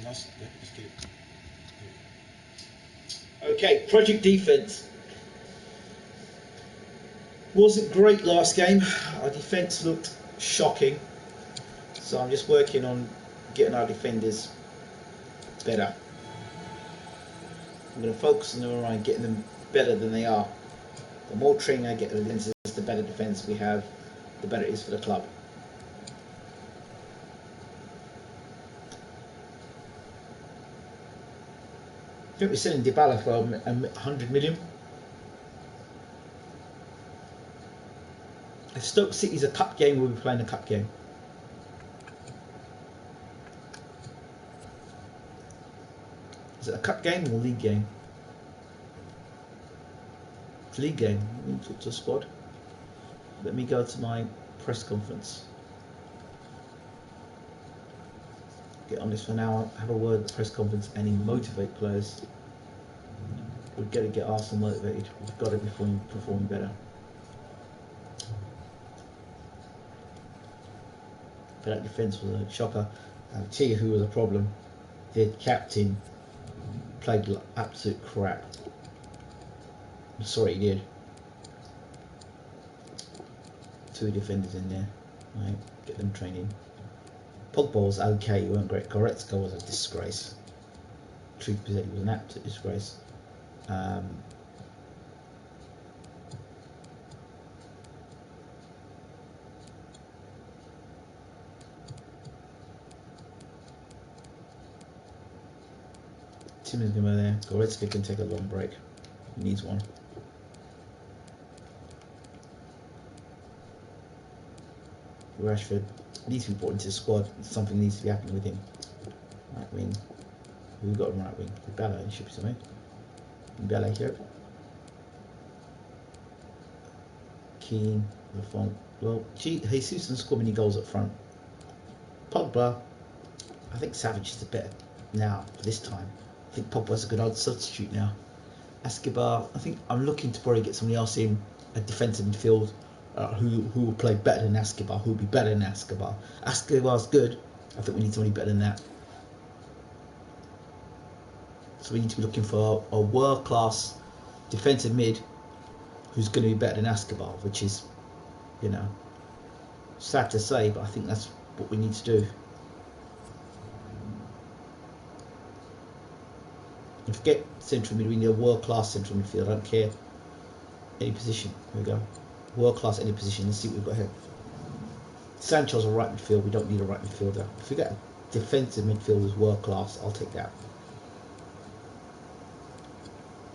Nice. Yeah, let's get it. Okay, project defense. Wasn't great last game. Our defense looked shocking. So I'm just working on getting our defenders better. I'm going to focus on them and getting them better than they are. The more training I get with the defenses, the better defense we have, the better it is for the club. I think we're selling Dybala for 100 million. If Stoke City's a cup game, we'll be playing a cup game. Is it a cup game or a league game? It's a league game. We need to talk to the squad. Let me go to my press conference. Get on this for now. Have a word at the press conference and motivate players. We've got to get Arsenal motivated. We've got to be performing better. But that defence was a shocker. I'll tell you who was a problem. Their captain played like absolute crap. I'm sorry he did. 2 defenders in there. Right, get them training. Pogba was okay, he weren't great. Goretzka was a disgrace. Truth be said, he was an absolute disgrace. Timmins going to be there. Goretzka can take a long break. He needs one. Rashford needs to be brought into the squad. Something needs to be happening with him. Right wing. Who got him right wing? Bella, he should be somewhere. Bella here. Keane, Lafont. Well, Jesus doesn't score many goals up front. Pogba. I think Savage is the better now for this time. I think Pogba's a good old substitute now. Escobar, I think I'm looking to probably get somebody else in a defensive midfield who will play better than Escobar, who will be better than Escobar. Escobar's good. I think we need somebody better than that. So we need to be looking for a world-class defensive mid who's going to be better than Escobar, which is, you know, sad to say, but I think that's what we need to do. And forget central mid, we need a world-class central midfield. I don't care any position. Here we go. World-class any position. Let's see what we've got here. Sancho's a right midfield. We don't need a right midfielder. If we get a defensive midfield who's world-class, I'll take that.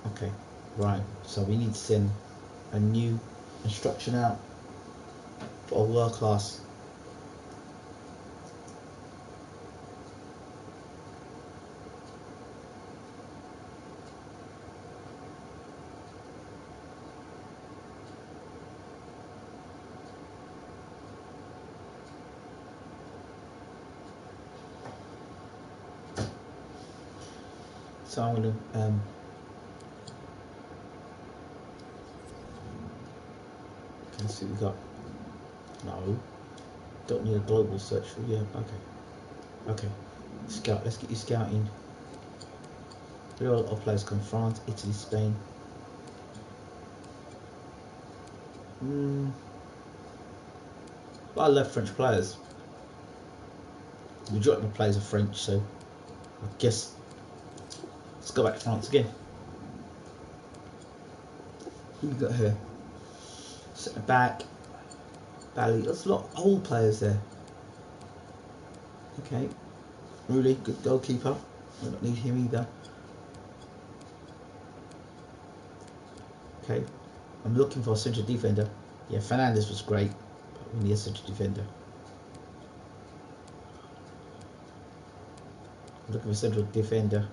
Okay, right. So we need to send a new instruction out for a world-class. So I'm going to let's see what we got. No, don't need a global search for okay. Scout. Let's get you scouting. There are a lot of players come from France, Italy, Spain. Well, I love French players. The majority of my players are French, so I guess let's go back to France again. Who we got here? Centre back, Bally. There's a lot of old players there. Okay, Rooney, good goalkeeper. I don't need him either. Okay, I'm looking for a central defender. Yeah, Fernandes was great, but we need a central defender. I'm looking for a central defender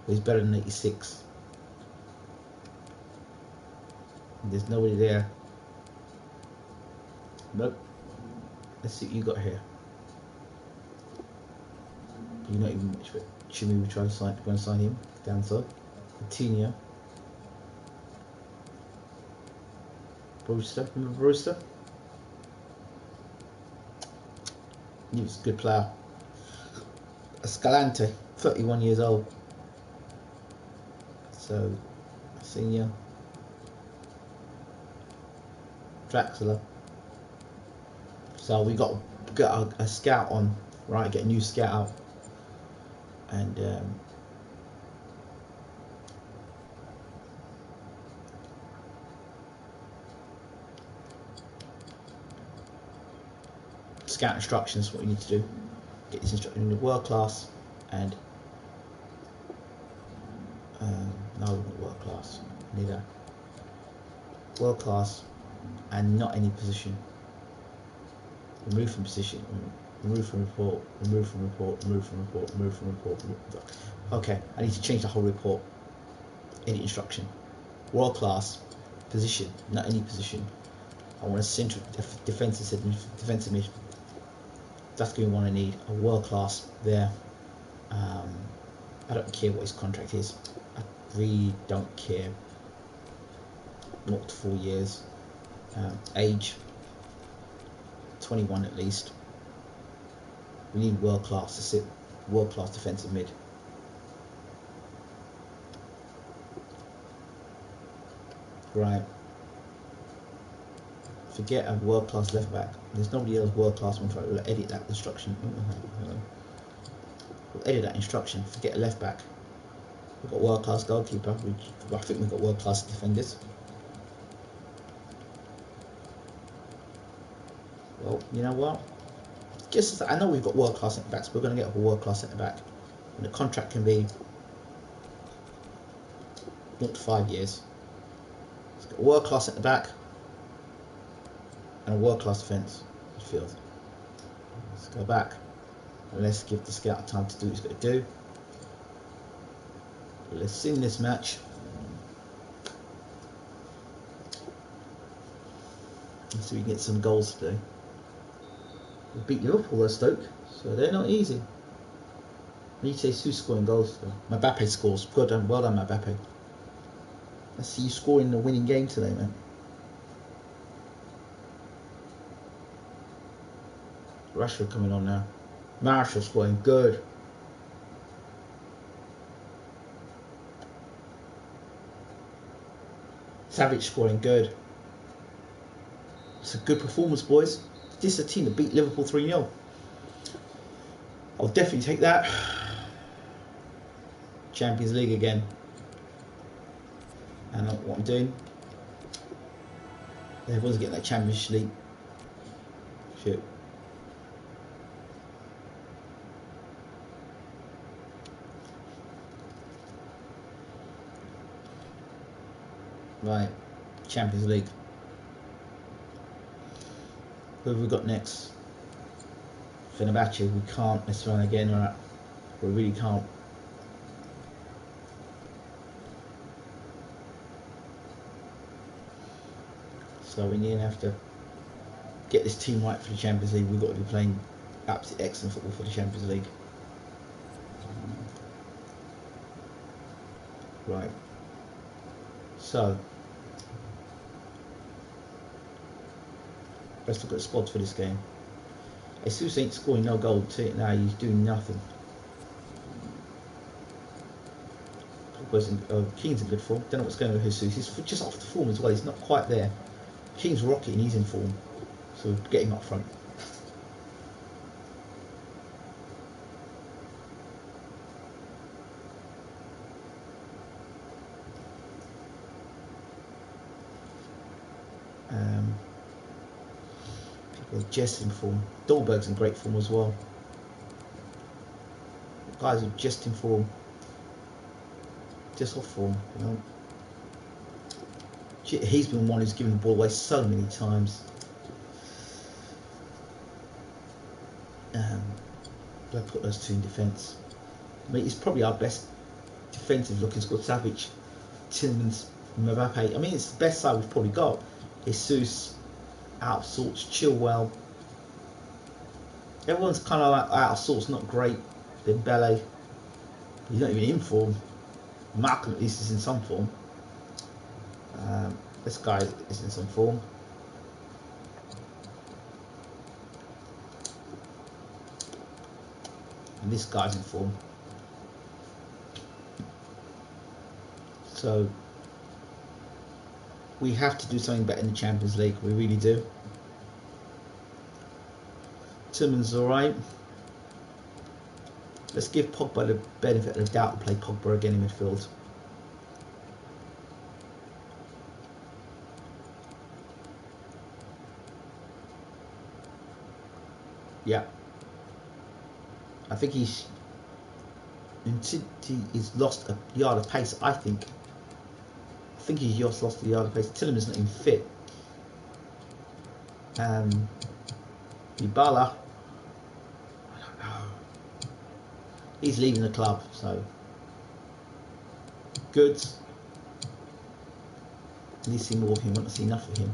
who's better than 86. And there's nobody there. Nope. Let's see what you got here. You're not even. Should we try to sign him? Downside. Coutinho. Brewster. Remember Brewster? He was a good player. Escalante. 31 years old. So, senior. Draxler. So we got to get a scout on, right? Get a new scout out. And scout instructions, what you need to do. Get this instruction in the world class and no, not world class, neither. World class and not any position. Remove from position, remove from report, remove from report, remove from report, remove from report. Okay, I need to change the whole report. Any instruction. World class, position, not any position. I want a central defensive mid. That's going to be one I need. A world class there. I don't care what his contract is. I really don't care. 0 to 4 years. Age 21 at least. We need world class to sit. World class defensive mid. Right. Forget a world class left back. There's nobody else world class one. We'll edit that instruction. We'll edit that instruction. Forget a left back. We've got world class goalkeeper. I think we've got world class defenders. Well, you know what? Just as I know we've got world class centre backs, we're going to get a world class centre back. And the contract can be 0 to 5 years. Let's get a world class centre back and a world class defence midfield. Let's go back and let's give the scout time to do what he's got to do. Let's sing this match. Let's see if we can get some goals today. We beat Liverpool at Stoke, so they're not easy. I need to say Su's scoring goals today. Mbappe scores. Well done, Mbappe. Let's see you scoring the winning game today, man. Rashford coming on now. Marshall scoring good. Savage scoring good. It's a good performance, boys. This is a team that beat Liverpool 3-0. I'll definitely take that. Champions League again. And what I'm doing. Everyone's getting that Champions League. Shit. Right, Champions League. Who have we got next? Fenerbahce. We can't mess around again, right? We really can't. So we need to have to get this team right for the Champions League. We've got to be playing absolutely excellent football for the Champions League. Right. So let's look at the squads for this game. Jesus ain't scoring no goal now. He's doing nothing. King's in good form. Don't know what's going on with Jesus. He's just off the form as well. He's not quite there. King's rocking. He's in form. So get him up front. People are just in form. Dolberg's in great form as well. Guys are just in form. Just off form, you know. He's been one who's given the ball away so many times. I put those two in defence. I mean, he's probably our best defensive looking squad. Savage, Tillmans, Mbappe. I mean, it's the best side we've probably got. Jesus, out of sorts, Chilwell. Everyone's kind of like out of sorts, not great. Dembele, he's not even in form. Malcolm at least is in some form. This guy is in some form. And this guy's in form. So we have to do something better in the Champions League. We really do. Tillman's alright. Let's give Pogba the benefit of the doubt and play Pogba again in midfield. Yeah. I think he's lost a yard of pace, I think. He's just lost a yard of pace. Tillerman's not even fit. Dybala, I don't know. He's leaving the club, so Goods. I need to see more of him. I want to see enough of him.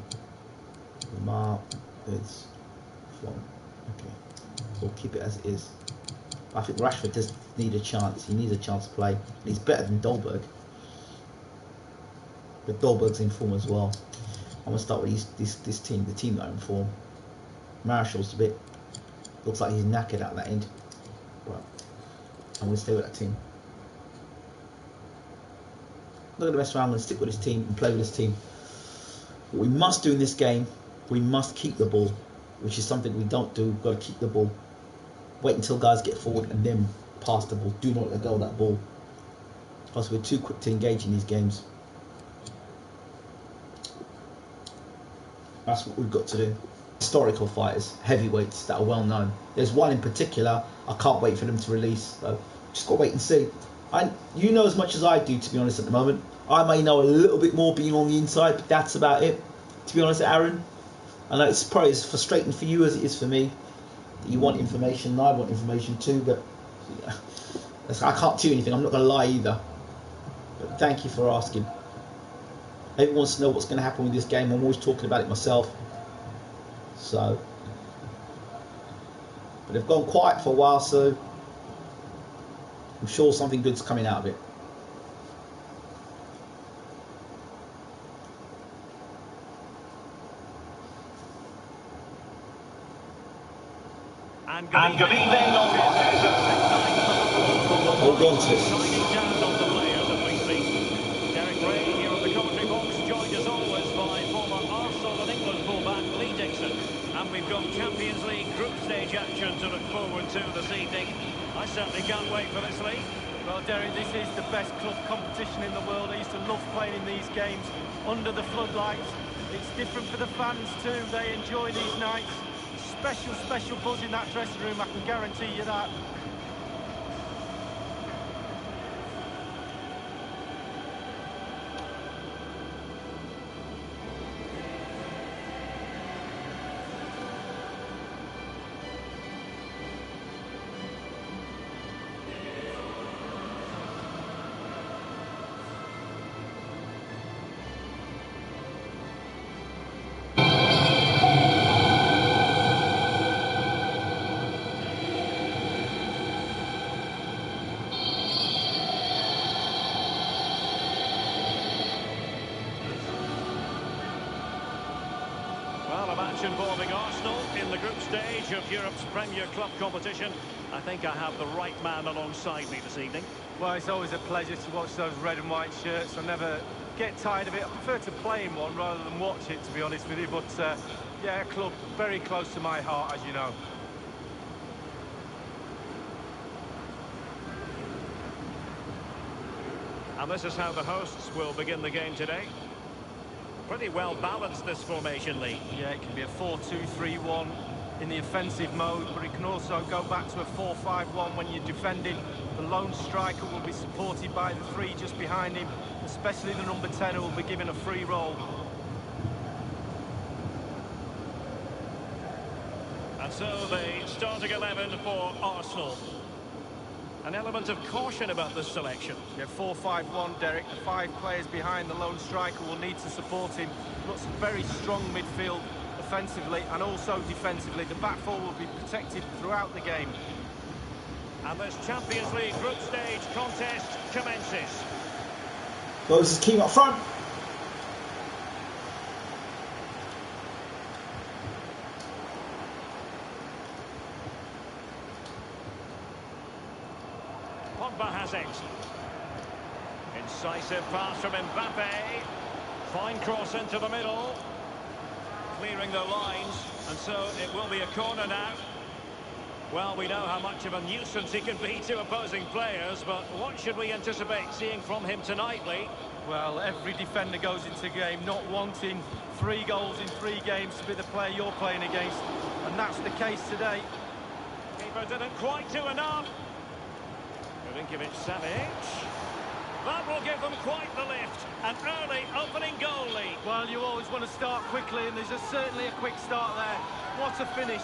Lamar, Goods, Font. Okay, we'll keep it as it is. I think Rashford does need a chance. He needs a chance to play. He's better than Dolberg. But Dolberg's in form as well. I'm going to start with this team, the team that are in form. Marshall's a bit, looks like he's knackered at that end. But I'm going to stay with that team. Not going to mess around. I'm going to stick with this team and play with this team. What we must do in this game, we must keep the ball, which is something we don't do. We've got to keep the ball. Wait until guys get forward and then pass the ball. Do not let go of that ball. Because we're too quick to engage in these games. That's what we've got to do. Historical fighters, heavyweights that are well known. There's one in particular, I can't wait for them to release. So just got to wait and see. You know as much as I do, to be honest, at the moment. I may know a little bit more being on the inside, but that's about it. To be honest, Aaron, I know it's probably as frustrating for you as it is for me. You want information, and I want information too, but I can't tell you anything. I'm not going to lie either. But thank you for asking. Everyone wants to know what's going to happen with this game. I'm always talking about it myself. So, but they've gone quiet for a while, so I'm sure something good's coming out of it. And good evening. Hold on to it. Shining down on the players as we speak. Derek Ray here at the commentary box, joined as always by former Arsenal and England fullback Lee Dixon. And we've got Champions League group stage action to look forward to this evening. I certainly can't wait for this, Lee. Well, Derek, this is the best club competition in the world. I used to love playing in these games under the floodlights. It's different for the fans too. They enjoy these nights. Special buzz in that dressing room, I can guarantee you that. Well, a match involving Arsenal in the group stage of Europe's Premier Club competition. I think I have the right man alongside me this evening. Well, it's always a pleasure to watch those red and white shirts. I never get tired of it. I prefer to play in one rather than watch it, to be honest with you. But, yeah, a club very close to my heart, as you know. And this is how the hosts will begin the game today. Pretty well balanced, this formation, Lee. Yeah, it can be a 4-2-3-1 in the offensive mode, but it can also go back to a 4-5-1 when you're defending. The lone striker will be supported by the three just behind him, especially the number 10 who will be given a free role. And so the starting 11 for Arsenal. An element of caution about this selection. Yeah, 4-5-1, Derek. The 5 players behind the lone striker will need to support him. Looks very strong midfield offensively and also defensively. The back four will be protected throughout the game. And this Champions League group stage contest commences. Moses Keane up front. Pogba has it. Incisive pass from Mbappe. Fine cross into the middle. Clearing the lines, and so it will be a corner now. Well, we know how much of a nuisance he can be to opposing players, but what should we anticipate seeing from him tonight, Lee? Well, every defender goes into a game not wanting 3 goals in 3 games to be the player you're playing against, and that's the case today. Keeper didn't quite do enough. Milinkovic-Savic. That will give them quite the lift. An early opening goal lead. Well, you always want to start quickly, and there's certainly a quick start there. What a finish.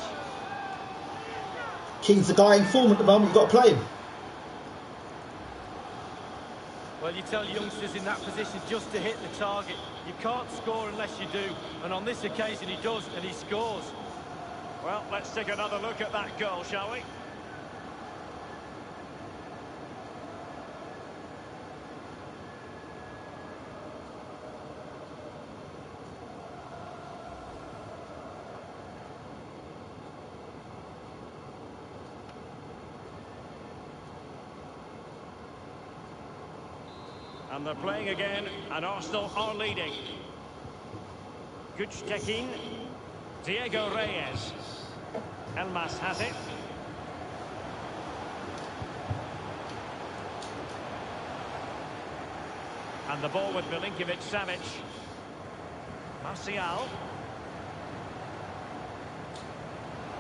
Keane's the guy in form at the moment. You've got to play him. Well, you tell youngsters in that position just to hit the target. You can't score unless you do, and on this occasion he does, and he scores. Well, let's take another look at that goal, shall we? And they're playing again, and Arsenal are leading. Guchtekin, Diego Reyes. Elmas has it. And the ball with Milinkovic-Savic. Martial.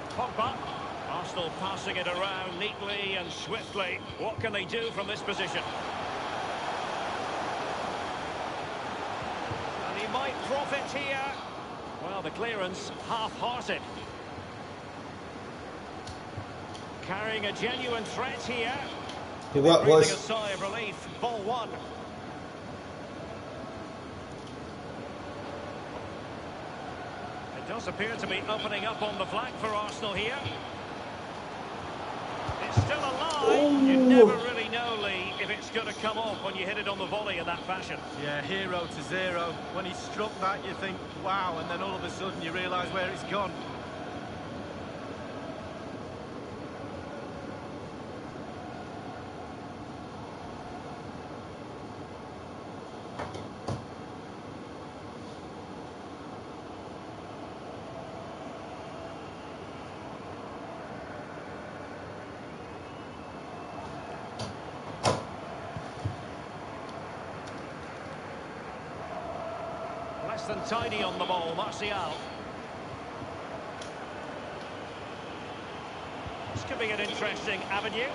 Pogba. Arsenal passing it around neatly and swiftly. What can they do from this position? Might profit here. Well, the clearance half-hearted. Carrying a genuine threat here. Good work, Breathing boys. a sigh of relief. Ball one. It does appear to be opening up on the flank for Arsenal here. It's still alive. You never really know, Lee, if it's going to come off when you hit it on the volley in that fashion. Yeah, 0-0. When he struck that, you think, wow, and then all of a sudden you realise where it's gone. Less than tidy on the ball, Martial. This could be an interesting avenue.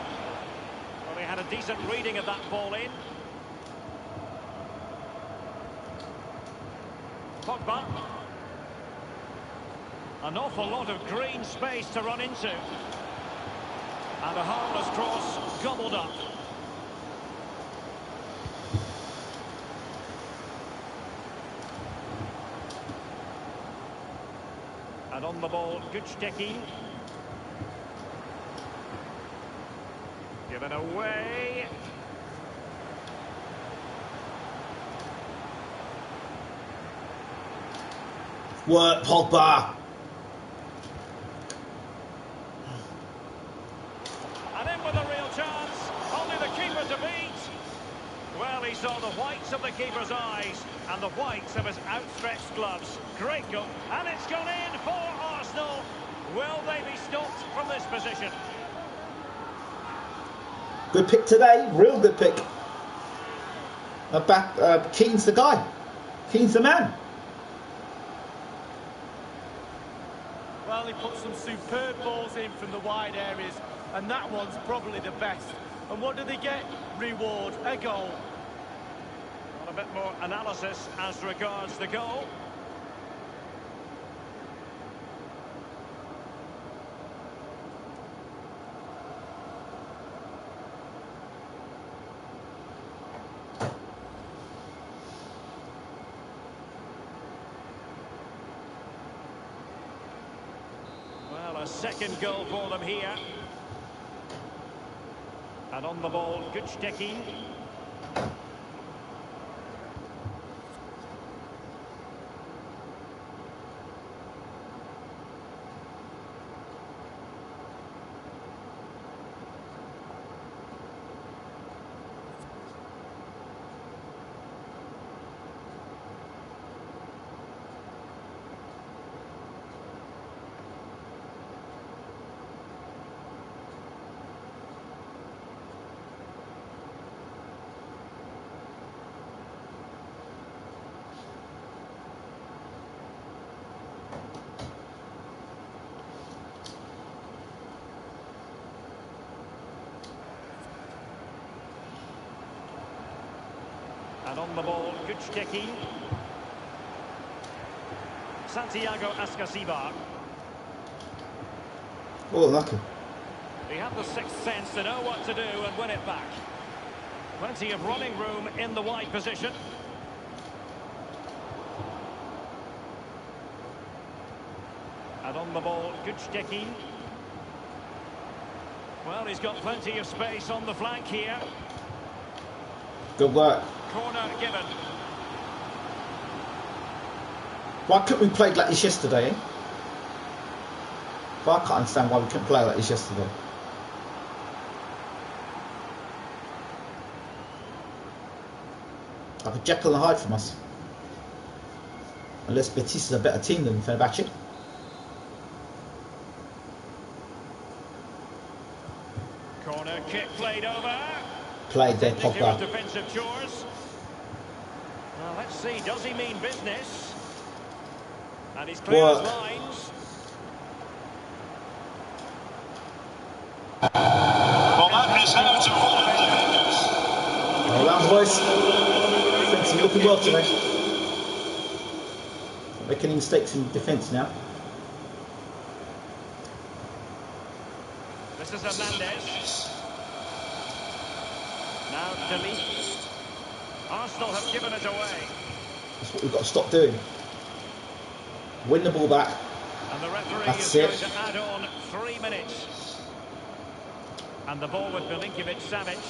Well, they had a decent reading of that ball in. Pogba. An awful lot of green space to run into. And a harmless cross gobbled up. And on the ball, Guchtekin. Given away. Work, Pogba. And in with a real chance. Only the keeper to beat. Well, he saw the whites of the keeper's eyes and the whites of his outstretched gloves. Great goal. And it's gone in for Arsenal. Will they be stopped from this position? Good pick today. Real good pick. Keane's the guy. Keane's the man. Well, he put some superb balls in from the wide areas, and that one's probably the best. And what do they get? Reward, a goal. A bit more analysis as regards the goal. Well, a second goal for them here. And on the ball, Guchtekin. And on the ball, Kuchkeki. Santiago Ascasibar. Oh, lucky. He had the sixth sense to know what to do and win it back. Plenty of running room in the wide position. And on the ball, Kuchkeki. Well, he's got plenty of space on the flank here. Good work. Corner given. Why couldn't we play like this yesterday, eh? But I can't understand why we couldn't play like this yesterday. Like a Jekyll and Hyde from us. Unless Betis is a better team than Fenerbahce. Corner kick played over. Played there, Pogba. Defensive chores. Well, let's see, does he mean business? And he's clear his lines. Well, that is how to hold defenders. Well done, boys. Defence looking well today. Not making any mistakes in defence now. This is Hernandez. Now Delete. Arsenal have given it away. That's what we've got to stop doing. Win the ball back. And the referee That's is it. going to add on 3 minutes. And the ball with Milinkovic-Savic.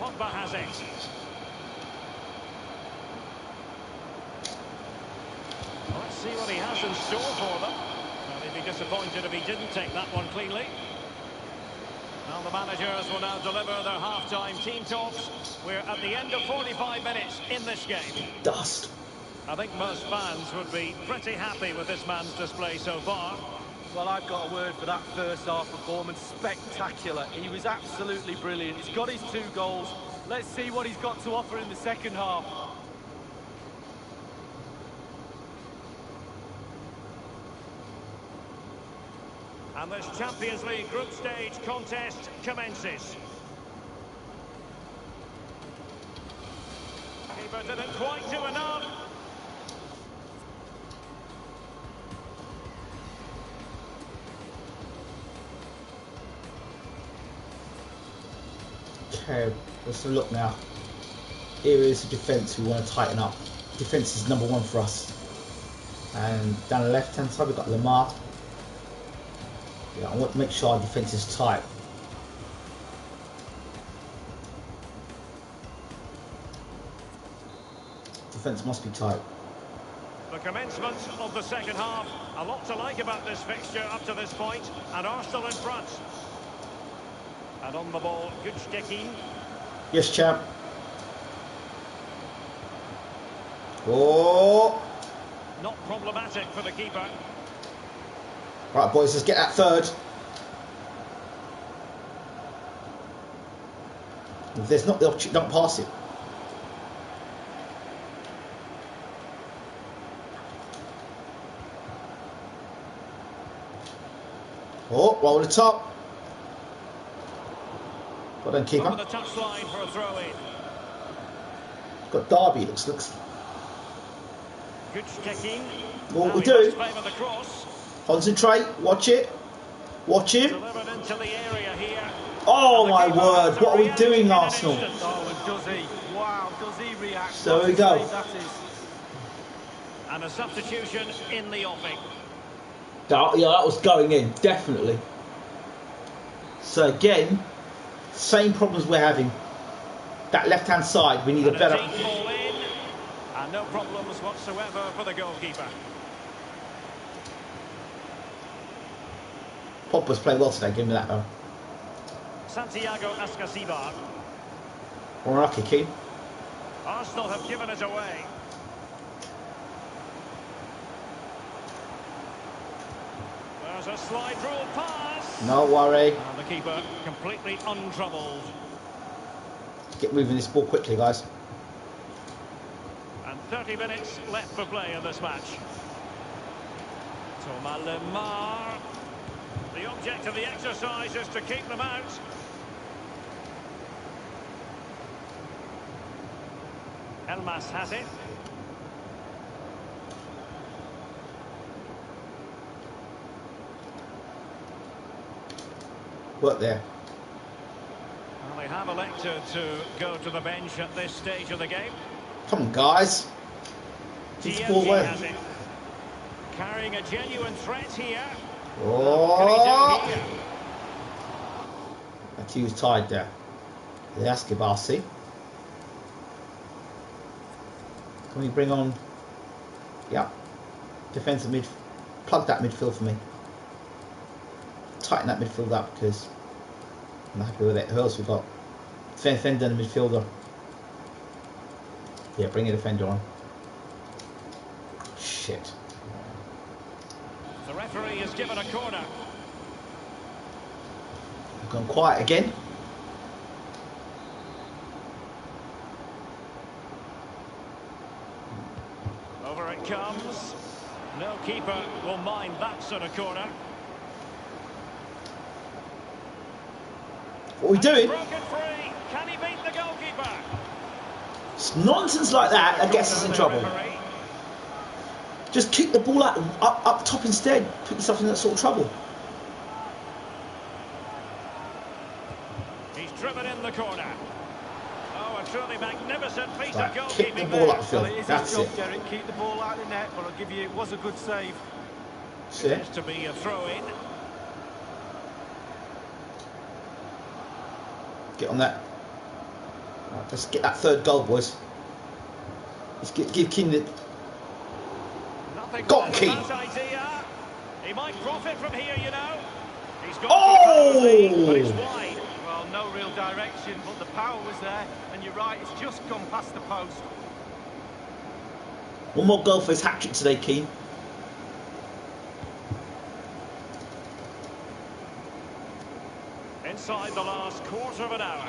Pogba has it. Well, let's see what he has in store for them. Well, he'd be disappointed if he didn't take that one cleanly. Now the managers will now deliver their half-time team talks. We're at the end of 45 minutes in this game. Dust. I think most fans would be pretty happy with this man's display so far. Well, I've got a word for that first half performance. Spectacular. He was absolutely brilliant. He's got his 2 goals. Let's see what he's got to offer in the second half. And this Champions League group stage contest commences. Keeper didn't quite do enough. Okay, let's have a look now. Areas of defence we want to tighten up. Defence is number 1 for us. And down the left hand side we've got Lamar. Yeah, I want to make sure our defence is tight. Defence must be tight. The commencement of the second half. A lot to like about this fixture up to this point. And Arsenal in front. And on the ball, Kuchkeki. Yes, champ. Oh! Not problematic for the keeper. Right, boys, let's get that third. If there's not the opportunity, don't pass it. Oh, roll the top. Well done, keeper. Over the touchline for a throw-in. Got Derby, looks. Kuchkeki. What we do? Favour the cross. Concentrate, watch it. Watch him. Delivered into the area here. Oh my word, what are we doing, Arsenal? Oh, and does he? Wow, does he react? There we go. That is. And a substitution in the offing. Yeah, that was going in, definitely. So again, same problems we're having. That left-hand side, we need a better... Deep ball in, and no problems whatsoever for the goalkeeper. Pogba's playing well today, give me that though. Santiago Ascasibar. Unlucky, Keane. Arsenal have given it away. There's a slide rule pass. No worry. And the keeper completely untroubled. Get moving this ball quickly, guys. And 30 minutes left for play in this match. Thomas Lemar. The object of the exercise is to keep them out. Elmas has it. Work there. Well, they have elected to go to the bench at this stage of the game. Come on, guys. Keep the ball away. Has it. Carrying a genuine threat here. Oh! What can he do here? He was tied there. That's Gabasi. Can we bring on... Yeah. Defensive mid... Plug that midfield for me. Tighten that midfield up because I'm not happy with it. Who else we got? Defender and midfielder. Yeah, bring a defender on. Shit. The referee has given a corner. I've gone quiet again. Over it comes. No keeper will mind that sort of corner. What are we doing? Broken free. Can he beat the goalkeeper? It's nonsense like that gets us in trouble. Just kick the ball up top instead. Put yourself in that sort of trouble. He's driven in the corner. Oh, a truly magnificent piece of goalkeeping. Kick the ball up the field. Well, That's job, it. Derek. Keep the ball out of the net, but I'll give you, it was a good save. See? It is to be a throw-in. Get on that. Right, let's get that third goal, boys. Let's give Keane the... Got Keane! Idea. He might profit from here, you know. He's got but it's wide. Well, no real direction, but the power was there. And you're right, it's just gone past the post. One more goal for his hat-trick today, Keane. Inside the last quarter of an hour.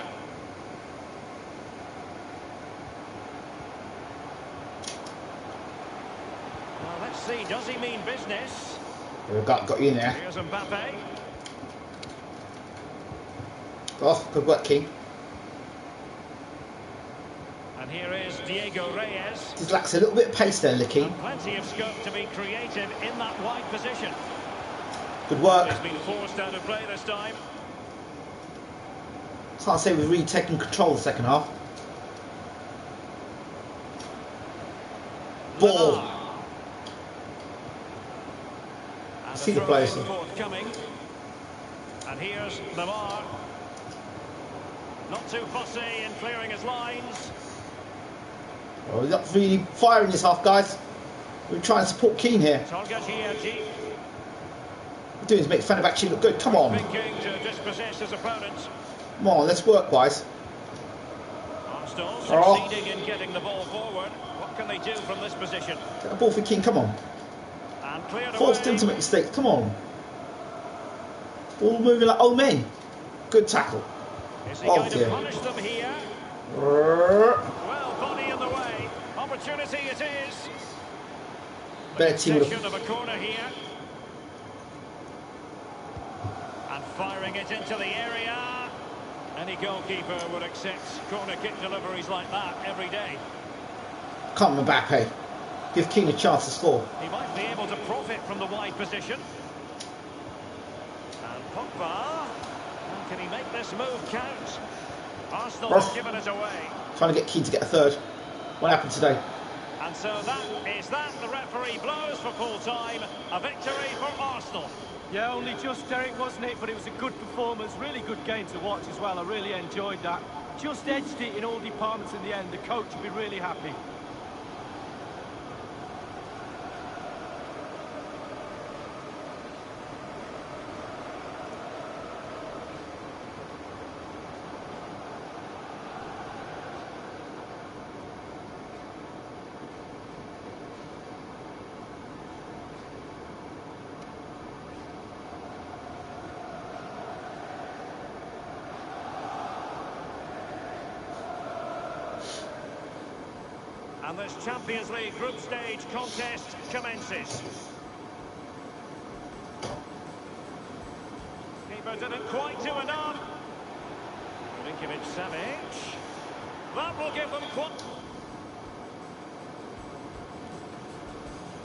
Well, let's see, does he mean business? Got you in there. Here's Mbappe. Oh, good work, Keane. And here is Diego Reyes. Just lacks a little bit of pace there, Keane. And plenty of scope to be creative in that wide position. Good work. He's been forced out of play this time. Can't say we've really taken control the second half. Ball. And See the players. Forthcoming. And here's Lamar. Not too fussy in clearing his lines. Well, we're not really firing this half, guys. We're trying to support Keane here. What we're doing is make Fenerbahce look good. Come on. Thinking to dispossess his opponents. Come on, let's work, guys. Arsenal succeeding in getting the ball forward. What can they do from this position? Get the ball for Keane, come on. And cleared Forced him to make mistakes, come on. All moving like old men. Good tackle. Is he going to punish them here? Well, body in the way. Opportunity it is. Better team of a corner here. And firing it into the area. Any goalkeeper would accept corner kick deliveries like that every day. Come on, Mbappe. Give Keane a chance to score. He might be able to profit from the wide position. And Pogba. And can he make this move count? Arsenal have given it away. Trying to get Keane to get a third. What happened today? And so that the referee blows for full time. A victory for Arsenal. Yeah, only just, Derek, wasn't it? But it was a good performance, really good game to watch as well. I really enjoyed that. Just edged it in all departments in the end. The coach will be really happy. And this Champions League group stage contest commences. Keeper didn't quite do enough. Milinkovic-Savic. That will give them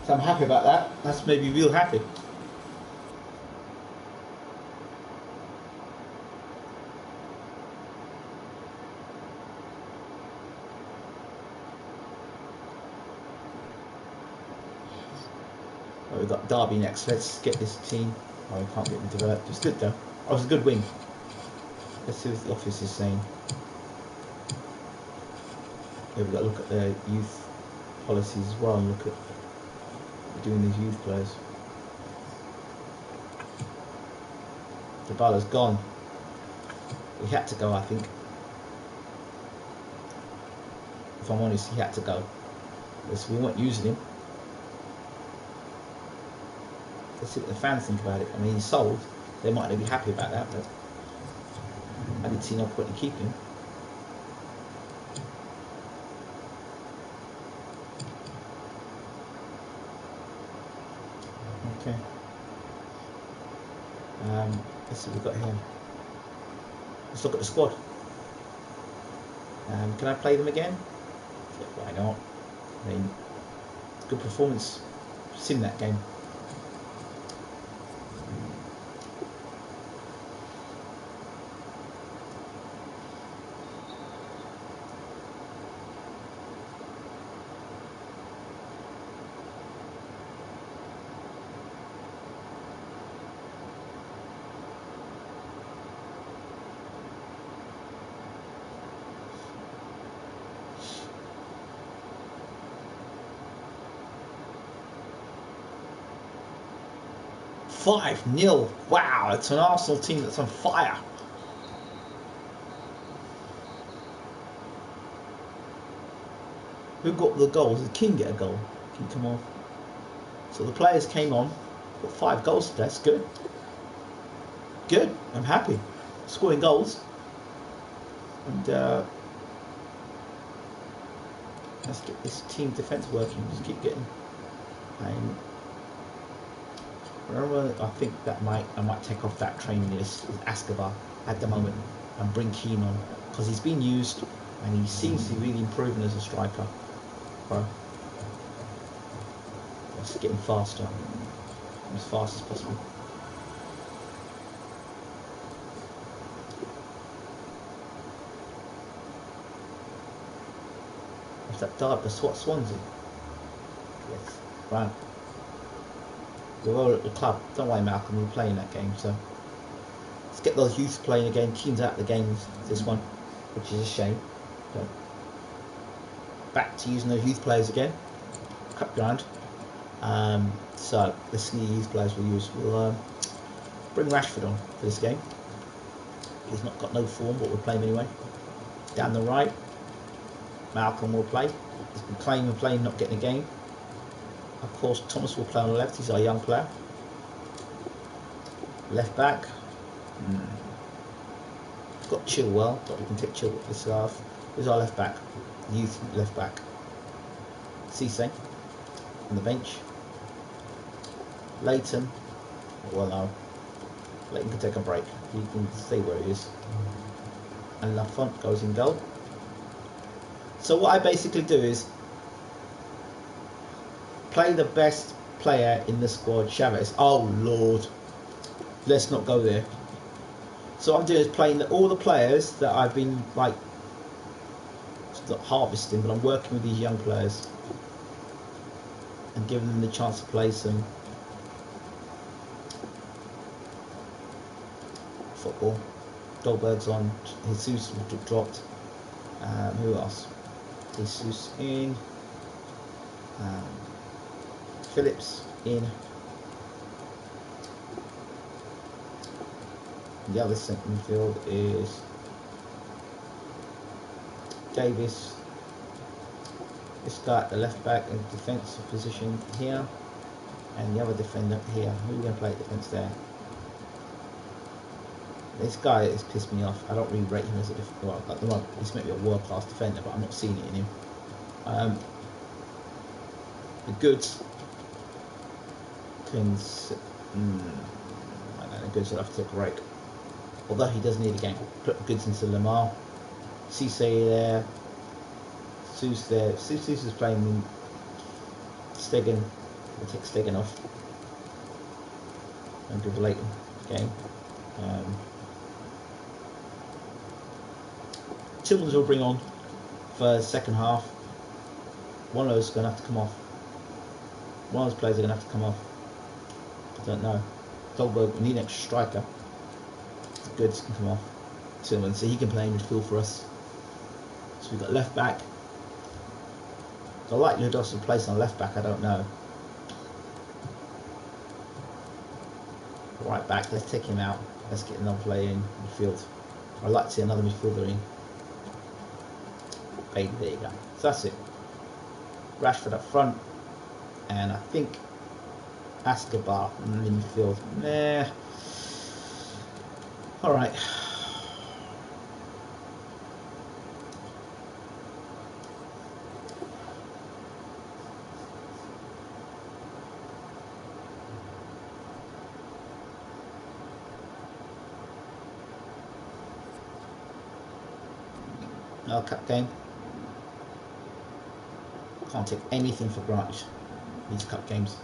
So I'm happy about that. That's made me real happy. Oh, we've got Derby next. Let's get this team. Oh, we can't get them developed. It's good though. Oh, it was a good win. Let's see what the office is saying. Yeah, we've got to look at their youth policies as well and look at doing these youth players. The baller's gone. He had to go, I think. If I'm honest, he had to go. Because we weren't using him. Let's see what the fans think about it. I mean, he's sold. They might not be happy about that, but I didn't see no point in keeping him. Okay. Let's see what we've got here. Let's look at the squad. Can I play them again? Yeah, why not? I mean, good performance. Sim that game. "5-0. Wow, it's an Arsenal team that's on fire. Who got the goals? Did King get a goal? King come off. So the players came on, got 5 goals today. That's good. Good. I'm happy. Scoring goals. And let's get this team defence working. Just keep getting. Remember, I think that I might take off that training list with Escobar at the moment and bring Keane on because he's been used and he seems to be really improving as a striker. Bro, let's get him faster, as fast as possible. What's that dart? The Swansea. Yes, right. We're all at the club. Don't worry, Malcolm. We're playing that game, so let's get those youths playing again. Keane's out of the game this one, which is a shame. So back to using those youth players again. Cup ground. So let's see the youth players we'll use. We'll bring Rashford on for this game. He's not got no form, but we'll play him anyway. Down the right, Malcolm will play. He's been playing, not getting a game. Of course, Thomas will play on the left. He's our young player. Left back. We've got Chilwell, but we can take Chilwell this half. Who's our left back? Youth left back. Cisse on the bench. Leighton. Well, no. Leighton can take a break. He can stay where he is. And Lafont goes in goal. So what I basically do is play the best player in the squad, Chavez. Oh Lord, let's not go there. So what I'm doing is playing all the players that I've been like, not harvesting, but I'm working with these young players and giving them the chance to play some football. Goldberg's on. Jesus dropped. Who else? Jesus in. Phillips in. The other centre midfield is Davis. This guy at the left back in defensive position here, and the other defender here. Who are we going to play at defence there? This guy has pissed me off. I don't really rate him as a well, at the moment. He's maybe a world-class defender, but I'm not seeing it in him. The goods. I don't know, Goods will have to take a break. Although he does need a game. Put Goods into Lamar. Cisse there. Seuss there. Seuss is playing Stegen to take Stegen off and give Leighton the game. Tillman's will bring on for the second half. One of those is going to have to come off. One of those players are going to have to come off. I don't know. Dolberg, we need an extra striker. Good, can come off. Tillman, so he can play in midfield for us. So we've got left back. The likelihood of some place on left back, I don't know. Right back, let's take him out. Let's get another player in midfield. I'd like to see another midfielder in. Baby, there you go. So that's it. Rashford up front, and I think Escobar in the midfield. Nah. All right. No cup game. Can't take anything for granted. These cup games.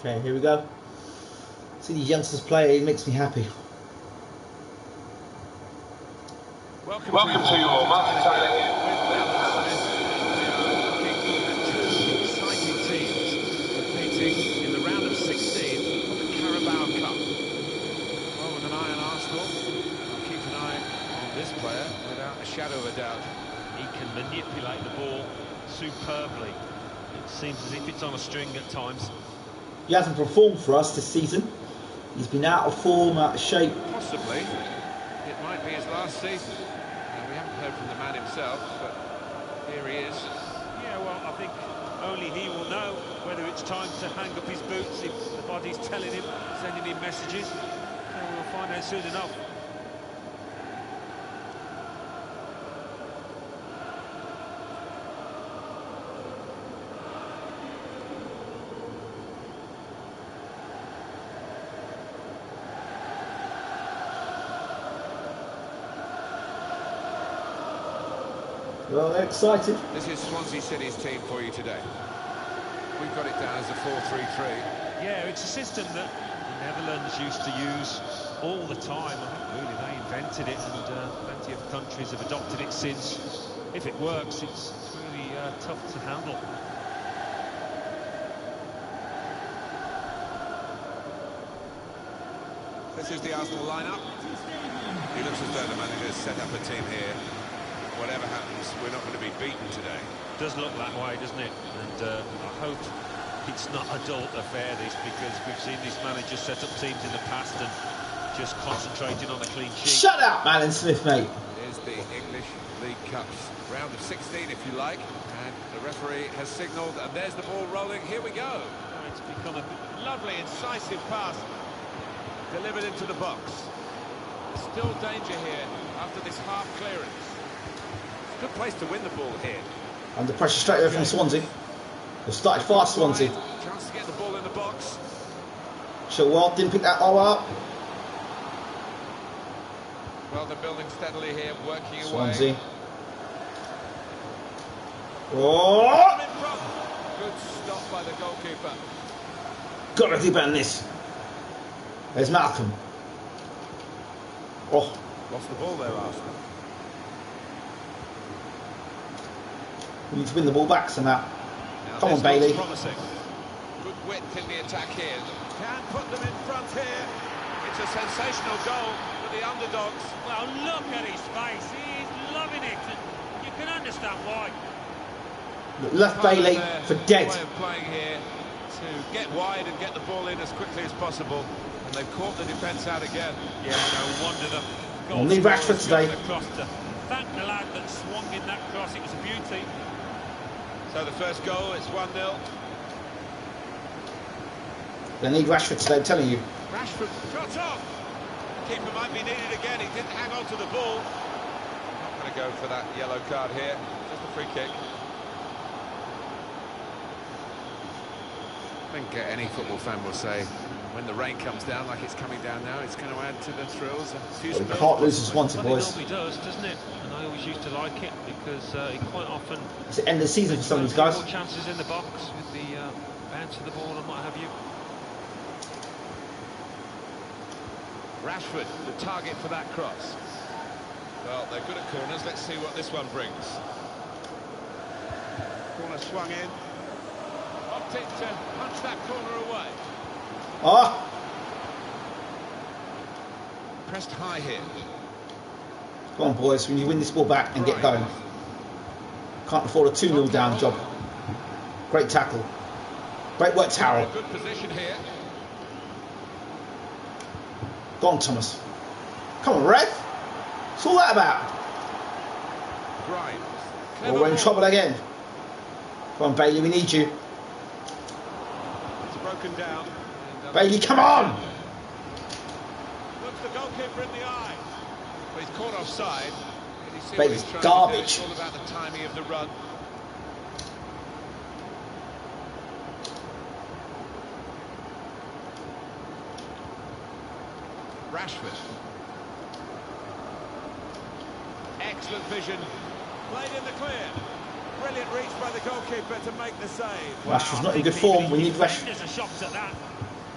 Okay, here we go. See these youngsters play, it makes me happy. Welcome to your match. Two exciting teams competing in the round of 16 of the Carabao Cup. Well, with an eye on Arsenal, I'll keep an eye on this player without a shadow of a doubt. He can manipulate the ball superbly. It seems as if it's on a string at times. He hasn't performed for us this season. He's been out of form, out of shape. Possibly. It might be his last season. We haven't heard from the man himself, but here he is. Yeah, well, I think only he will know whether it's time to hang up his boots, if the body's telling him, sending him messages. So we'll find out soon enough. Well, they're excited. This is Swansea City's team for you today. We've got it down as a 4-3-3. Yeah, it's a system that the Netherlands used to use all the time. I think really they invented it, and plenty of countries have adopted it since. If it works, it's really tough to handle. This is the Arsenal lineup. It looks as though the manager's set up a team here. Whatever happens, we're not going to be beaten today. Does look that way, doesn't it? And I hope it's not a dull affair, this, because we've seen these managers set up teams in the past and just concentrating on a clean sheet. Shut up, Alan Smith, mate. Here's the English League Cups, round of 16 if you like, and the referee has signalled, and there's the ball rolling. Here we go. Oh, it's become a Lovely, incisive pass, delivered into the box. Still danger here after this half clearance. Good place to win the ball here. Under pressure straight away from Swansea. They've started fast, Swansea. Chance to get the ball in the box. Chilwell didn't pick that ball up. Well, they're building steadily here, working Swansea. away. Oh! Good stop by the goalkeeper. Gotta do better than this. There's Malcolm. Oh. Lost the ball there, Arsenal. We need to win the ball back somehow. Now Come on, Bailey. Promising. Good width in the attack here. Can put them in front here. It's a sensational goal for the underdogs. Well, look at his face. He's loving it. And you can understand why. Left Bailey for dead. Way of playing here to get wide and get the ball in as quickly as possible. And they've caught the defence out again. Yeah, no wonder the We'll need Rashford today. Thank the lad that swung in that cross. It was a beauty. So the first goal, it's 1-0. They need Rashford today, I'm telling you. Rashford shot off. Keeper might be needed again. He didn't hang on to the ball. Not going to go for that yellow card here. Just a free kick. I think any football fan will say when the rain comes down like it's coming down now, it's going to add to the thrills. We can't lose this once, boys. It normally does, doesn't it? And I always used to like it because it quite often... It's the end of the season for some of these guys. More chances in the box with the bounce of the ball and what have you. Rashford, the target for that cross. Well, they're good at corners. Let's see what this one brings. Corner swung in. Opted to punch that corner away. Ah! Pressed high here. Come on, boys, we need to win this ball back and get going. Can't afford a 2-0 down job. Great tackle. Great work, Tarrell. Good position here. Go on, Thomas. Come on, Red. What's all that about? Grimes. Well, we're in trouble again. Come on, Bailey, we need you. It's broken down. Bailey, come on! Looks the goalkeeper in the eye. But he's caught offside. Can you see Bailey's what he's trying to do? garbage. It's all about the timing of the run. Rashford. Excellent vision. Played in the clear. Brilliant reach by the goalkeeper to make the save. Rashford's not in good form. We need Rashford. There's a shock at that.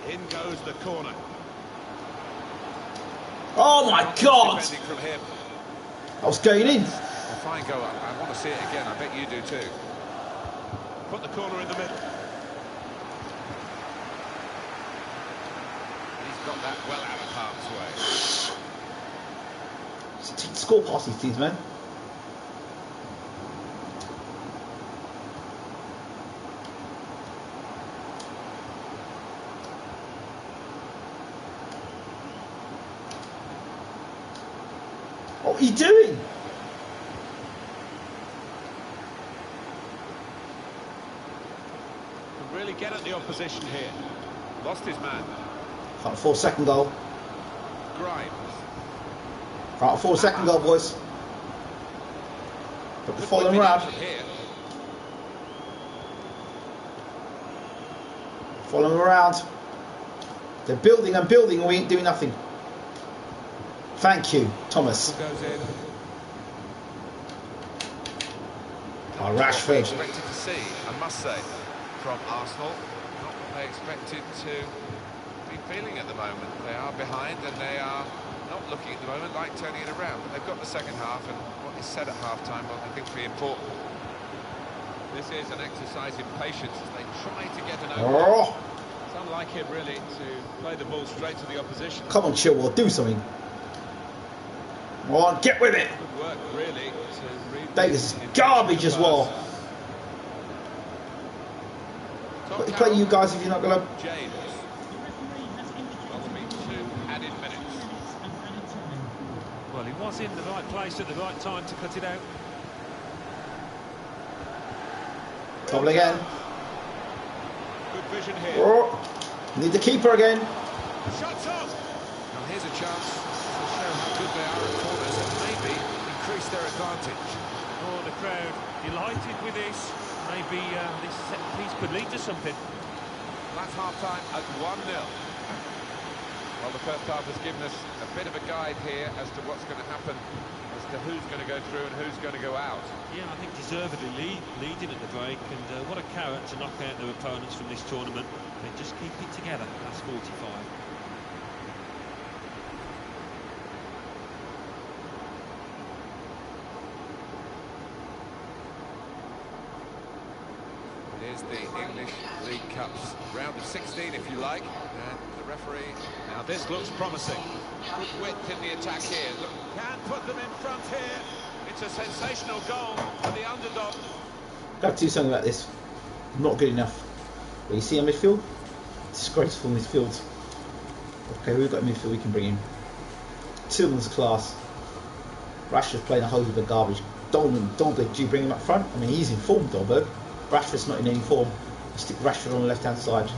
In goes the corner. Oh my God! Defending from him. I was going in. A fine goal. I want to see it again. I bet you do too. Put the corner in the middle. He's got that well out of harm's way. Score past these teams, man. What are you doing? Can really get at the opposition here. Lost his man. Can't afford a second goal. Grimes. Can't afford a second goal, boys. But we're following around. Follow them around. They're building and building, and we ain't doing nothing. Thank you, Thomas. Goes in. Oh, Rashford. Expected to see, I must say, from Arsenal. Not what they expected to be feeling at the moment. They are behind, and they are not looking at the moment like turning it around. But they've got the second half, and what is said at half-time, well, I think, will be important. This is an exercise in patience as they try to get an open. Oh. It's unlike him, really, to play the ball straight to the opposition. Come on, Chilwell, do something. Come on, get with it. Good work, really, to read Davis is garbage as well. But play you guys if you're not going to... James. Well, there'll be 2 added minutes. Well, he was in the right place at the right time to cut it out. Trouble again. Good vision here. Oh. Need the keeper again. Shots off. Now here's a chance to show how good they are at corners and maybe increase their advantage. Oh, the crowd delighted with this. Maybe this set piece could lead to something. That's half-time at 1-0. Well, the first half has given us a bit of a guide here as to what's going to happen, as to who's going to go through and who's going to go out. Yeah, I think deservedly leading at the break, and what a carrot to knock out their opponents from this tournament. They just keep it together. That's 45. It is the English League Cups round of 16, if you like, and the referee. Now this looks promising. Good width in the attack here. Look, Can put them in front here. It's a sensational goal for the underdog. Got to do something about this. Not good enough. But you see on midfield? Disgraceful midfield. Okay, we've got a midfield we can bring in. Tillman's class. Rashford's playing a whole heap of garbage. Dolberg, do you bring him up front? I mean, he's in form, Dolberg. Rashford's not in any form. Stick Rashford on the left hand side.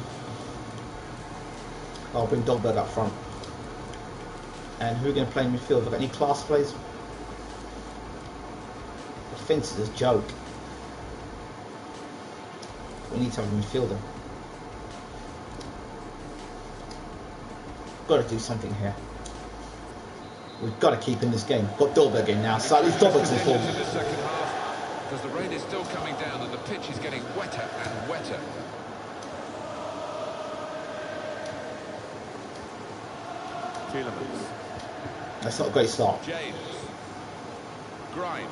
I'll bring Dolberg up front. And who are going to play in midfield? Have I got any class players? Defence is a joke. We need to have a midfielder. Got to do something here. We've got to keep in this game. Got Dolberg in now, so at least Dolberg's in form. the second half, because the rain is still coming down and the pitch is getting wetter and wetter. Tielemans. That's not a great start. James. Grimes.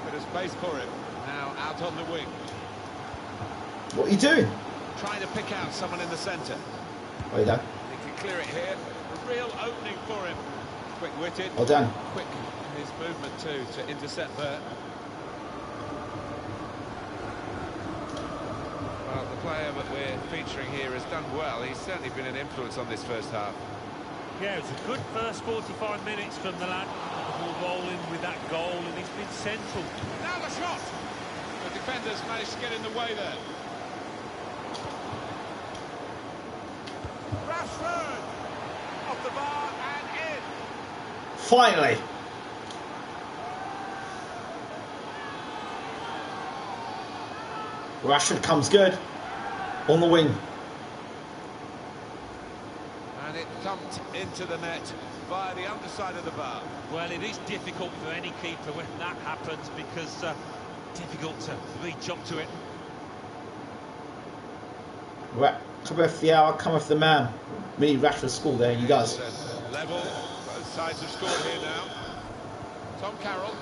Bit of space for him. Now out on the wing. What are you doing? Trying to pick out someone in the centre. Well done. He can clear it here. A real opening for him. Quick-witted. Well done. Quick in his movement too to intercept there. Well, the player that we're featuring here has done well. He's certainly been an influence on this first half. Yeah, it's a good first 45 minutes from the lad. The ball rolling with that goal, and he's been central. Now the shot! The defenders managed to get in the way there. Rashford! Off the bar and in. Finally. Rashford comes good. On the wing. And it thumped into the net via the underside of the bar. Well, it is difficult for any keeper when that happens, because difficult to reach up to it. Right. Come off the hour, come off the man. We need Rashford score there, you guys. Level. Both sides have scored here now. Tom Carroll.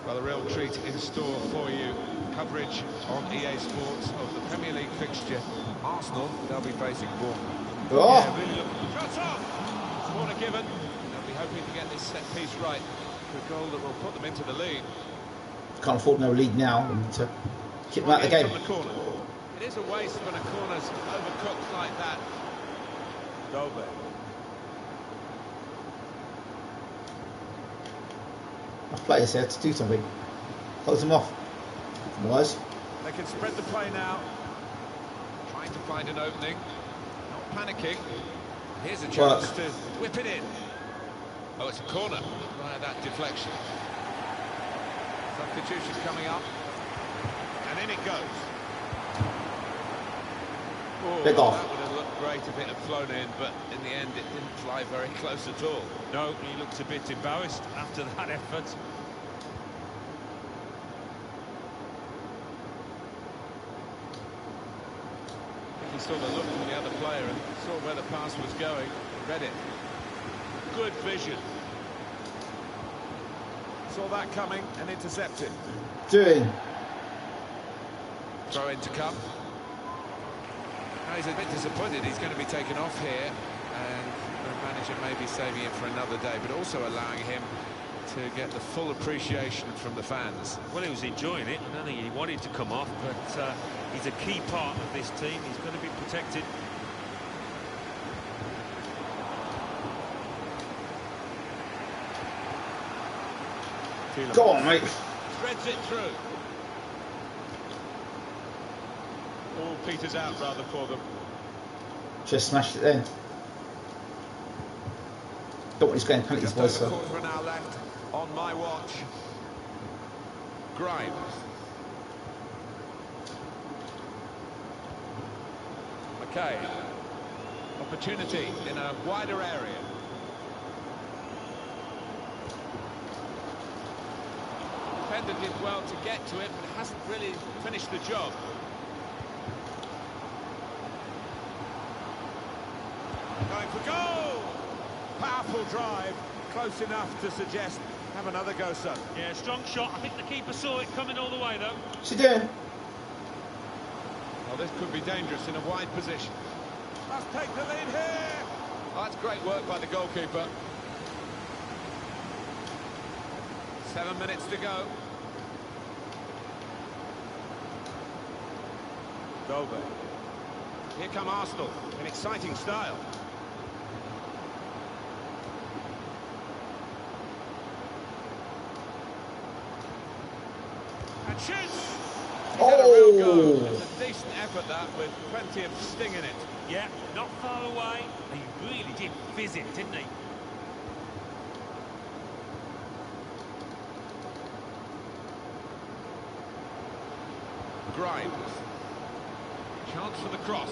Well, a real treat in store for you. Coverage on EA Sports of the Premier League fixture. Arsenal, they'll be facing Bournemouth. Oh. Yeah, really shot off! Corner given. They'll be hoping to get this set piece right. A goal that will put them into the lead. Can't afford no lead now. We need to keep them out of the game. From the corner. It is a waste when a corner's overcooked like that. Dolberg. Our players here to do something. Close them off. Otherwise. They can spread the play now. Trying to find an opening. Not panicking. Here's a Work. chance to whip it in. Oh, it's a corner via that deflection. Substitution coming up. And in it goes. Oh, Big off. that would have looked great if it had flown in, but in the end it didn't fly very close at all. No, he looked a bit embarrassed after that effort. He saw the look from the other player and saw where the pass was going, read it. Good vision. Saw that coming and intercepted. Doing. Throw in to come. Now he's a bit disappointed. He's going to be taken off here, and the manager may be saving it for another day, but also allowing him to get the full appreciation from the fans. Well, he was enjoying it. I don't think he wanted to come off, but he's a key part of this team. He's going to be protected. Go on, mate. Threads it through. All peters out rather for them. Just smashed it then. Don't want his going penalties, Just boys. over So. quarter of an hour left on my watch. Grimes. Okay. Opportunity in a wider area. Defender did well to get to it, but hasn't really finished the job. Going for goal! Powerful drive, close enough to suggest have another go, son. Yeah, strong shot. I think the keeper saw it coming all the way, though. She did. Well, this could be dangerous in a wide position. Must take the lead here! Oh, that's great work by the goalkeeper. 7 minutes to go. Dolbe. Here come Arsenal in exciting style. And shoots! He's had a real go. Oh! It's a decent effort, that, with plenty of sting in it. Yeah, not far away. He really did fizz it, didn't he? Grimes. Chance for the cross.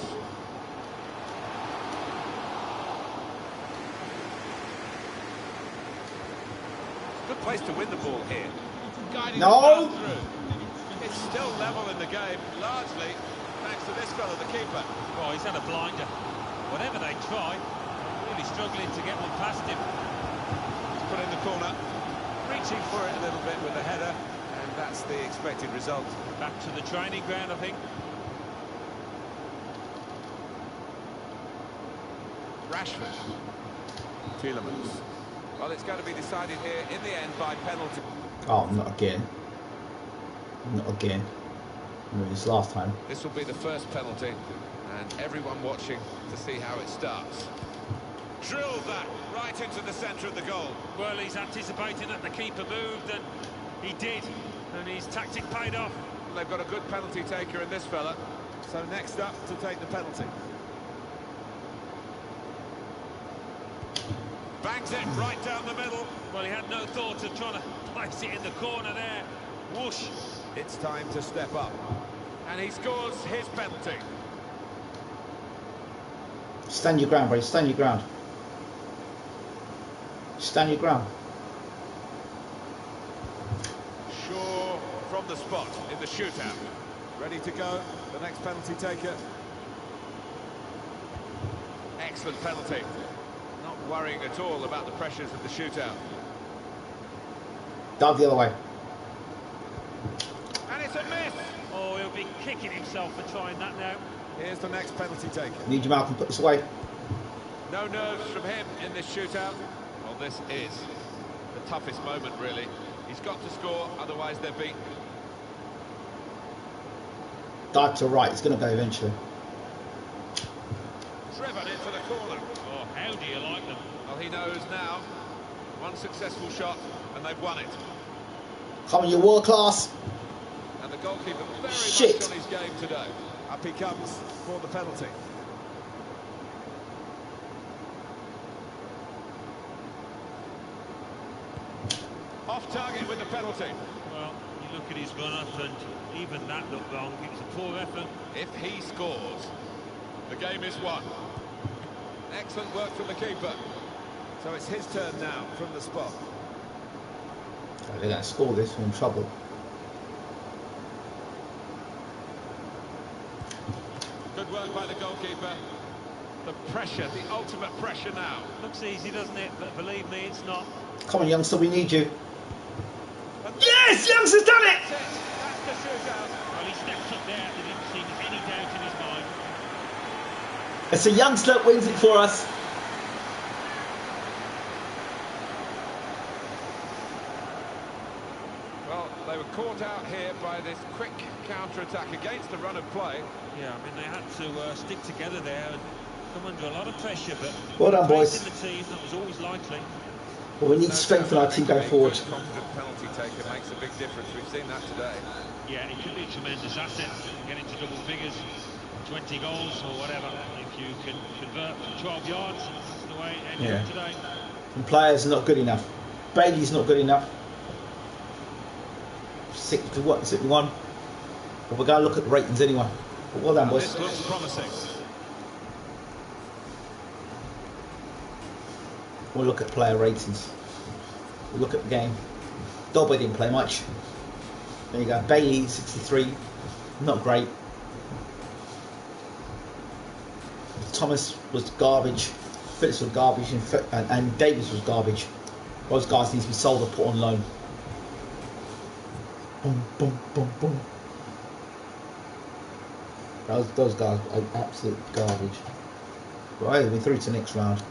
Good place to win the ball here. Guiding No. the ball through. It's still level in the game, largely thanks to this fellow, the keeper. Oh, he's had a blinder. Whatever they try, really struggling to get one past him. He's put in the corner. Reaching for it a little bit with the header, and that's the expected result. Back to the training ground, I think. Rashford. Tielemans. Well, it's going to be decided here in the end by penalty. Oh, not again. Not again. I mean, this last time. This will be the first penalty, and everyone watching to see how it starts. Drilled that right into the centre of the goal. Well, he's anticipating that the keeper moved, and he did. And his tactic paid off. They've got a good penalty taker in this fella. So next up to take the penalty. Bangs it right down the middle. Well, he had no thought of trying to place it in the corner there. Whoosh. It's time to step up. And he scores his penalty. Stand your ground, buddy. Stand your ground. Stand your ground. Shaw from the spot in the shootout. Ready to go, the next penalty taker. Excellent penalty. Not worrying at all about the pressures of the shootout. Dive the other way. And it's a miss. Oh, he'll be kicking himself for trying that now. Here's the next penalty taker. Need you, Malcolm. Put this away. No nerves from him in this shootout. Well, this is the toughest moment, really. He's got to score, otherwise they're beaten. Dive to the right. It's going to go eventually. Driven into the corner. Oh, how do you like them? Well, he knows now. One successful shot, and they've won it. Come on, you're world class. And the goalkeeper very Shit. much on his game today. Up he comes for the penalty. Off target with the penalty. Well, you look at his run-up, and even that looked wrong. It was a poor effort. If he scores, the game is won. Excellent work from the keeper. So it's his turn now from the spot. If they don't score this, we're in trouble. Good work by the goalkeeper. The pressure, the ultimate pressure now. Looks easy, doesn't it? But believe me, it's not. Come on, youngster, we need you. And Yes, youngster's done it! that's it. That's the shootout. Well, he stepped up there. There didn't seem any doubt in his mind. It's a youngster that wins it for us. Well, they were caught out here by this quick counter-attack against the run of play. Yeah, I mean, they had to stick together there and come under a lot of pressure, but Well done, boys. in the team, that was always likely. Well, we need to strengthen our team going forward. A confident penalty taker makes a big difference. We've seen that today. Yeah, it could be a tremendous asset, get into double figures, 20 goals or whatever. If you can convert from 12 yards, that's the way it ended up today. And players are not good enough. Bailey's not good enough. 61. But we're going to look at the ratings anyway. But well done, And boys. this looks promising. We'll look at player ratings. We'll look at the game. Dobby didn't play much. There you go. Bailey, 63. Not great. Thomas was garbage. Phillips was garbage. And Davis was garbage. Those guys need to be sold or put on loan. Boom, boom, boom, boom. Those guys are absolute garbage. Right, we're through to the next round.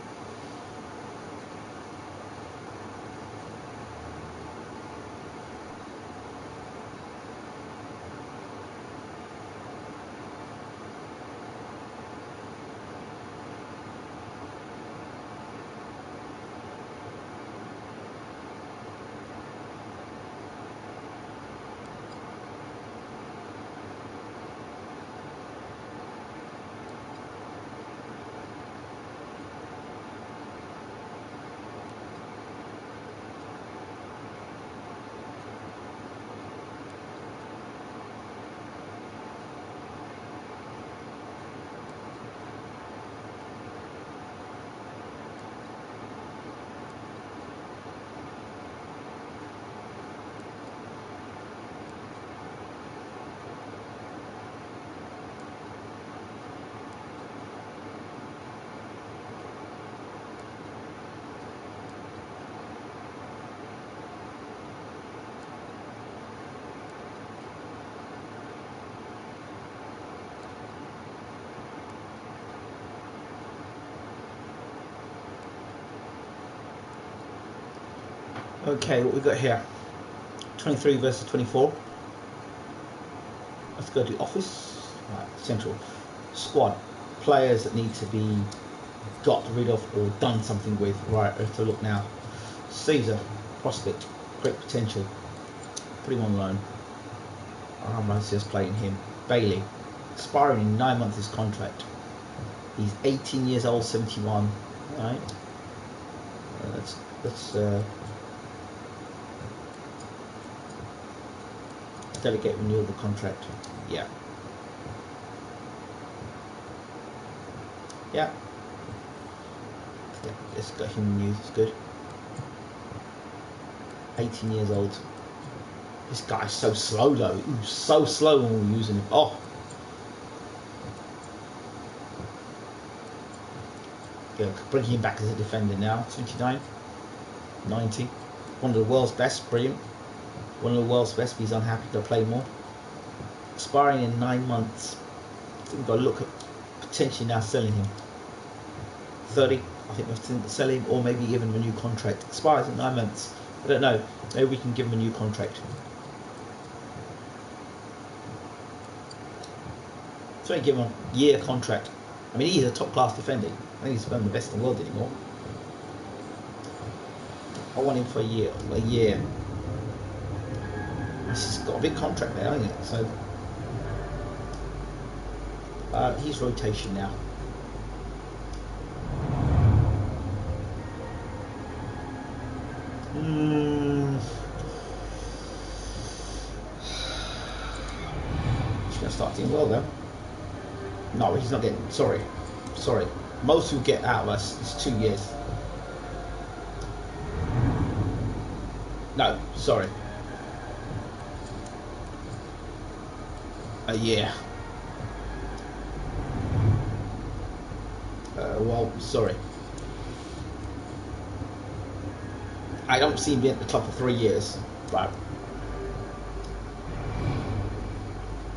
Okay, what we got here? 23 versus 24. Let's go to office. Right, central squad. Players that need to be got rid of or done something with. Right, let's look now. Caesar, prospect, great potential. Put him on loan. I'm just playing him. Bailey, expiring in 9 months his contract. He's 18 years old, 71. Right. Let's delegate renewal of the contract. Yeah. Yeah. Let's got him renewed. It's good. 18 years old. This guy's so slow though. He was so slow when we were using him. Oh. Yeah, bring him back as a defender now. 29. 90. One of the world's best. Brilliant. One of the world's best, but he's unhappy to play more. Expiring in 9 months. I think we've got to look at potentially now selling him. 30. I think we've to sell him, or maybe give him a new contract. Expires in 9 months. I don't know. Maybe we can give him a new contract. So we give him a year contract. I mean, he's a top class defender. I think he's one of the best in the world anymore. I want him for a year. He's got a big contract there, hasn't it? So he's rotation now. He's going to start doing well though. No, he's not getting. Sorry. Most who get out of us is 2 years. No, sorry. A year. Well, sorry. I don't see him being at the club for 3 years, but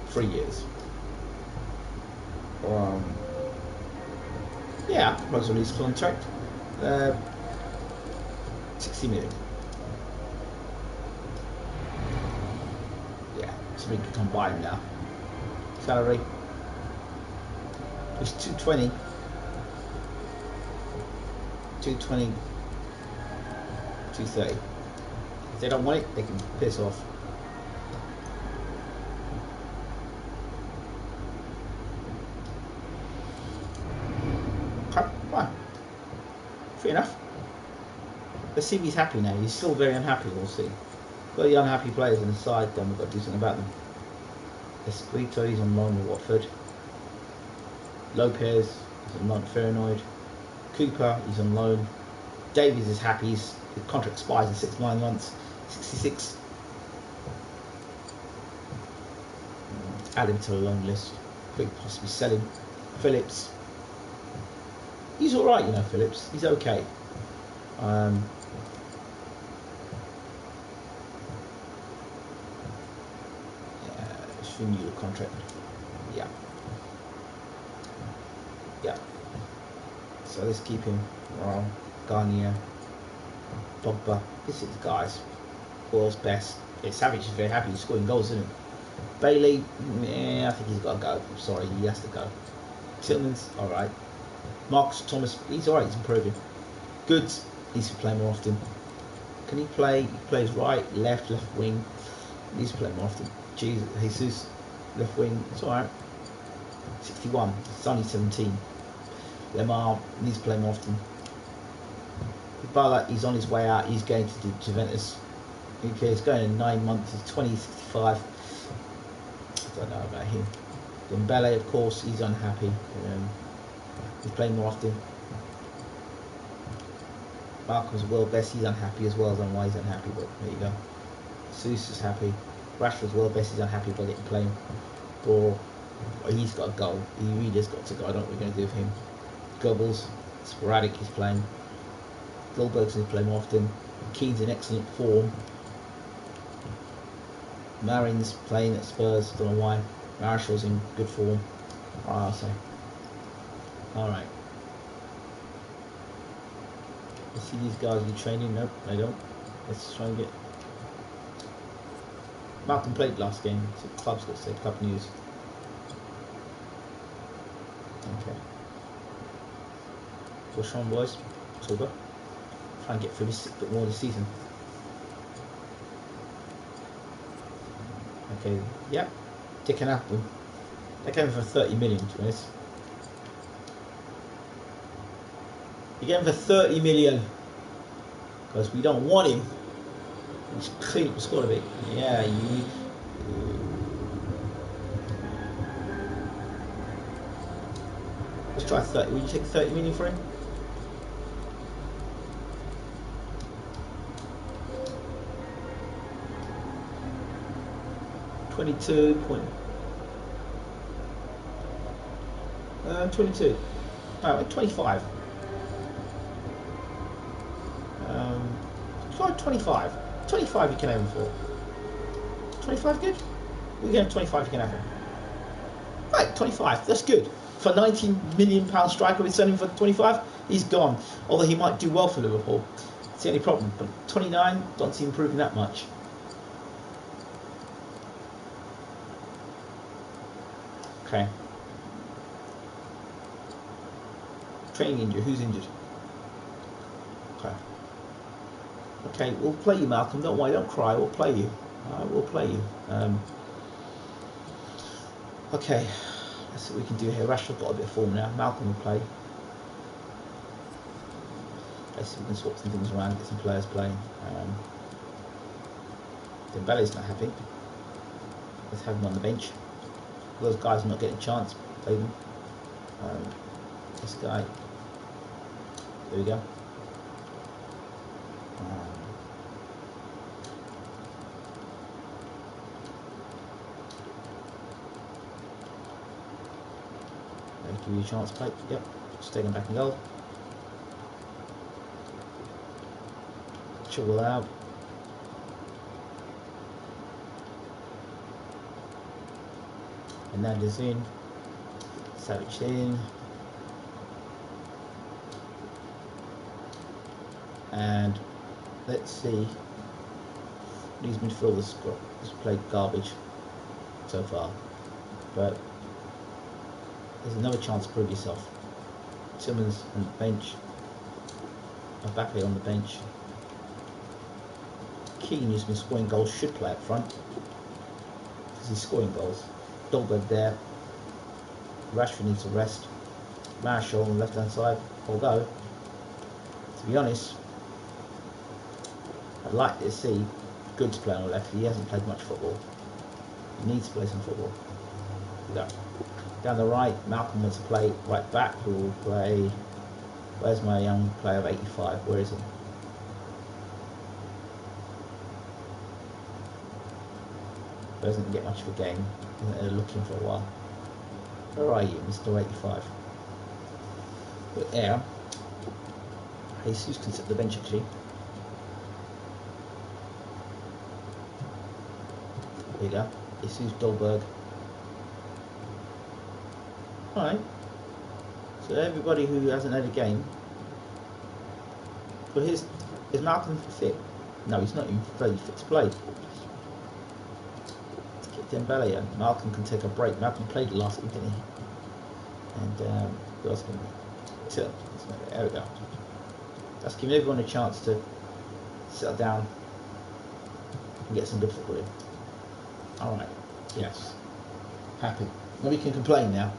3 years. Yeah, close release contract. 60 million. Yeah, so we can come buy him now. Salary is 220. 220. 230. If they don't want it, they can piss off. Okay, fine. Fair enough. Let's see if he's happy now. He's still very unhappy, we'll see. Got the unhappy players on the side, then we've got to do something about them. Esquito, he's on loan with Watford. Lopez, he's on loan at Fahrenheit. Cooper, he's on loan. Davies is happy. His contract expires in 6-9 months. 66. Add him to the long list. Could possibly sell him. Phillips. He's all right, you know. Phillips. He's okay. Let's renew the contract. Yeah. Yeah. So let's keep him. Garnier. Pogba. This is the guys. World's best. Yeah, Savage is very happy. He's scoring goals, isn't he? Bailey. Yeah, I think he's got to go. I'm sorry, he has to go. Tillman's all right. Marcus Thomas. He's all right. He's improving. Goods needs to play more often. Can he play? He plays right, left wing. He needs to play more often. Jesus, left wing. It's all right. 61. It's only 17. Lemar needs to play more often. Kubala, he's on his way out. He's going to do Juventus. Okay, he's going in 9 months. He's 20, 65. I don't know about him. Dembele, of course, he's unhappy. He's playing more often. Malcolm's world best. He's unhappy as well. I don't know why he's unhappy, but there you go. Seuss is happy. Rashford's world best. He's unhappy by getting playing. Or he's got a goal. He really has got to go. I don't know what we're going to do with him. Goebbels, sporadic. He's playing. Goldberg's is playing more often. Keane's in excellent form. Marin's playing at Spurs. Don't know why. Marshall's in good form. I'll say. Alright. You see these guys be training? Nope, they don't. Let's try and get. Malcolm played last game, so the club's got to say club news. Okay. Push on, boys. October. Try and get through this a bit more this season. Okay, yep. Dick and Apple. They came for 30 million, to be honest. You get him for 30 million because we don't want him. He's clean up squad a bit. Yeah, you. Let's try 30. Will you take 30 million for him? $22. 22. Oh, 25. Try 25. 25 you can have him for. 25 good? We can have 25 you can have him. Right, 25. That's good. For £19 million striker, we're selling him for 25. He's gone. Although he might do well for Liverpool. It's the only problem. But 29, don't see him improving that much. Okay. Training injury. Who's injured? Okay. Okay, we'll play you, Malcolm. Don't worry, don't cry. We'll play you. Alright, we'll play you. Okay. Let's see what we can do here. Rashford got a bit of form now. Malcolm will play. Let's see if we can swap some things around, get some players playing. Dembele's not happy. Let's have him on the bench. Those guys are not getting a chance. Play them. This guy. There we go. Give you a chance to play. Yep. Just taking back in goal. Chill out. And that is in. Savage in. And let's see. These midfielders have played garbage so far. But there's another chance to prove yourself. Simmons on the bench. Mbappe on the bench. Keane, who's been scoring goals, should play up front because he's scoring goals. Dolberg there. Rashford needs to rest. Marshall on the left hand side. Although, to be honest, I'd like to see Goods play on the left. He hasn't played much football. He needs to play some football. Yeah. Down the right, Malcolm wants to play right back, who will play Where's my young player of 85? Where is he? Doesn't get much of a game. They're looking for a while. Where are you, Mr. 85? But yeah, Jesus can sit the bench actually. There you go. Jesus Dolberg. Alright. So everybody who hasn't had a game. But is Malcolm fit? No, he's not even very fit to play. Let's get Dembele in. Malcolm can take a break. Malcolm played last week, didn't he? And who else can we? Till. There we go. That's giving everyone a chance to settle down and get some good football in. Alright. Yes. Happy. Nobody can complain now.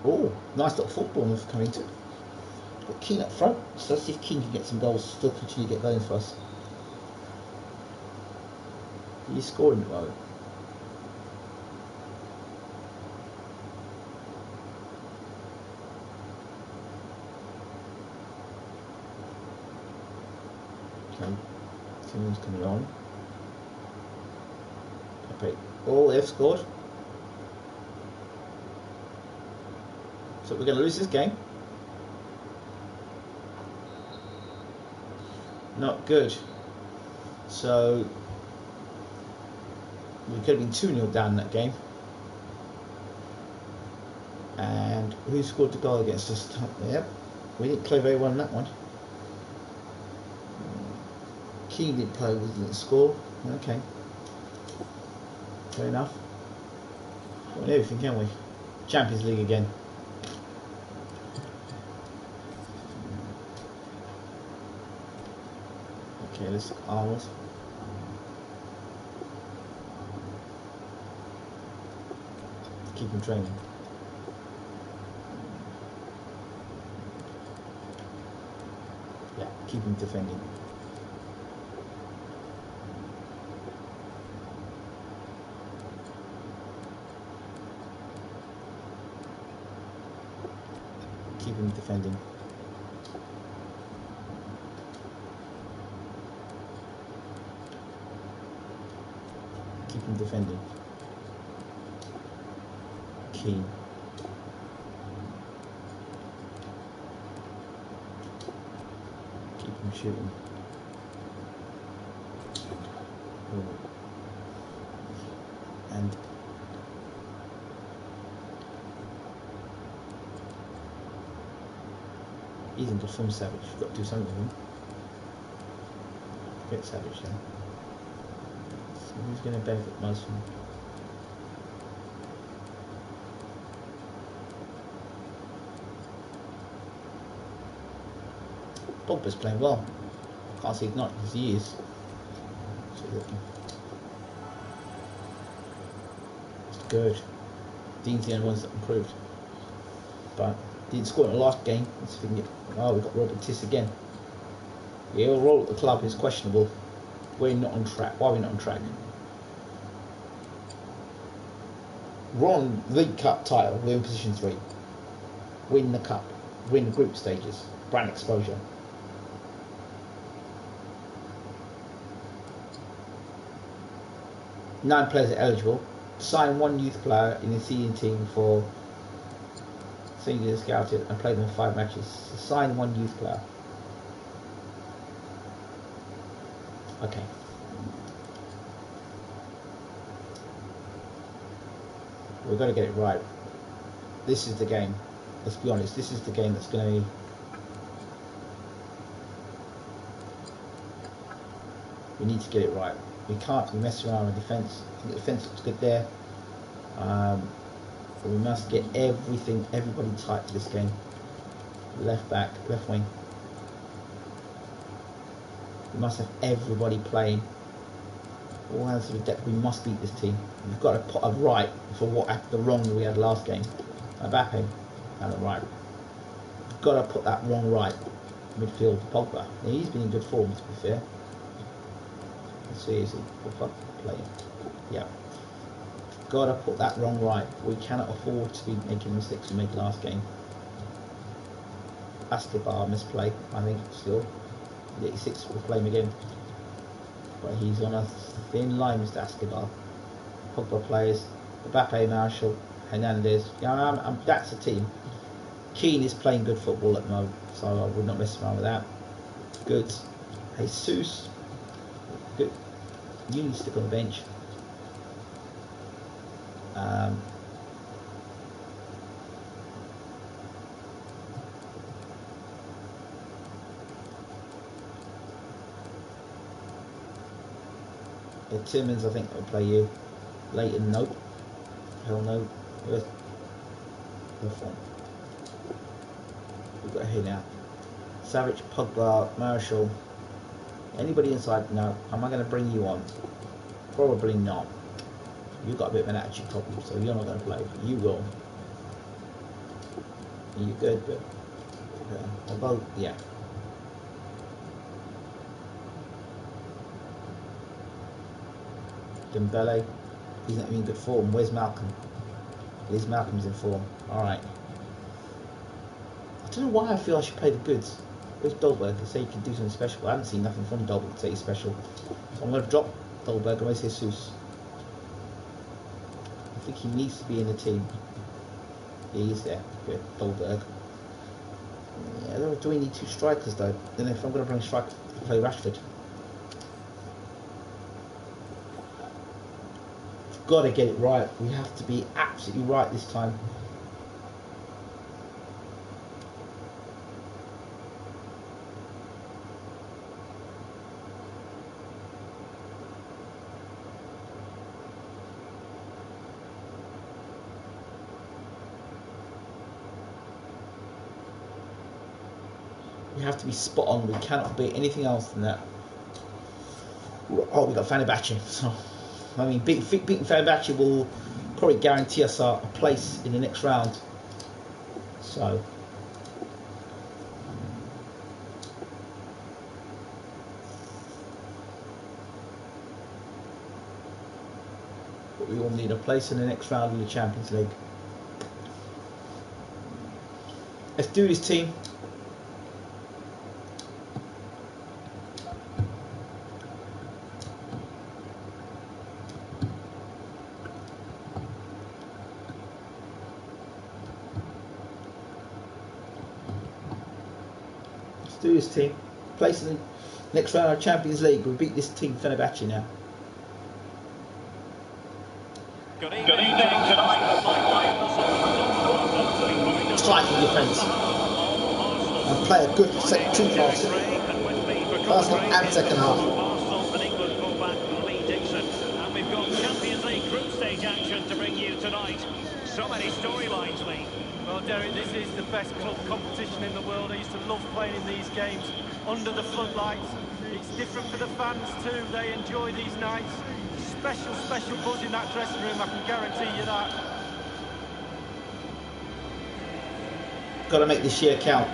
Oh, nice little football move coming to. Got Keane up front, so let's see if Keane can get some goals, still continue to get going for us. He's scoring at the moment. Okay, someone's coming on. Okay. Oh, they've scored. So we're going to lose this game. Not good. So we could have been 2-0 down in that game. And who scored the goal against us? Yep, we didn't play very well in that one. Keane didn't play, we didn't score. Okay, fair enough. We've won everything, can we? Champions League again. Okay, let's look at Arnold. Keep him training. Yeah, keep him defending. Keep him defending. Keep him defending. Key. Keep him shooting. And he's in good form, Savage. You've got to do something with him. Get Savage then. So who's going to benefit most from him? Pogba's playing well. Can't say he's not, because he is. It's good. Dean's the only ones that improved. But didn't score in the last game. Let's see if we can get. Oh, we've got Robert Tiss again. Yeah, he'll roll at the club is questionable. We're not on track. Why are we not on track? We're on League Cup title. We're in position 3. Win the cup. Win the group stages. Brand exposure. Nine players are eligible. Sign one youth player in the senior team for senior scouted and play them in 5 matches. So sign one youth player. Okay. We've got to get it right. This is the game. Let's be honest. This is the game that's going to be. We need to get it right. We can't be messing around with defence. I think the defence looks good there. But we must get everybody tight for this game. Left back, left wing. We must have everybody playing. All hands to the deck. We must beat this team. We've got to put a right for the wrong we had last game. Mbappe and a right. We've got to put that wrong right. Midfield, Pogba. Now, he's been in good form, to be fair. Let's see, is he playing? Yeah. Got to put that wrong right. We cannot afford to be making mistakes we made last game. Escobar misplay, I think, still. 86, we'll play him again. But he's on a thin line, Mr. Escobar. Pogba players, Mbappe, Marshall, Hernandez. Yeah, that's the team. Keane is playing good football at the moment, so I would not mess around with that. Good. Jesus. Good. You need to stick on the bench. Timmins, I think, will play you. Leighton, nope. Hell no. Where's the form? We've got here now. Savage, Pogba, Marshall. Anybody inside? No. Am I going to bring you on? Probably not. You've got a bit of an attitude problem, so you're not going to play. You will. Are you good? Good. Although, yeah. Dembele, he's not even in good form. Where's Malcolm? At least Malcolm's in form. Alright. I don't know why I feel I should play the goods. Where's Dolberg? They say he can do something special. I haven't seen nothing from Dolberg to say he's special. So I'm going to drop Dolberg and where's Jesus? I think he needs to be in the team. Yeah, he's there. Good. Dolberg. Yeah, do we need two strikers though? Then if I'm going to bring a striker to play Rashford. Got to get it right. We have to be absolutely right this time. We have to be spot on. We cannot be anything else than that. Oh, we got Fenerbahce. So, I mean, beating Fenerbahce will probably guarantee us a place in the next round. So, but we all need a place in the next round in the Champions League. Let's do this, team. Do this, team. Place in the next round of Champions League. We beat this team Fenerbahce now. Good evening tonight. Striking defence. And play a good two passes. First half and second half. Arsenal and England fullback Lee Dixon. And we've got Champions League group stage action to bring you tonight. So many storylines, Lee. Well, Derek, this is the best club competition in the world. I used to love playing in these games under the floodlights. It's different for the fans too. They enjoy these nights. Special buzz in that dressing room, I can guarantee you that. Got to make this year count.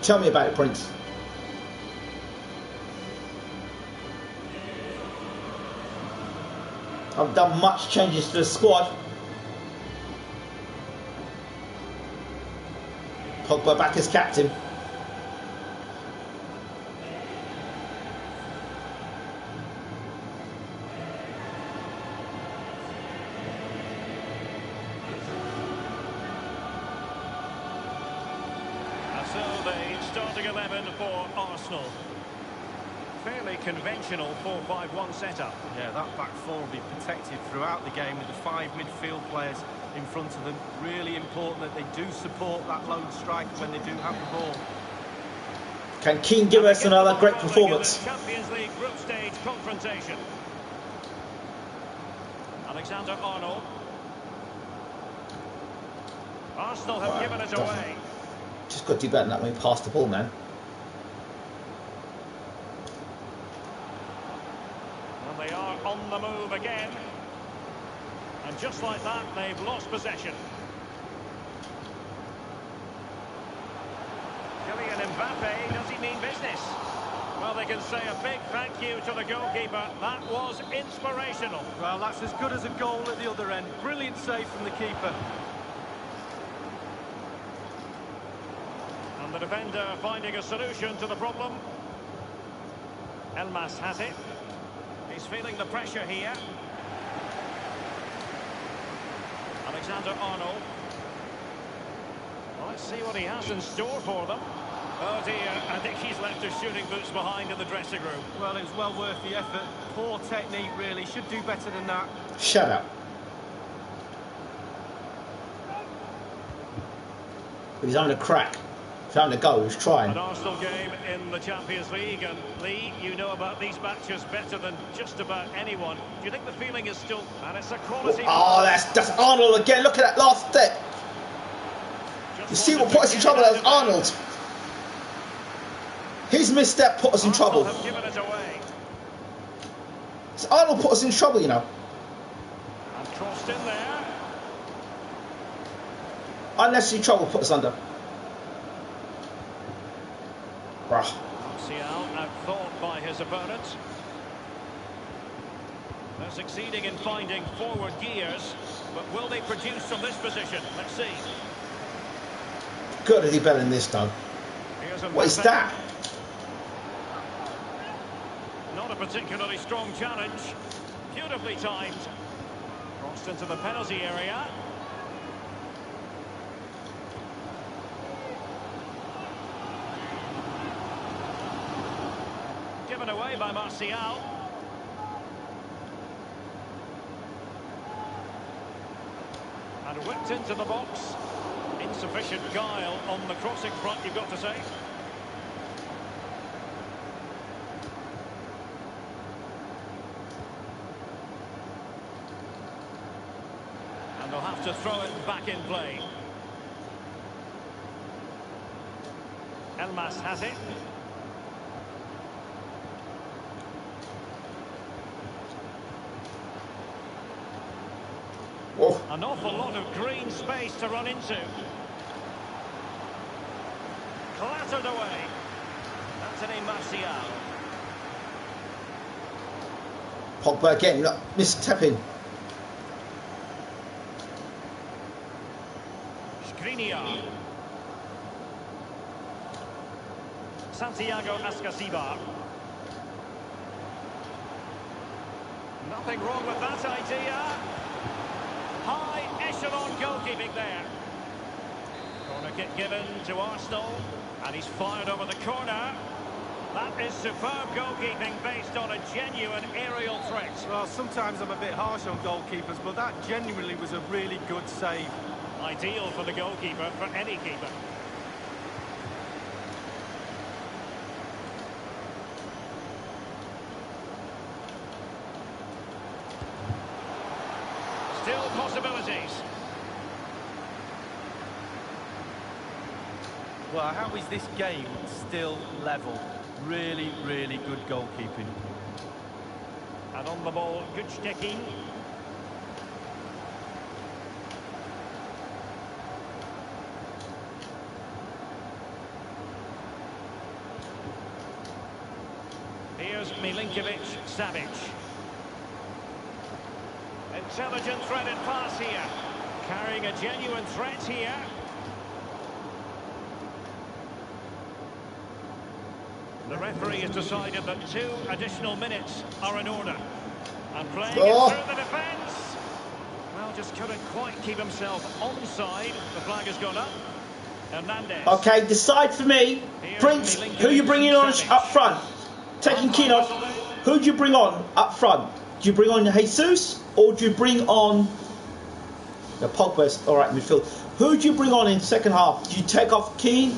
Tell me about it, Prince. I've done much changes to the squad. Pogba back as captain. And so the starting 11 for Arsenal. Fairly conventional 4-5-1 setup. Yeah, that back four will be protected throughout the game with the 5 midfield players in front of them. Really important that they do support that lone striker when they do have the ball. Can Keane give us another great performance? Champions League group stage confrontation. Alexander-Arnold. Arsenal have given it away. Just got to do better than that when we pass the ball, man. And they are on the move again. And just like that, they've lost possession. Kylian Mbappe, does he mean business? Well, they can say a big thank you to the goalkeeper. That was inspirational. Well, that's as good as a goal at the other end. Brilliant save from the keeper. And the defender finding a solution to the problem. Elmas has it. He's feeling the pressure here. Alexander-Arnold. Well, let's see what he has in store for them. Oh dear, I think he's left his shooting boots behind in the dressing room. Well, it was well worth the effort. Poor technique, really. Should do better than that. Shut up. But he's having a crack. He's having a go. He's trying. An Arsenal game in the Champions League, and Lee, you know about these matches better than just about anyone. Do you think the feeling is still... And it's a quality... Oh, that's Arnold again. Look at that last step. You see what put us in trouble? That was Arnold. His misstep put us in trouble. Have given it away. So Arnold put us in trouble, you know. And crossed in there. Unnecessary trouble put us under. Bruh. Martial outthought by his opponent. They're succeeding in finding forward gears, but will they produce from this position? Let's see. Good, is he better than this, though? What is that? Not a particularly strong challenge. Beautifully timed. Crossed into the penalty area. Given away by Martial. And whipped into the box. Insufficient guile on the crossing front, you've got to say. And they'll have to throw it back in play. Elmas has it. Whoa. An awful lot of green space to run into. Clattered away. Anthony Martial. Pogba again, look, mistepping. Skriniar. Santiago Ascasibar. Nothing wrong with that idea. High echelon goalkeeping there. Corner kick given to Arsenal. And he's fired over the corner. That is superb goalkeeping based on a genuine aerial threat. Well, sometimes I'm a bit harsh on goalkeepers, but that genuinely was a really good save. Ideal for the goalkeeper, for any keeper. Still possibilities. Well, how is this game still level? Really, really good goalkeeping. And on the ball, Gucci. Here's Milinkovic-Savic. Intelligent threaded pass here. Carrying a genuine threat here. The referee has decided that 2 additional minutes are in order. And playing it through the defence. Well, just couldn't quite keep himself onside. The flag has gone up. Hernandez. Okay, decide for me. Prince, who you bringing on up front? Taking Keane off. Who do you bring on up front? Do you bring on Jesus or do you bring on the Pogba's alright midfield? Who do you bring on in second half? Do you take off Keane?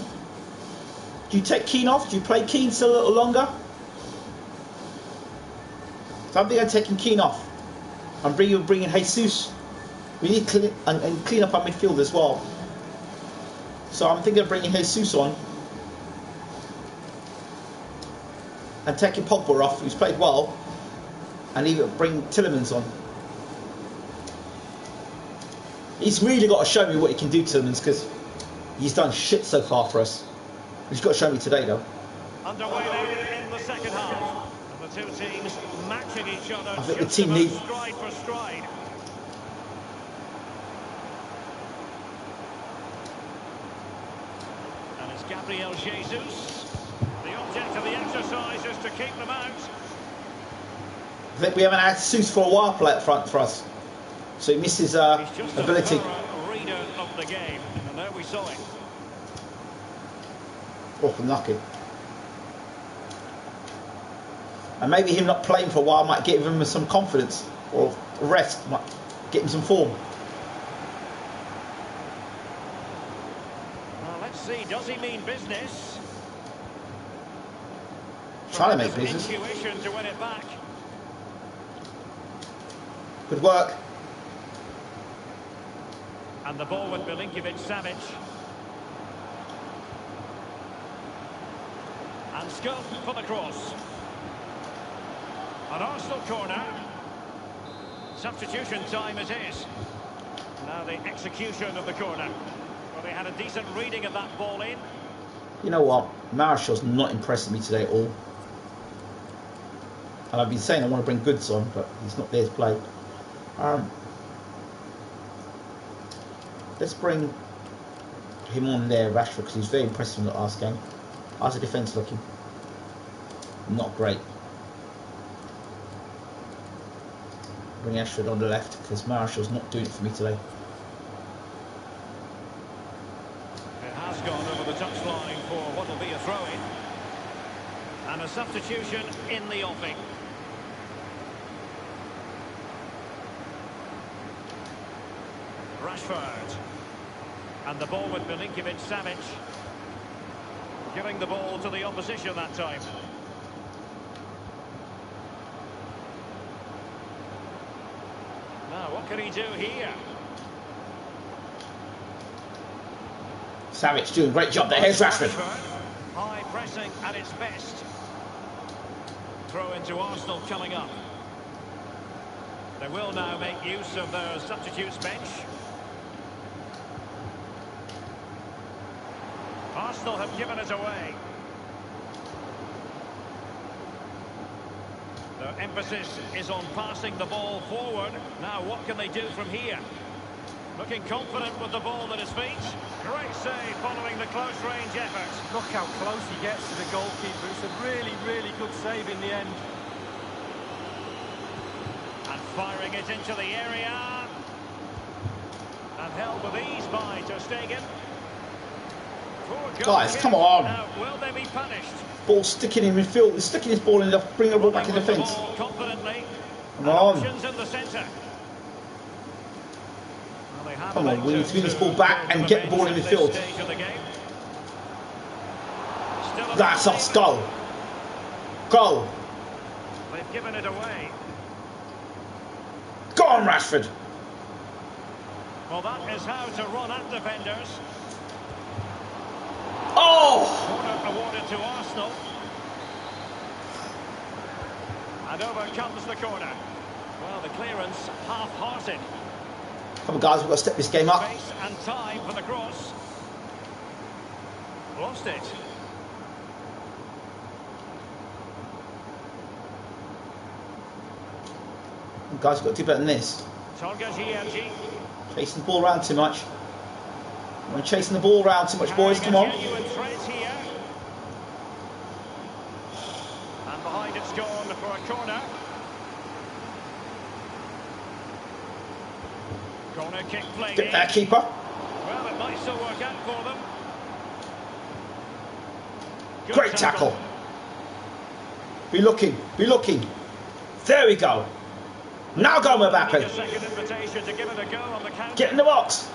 Do you take Keane off? Do you play Keane still a little longer? So I'm thinking of taking Keane off. I'm bringing Jesus. We need to clean up our midfield as well. So I'm thinking of bringing Jesus on. And taking Pogba off, who's played well. and even bring Tillemans on. He's really got to show me what he can do, Tillemans, because he's done shit so far for us. He's got to show me today, though. Underway now in the second half. And the two teams matching each other. I think the team needs stride for stride. And it's Gabriel Jesus. The object of the exercise is to keep them out. I think we haven't had Jesus for a while play up front for us. So he misses ability. A reader of the game. And there we saw it. Oh, unlucky. And maybe him not playing for a while might give him some confidence, or rest, might get him some form. Well, let's see, does he mean business? Trying to make business. Intuition to win it back. Good work. And the ball with Milinkovic-Savic. And scope for the cross. An Arsenal corner. Substitution time it is. Now the execution of the corner. Well, they had a decent reading of that ball in. You know what? Marshall's not impressing me today at all. And I've been saying I want to bring Goods on, but he's not there to play. Let's bring him on there, Rashford, because he's very impressive in the last game. How's the defence looking? Not great. Bring Rashford on the left because Marshall's not doing it for me today. It has gone over the touchline for what will be a throw-in. And a substitution in the offing. Rashford. And the ball with Milinkovic-Savic. Giving the ball to the opposition that time. Now, what can he do here? Savic doing a great job there. Here's Rashford. High pressing at its best. Throw into Arsenal coming up. They will now make use of their substitutes bench. Arsenal have given it away. Their emphasis is on passing the ball forward. Now, what can they do from here? Looking confident with the ball at his feet. Great save following the close-range effort. Look how close he gets to the goalkeeper. It's a really, really good save in the end. And firing it into the area. And held with ease by Ter Stegen. Guys, come on. Now, will they be punished? Ball sticking in midfield. He's sticking his ball in the bring the ball back in defence. Confidently. Come on. Options in the centre. Well, come on, we need to win this ball back and get the ball in midfield. That's us. Go. Go. They've given it away. Go on, Rashford. Well, that is how to run at defenders. Oh! Corner awarded to Arsenal. And over comes the corner. Well, the clearance half-hearted. Come on, guys, we've got to step this game up. Space and time for the cross. Lost it. Guys, we've got to do better than this. Chasing the ball around too much. We're chasing the ball around too much, boys. Come on. And behind it's gone for a corner. Corner kick played. Get that keeper. Well, it might still work out for them. Good Great tackle. Be looking. Be looking. There we go. Now go, Mbappe. Get in the box.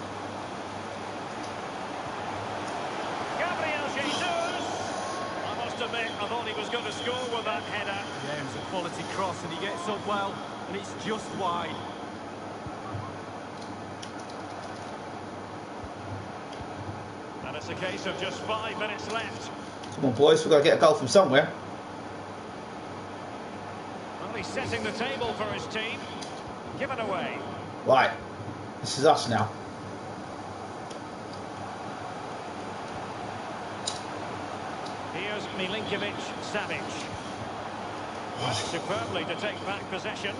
Gabriel Jesus. I must admit, I thought he was going to score with that header. Yeah, it was a quality cross, and he gets up well, and it's just wide. And it's a case of just 5 minutes left. Come on, boys. We've got to get a goal from somewhere. Well, he he's setting the table for his team. Given away. Right, this is us now. Here's Milinkovic Savic. Worked superbly to take back possession.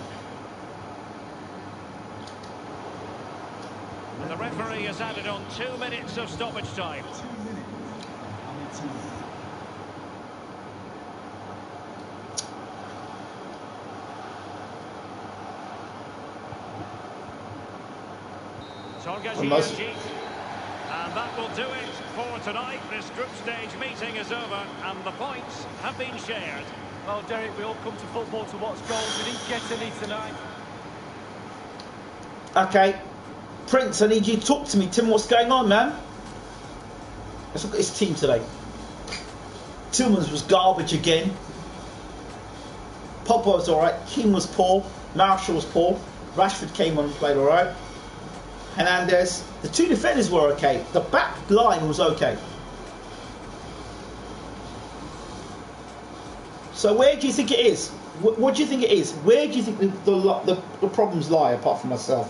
And the referee has added on 2 minutes of stoppage time. And that will do it for tonight. This group stage meeting is over and the points have been shared. Well, Derek, we all come to football to watch goals. We didn't get any tonight. Okay. Prince, I need you to talk to me. Tim, what's going on, man? Let's look at his team today. Tillman's was garbage again. Pogba was alright. Keane was poor. Marshall was poor. Rashford came on and played alright. Hernandez. The two defenders were okay. The back line was okay. So where do you think it is? What do you think it is? Where do you think the problems lie, apart from myself?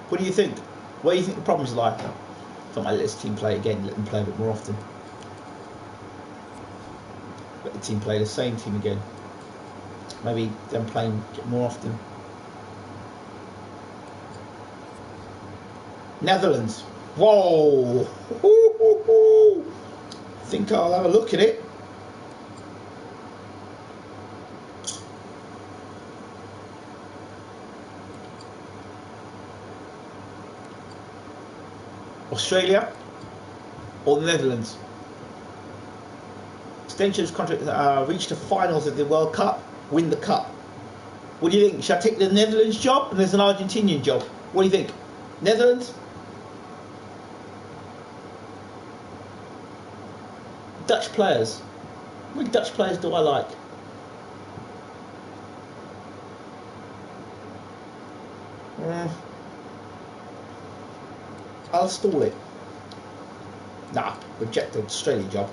What do you think? Where do you think the problems lie? I thought I let this team play again, let them play a bit more often. Let the team play the same team again. Maybe them playing more often. Netherlands. Whoa! Think I'll have a look at it. Australia or the Netherlands? Extension of contract, reach the finals of the World Cup, win the cup. What do you think? Should I take the Netherlands job and there's an Argentinian job? What do you think? Netherlands? Dutch players. How many Dutch players do I like? I'll stall it. Nah, reject the Australian job.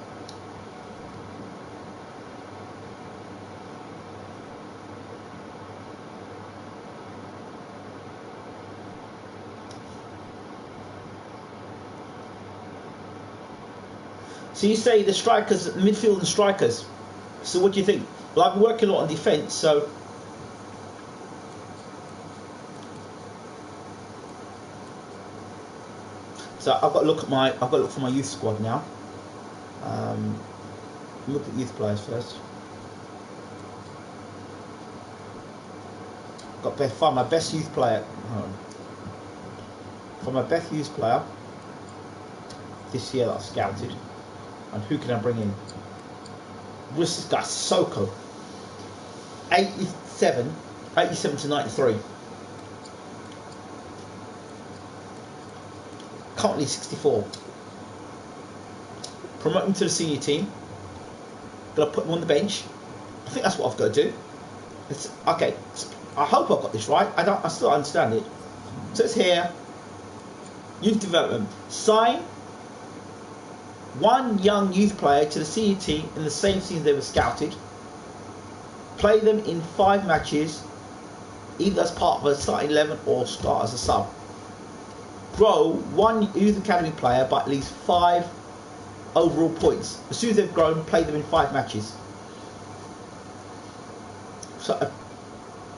So you say the strikers, midfield and strikers. So what do you think? Well, I've been working a lot on defence, so I've got to look for my youth squad now. Look at youth players first. Got to find my best youth player. For my best youth player this year that I've scouted. And who can I bring in? What's this guy? Soko. 87 to 93. Currently 64. Promote him to the senior team. Gonna put him on the bench. I think that's what I've got to do. Okay. I hope I've got this right. I still don't understand it. So it's here. Youth development. Sign one young youth player to the senior team in the same season they were scouted. Play them in 5 matches, either as part of a starting 11 or start as a sub. Grow one youth academy player by at least 5 overall points. As soon as they've grown, play them in 5 matches.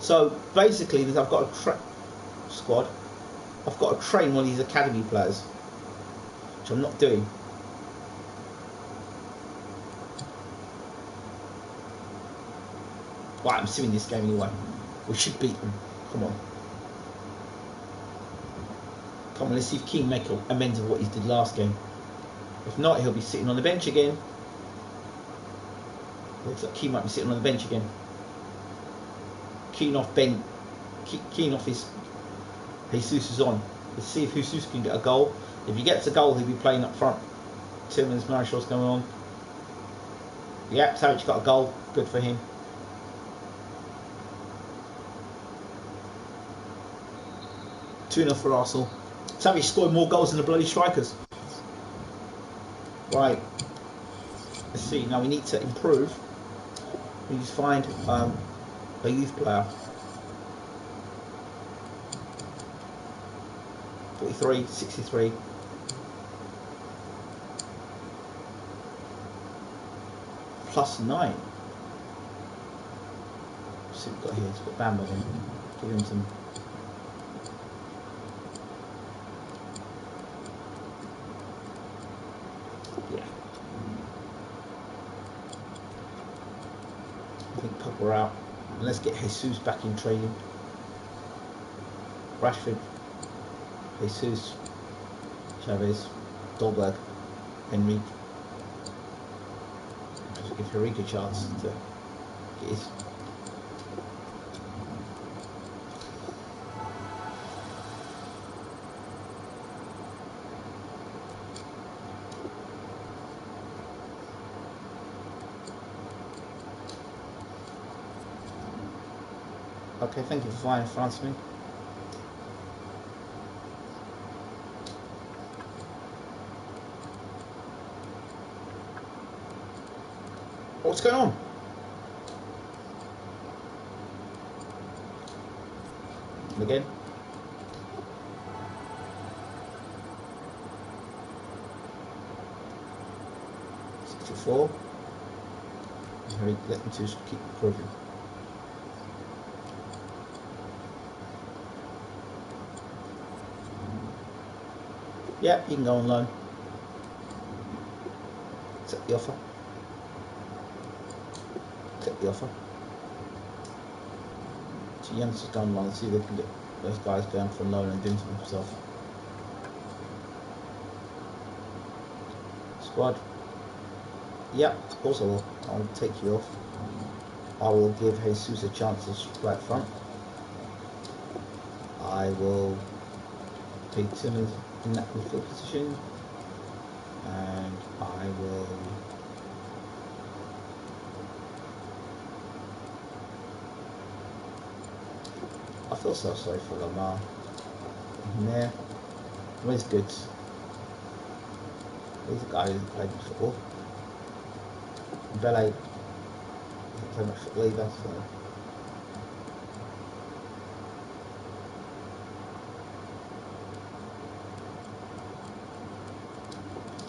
So basically, I've got a squad. I've got to train one of these academy players, which I'm not doing. Right, I'm suing this game anyway. We should beat them. Come on. Come on, let's see if Keane make amends of what he did last game. If not, he'll be sitting on the bench again. Looks like Keane might be sitting on the bench again. Keane off his Jesus is on. Let's see if Jesus can get a goal. If he gets a goal, he'll be playing up front. Tillman's Marshall's going on. Yep, Savic got a goal. Good for him. 2-0 for Arsenal. Savage scored more goals than the bloody strikers. Right. Let's see. Now we need to improve. We need to find a youth player. 43, 63. +9. Let's see what we've got here. It's got Bamba in. Give him some. Yeah. I think Pogba out. And let's get Jesus back in training. Rashford, Jesus, Chavez, Dolberg, Henry. Just give Henrique a chance to get his. Okay, thank you for flying in front of me. What's going on? And again. Four. Let me just keep improving. Yeah, you can go on loan. Accept the offer. Accept the offer. So Youngsters go on loan and see if they can get those guys down for loan and doing something themselves. Squad. Yep, of course I will. I'll take you off. I will give Jesus a chance to play up front. I will take Timmins in that midfield position. And I will I feel so sorry for Lamar. Yeah. Where's Goods? He's a guy who played football. Belay doesn't play much football either, so there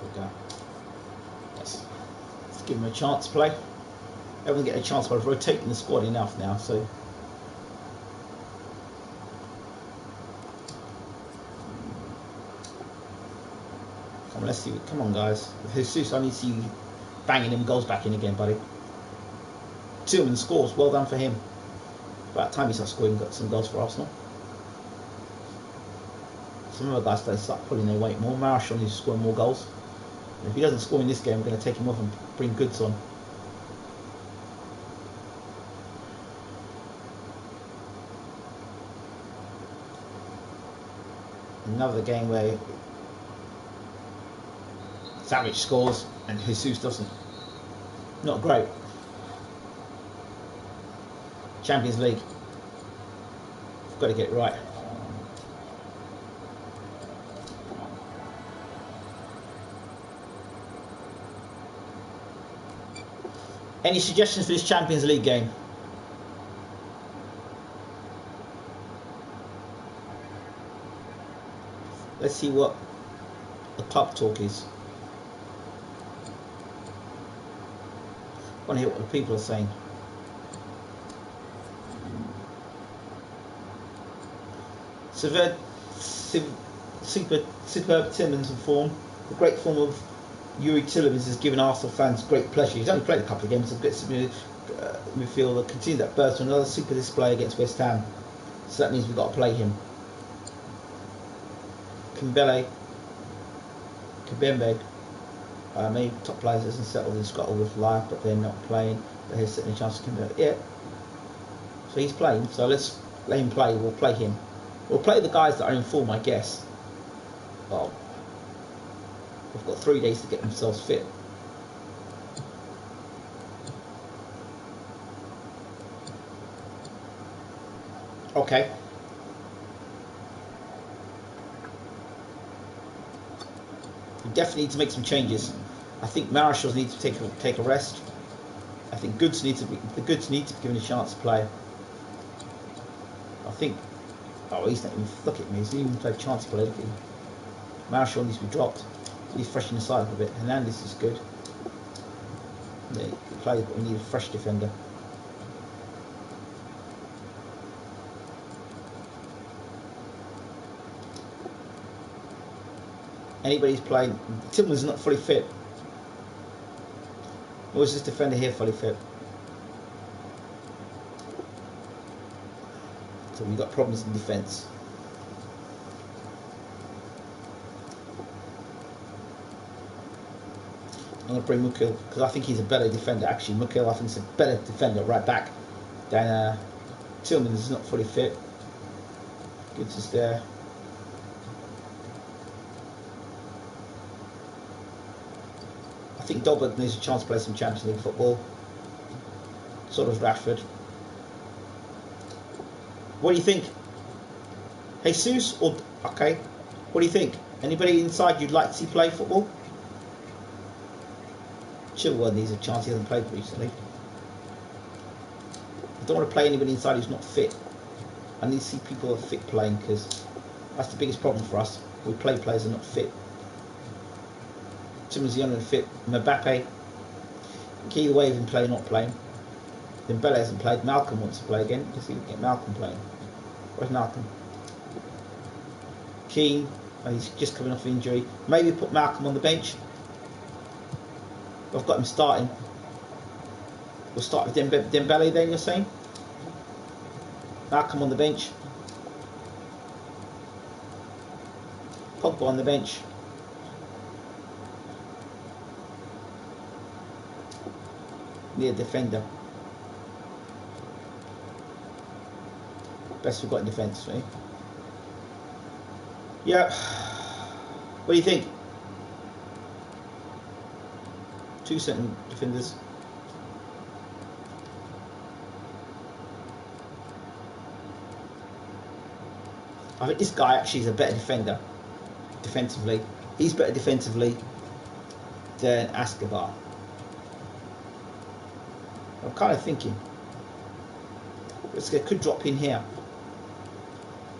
we go. Let's give him a chance to play. Everyone get a chance by rotating the squad enough now, so come on, let's see. Come on, guys. Jesus, I need to see you banging them goals back in again, buddy. Tillman scores. Well done for him. About time he starts scoring, got some goals for Arsenal. Some other guys, they start pulling their weight more. Marshall needs to score more goals. And if he doesn't score in this game, I'm going to take him off and bring Goods on. Another game where Savage scores and Jesus doesn't. Not great. Champions League. We've got to get it right. Any suggestions for this Champions League game? Let's see what the club talk is. I want to hear what the people are saying. Superb Timmins in form. The great form of Yuri Tillemans has given Arsenal fans great pleasure. He's only played a couple of games, so gets midfielder continue that burst to another super display against West Ham. So that means we've got to play him. Kimbembe, maybe top players hasn't settled in Scotland with life, but they're not playing. But he's sitting a chance to Kimbembe. Yeah. So he's playing. So let's let him play. We'll play him. We'll play the guys that are in form, I guess. Well, we've got 3 days to get themselves fit. Okay. We definitely need to make some changes. I think Marshall needs to take a rest. I think the Goods need to be given a chance to play. I think. Oh, he's not even. Look at me. He's not even played a chance to play. Look at him. Marshall needs to be dropped. He's freshening the side up a bit. Hernandez is good. Yeah, he plays, but we need a fresh defender. Anybody's playing. Tillman's not fully fit. Or is this defender here fully fit? So we've got problems in defence. I'm going to bring Mukil because I think he's a better defender. Actually, Mukil I think is a better defender right back than Tillman is not fully fit. Goods is there. I think Dolberg needs a chance to play some Champions League football. So does Rashford. What do you think? Jesus or okay? What do you think? Anybody inside you'd like to see play football? Chilwell needs a chance. He hasn't played recently. I don't want to play anybody inside who's not fit. I need to see people who are fit playing because that's the biggest problem for us. We play players who are not fit. Tim's young and fit. Mbappe. Either way, even play or not playing. Dembele hasn't played. Malcolm wants to play again. Let's see if we can get Malcolm playing. Where's Malcolm? Keane. Oh, he's just coming off injury. Maybe put Malcolm on the bench. I've got him starting. We'll start with Dembele then, you're saying? Malcolm on the bench. Pogba on the bench. Need a defender. Best we've got in defence, right? Yeah. What do you think? 2 centre defenders. I think this guy actually is a better defender defensively. He's better defensively than Escobar. I'm kind of thinking could drop in here.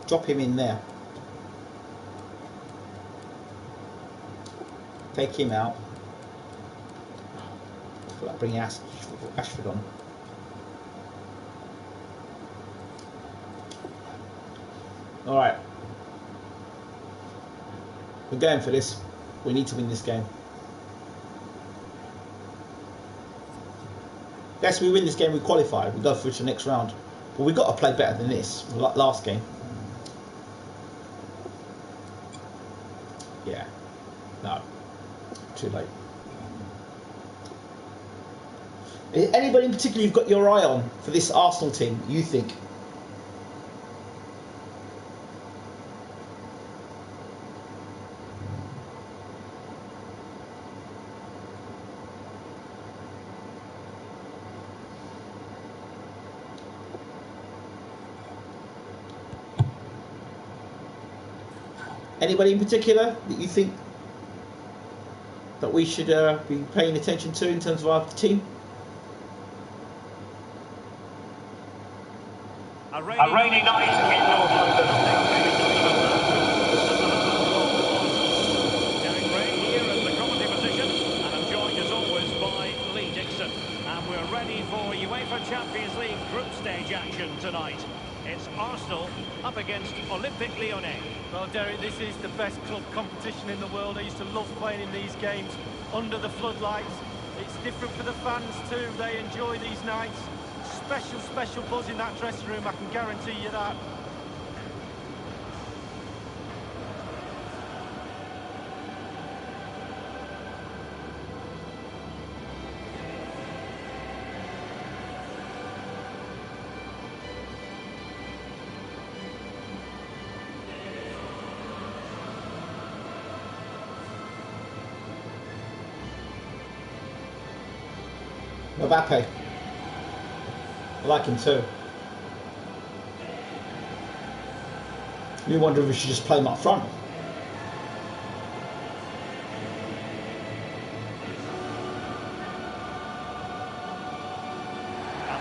Drop him in there. Take him out. I feel like bringing Ashford on. Alright. We're going for this. We need to win this game. Yes, we win this game, we qualify. We go through to the next round. But we've got to play better than this. Last game. Yeah. No. Too late. Anybody in particular you've got your eye on for this Arsenal team, you think? Anybody in particular that you think that we should be paying attention to in terms of our team? A rainy night in Derek Ray here in the commentary position, and I'm joined as always by Lee Dixon. And we're ready for UEFA Champions League group stage action tonight. It's Arsenal up against Olympique Lyonnais. Well, Derek, this is the best club competition in the world. I used to love playing in these games under the floodlights. It's different for the fans too. They enjoy these nights. Special buzz in that dressing room, I can guarantee you that. Mbappe. I like him too. You wonder if we should just play him up front.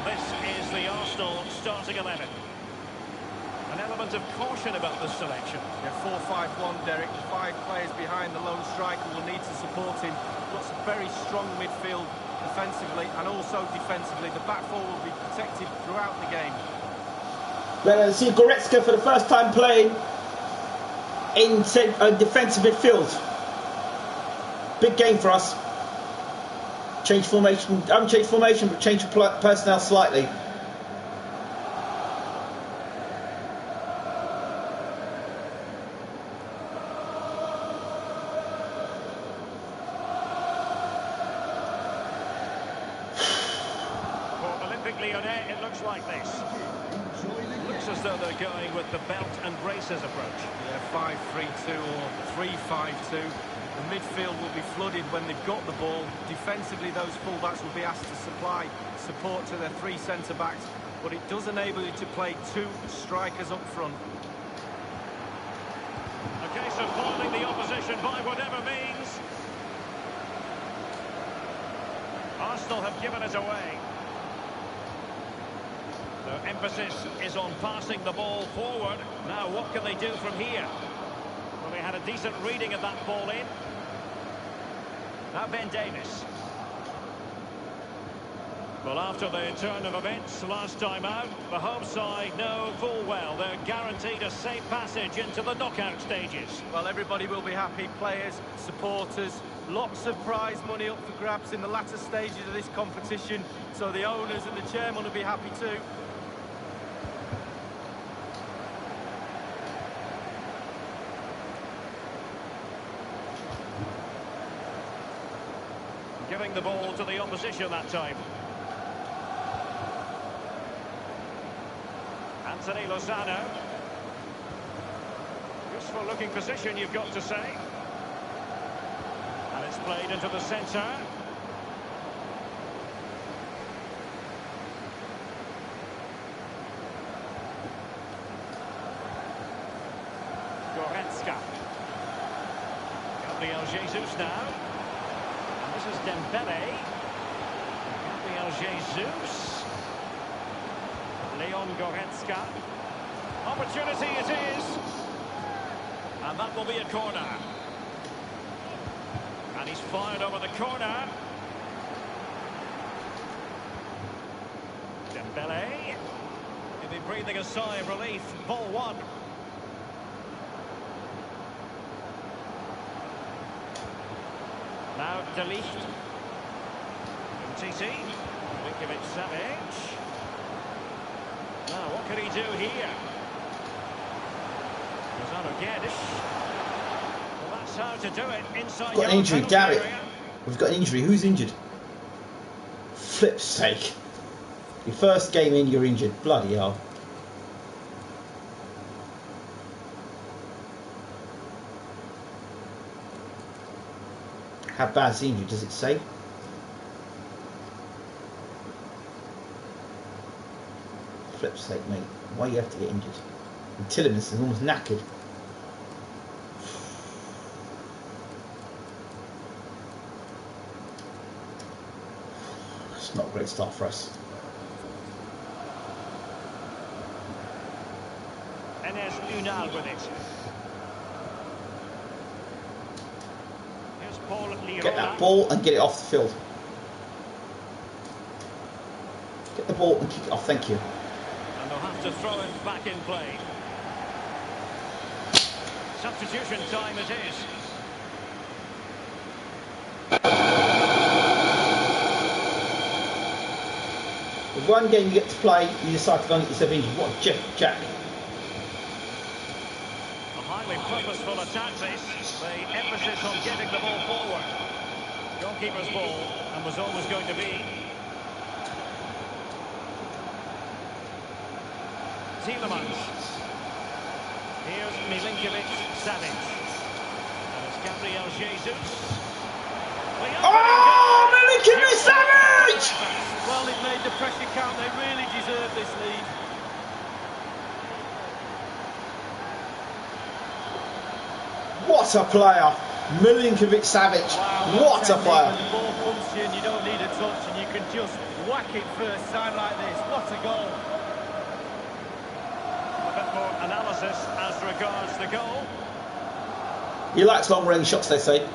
this is the Arsenal starting 11. An element of caution about this selection. Yeah, 4-5-1, Derek. 5 players behind the lone striker will need to support him. Looks a very strong midfield defensively and also defensively. The back four will be protected throughout the game. Let's see Goretzka for the first time playing in defensive midfield. Big game for us. Change formation, unchanged formation, but change personnel slightly. It looks like this. Looks as though they're going with the belt and braces approach. Yeah, 5-3-2 or 3-5-2. The midfield will be flooded when they've got the ball. Defensively, those fullbacks will be asked to supply support to their 3 centre-backs, but it does enable you to play 2 strikers up front. A case of foiling the opposition by whatever means. Arsenal have given it away. Their emphasis is on passing the ball forward. Now, what can they do from here? Well, they had a decent reading of that ball in. Now Ben Davies. Well, after the turn of events last time out, the home side know full well they're guaranteed a safe passage into the knockout stages. Well, everybody will be happy. Players, supporters, lots of prize money up for grabs in the latter stages of this competition. So the owners and the chairman will be happy too. Giving the ball to the opposition that time. Anthony Lozano. Useful looking position, you've got to say. And it's played into the centre. Goretzka. Gabriel Jesus now. This is Dembele. Gabriel Jesus. Leon Goretzka. Opportunity it is. And that will be a corner. And he's fired over the corner. Dembele. He'll be breathing a sigh of relief. Ball 1. Now De Ligt. Titi. Milinkovic-Savic. Now what can he do here? Lozano Guedes. Well, that's how to do it inside. We've got an injury, damn it. We've got an injury. Who's injured? Flip's sake. Your first game in, you're injured. Bloody hell. How bad's the injury, does it say? Flip's sake, mate. Why do you have to get injured? And Tillemans is almost knackered. It's not a great start for us. Enes Unal with it. Get that ball and get it off the field. Get the ball and kick it off, thank you. And they'll have to throw it back in play. Substitution time it is. With one game you get to play, you decide to go and get yourself injured. What a jack. A highly purposeful attack this. The emphasis on getting the ball forward. Goalkeeper's ball, and was always going to be. Tillemans. Here's Milinkovic-Savic. And it's Gabriel Jesus. Oh, Milinkovic-Savic! Well, they've made the pressure count. They really deserve this lead. What a player! Milinkovic-Savic. Wow, what a player! When the ball comes to you and you don't need a touch and you can just whack it first time like this. What a goal. A bit more analysis as regards the goal. He likes long-range shots, they say.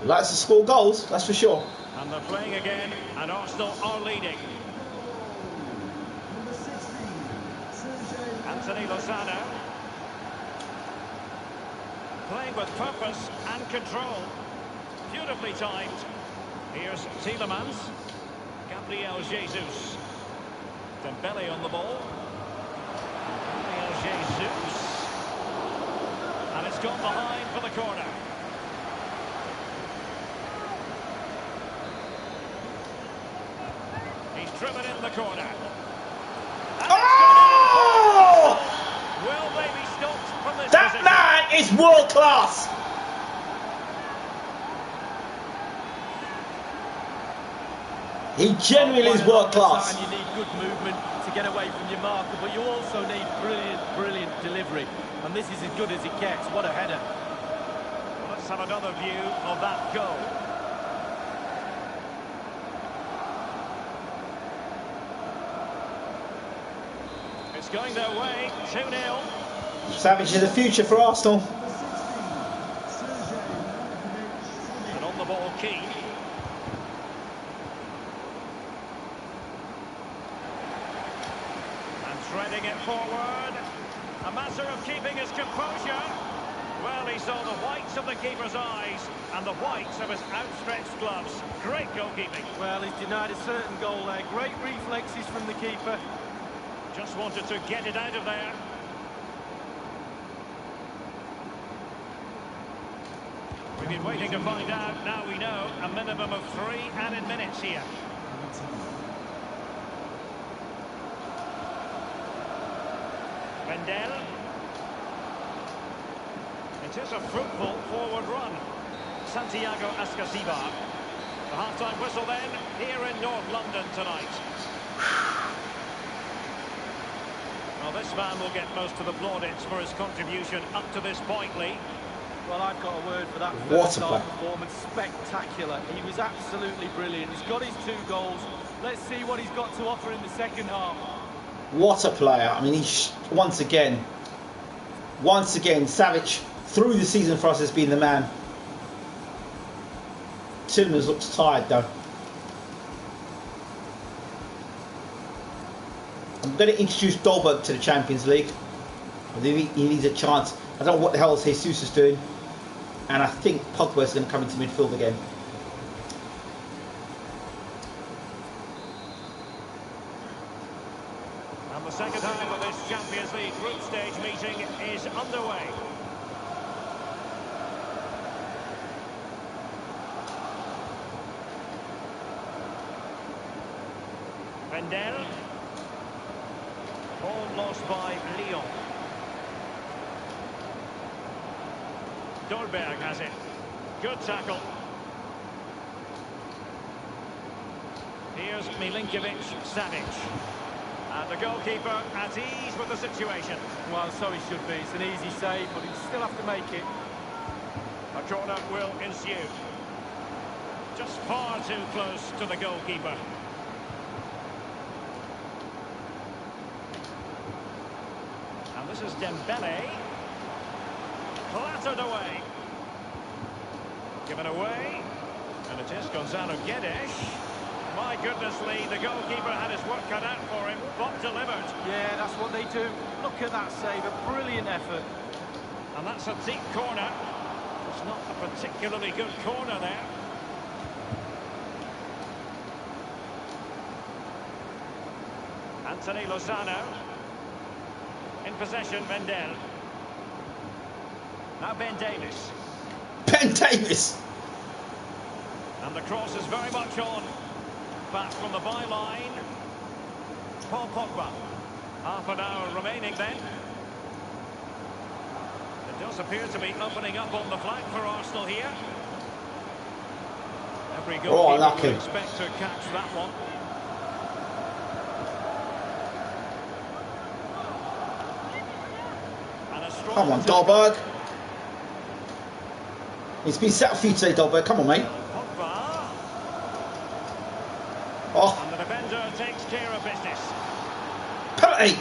He likes to score goals, that's for sure. And they're playing again, and Arsenal are leading. Anthony Lozano. Playing with purpose and control. Beautifully timed. Here's Tielemans. Gabriel Jesus. Dembele on the ball. Gabriel Jesus. And it's gone behind for the corner. He's driven in the corner. Oh! Will they be stopped from this That position? man is world class. He genuinely is world class. You need good movement to get away from your marker, but you also need brilliant delivery. And this is as good as it gets. What a header. Well, let's have another view of that goal. It's going their way, 2-0. Savage is the future for Arsenal. And on the ball, Keane. And threading it forward. A matter of keeping his composure. Well, he saw the whites of the keeper's eyes and the whites of his outstretched gloves. Great goalkeeping. Well, he's denied a certain goal there. Great reflexes from the keeper. Just wanted to get it out of there. We've been waiting to find out. Now we know. A minimum of 3 added minutes here. Vendel. It is a fruitful forward run. Santiago Ascasibar. The half-time whistle then, here in North London tonight. Well, this man will get most of the plaudits for his contribution up to this point, Lee. Well, I've got a word for that What first a half play. performance. Spectacular. He was absolutely brilliant. He's got his 2 goals. Let's see what he's got to offer in the second half. What a player. I mean, he's once again, Savage through the season for us has been the man. Tielemans looks tired though. I'm going to introduce Dolberg to the Champions League. I think he needs a chance. I don't know what the hell Jesus is doing. And I think Pogba is going to come into midfield again. And the second half of this Champions League group stage meeting is underway. Vendel. Ball lost by Lyon. Dolberg has it. Good tackle. Here's Milinkovic-Savic. And the goalkeeper at ease with the situation. Well, so he should be. It's an easy save, but he'll still have to make it. A corner will ensue. Just far too close to the goalkeeper. And this is Dembele. Clattered away. Given away. And it is Gonzalo Guedes. My goodness, Lee, the goalkeeper had his work cut out for him, but delivered. Yeah, that's what they do. Look at that save, a brilliant effort. And that's a deep corner. It's not a particularly good corner there. Anthony Lozano. In possession, Vendel. Now Ben Davies. Ben Davies! And the cross is very much on. Back from the byline. Paul Pogba. Half an hour remaining then. It does appear to be opening up on the flank for Arsenal here. Every goalkeeper would expect to catch that one. Come on, Dolberg. It's been set up for you today, Dolberg. Come on, mate. Oh. And the defender takes care of business. Penalty.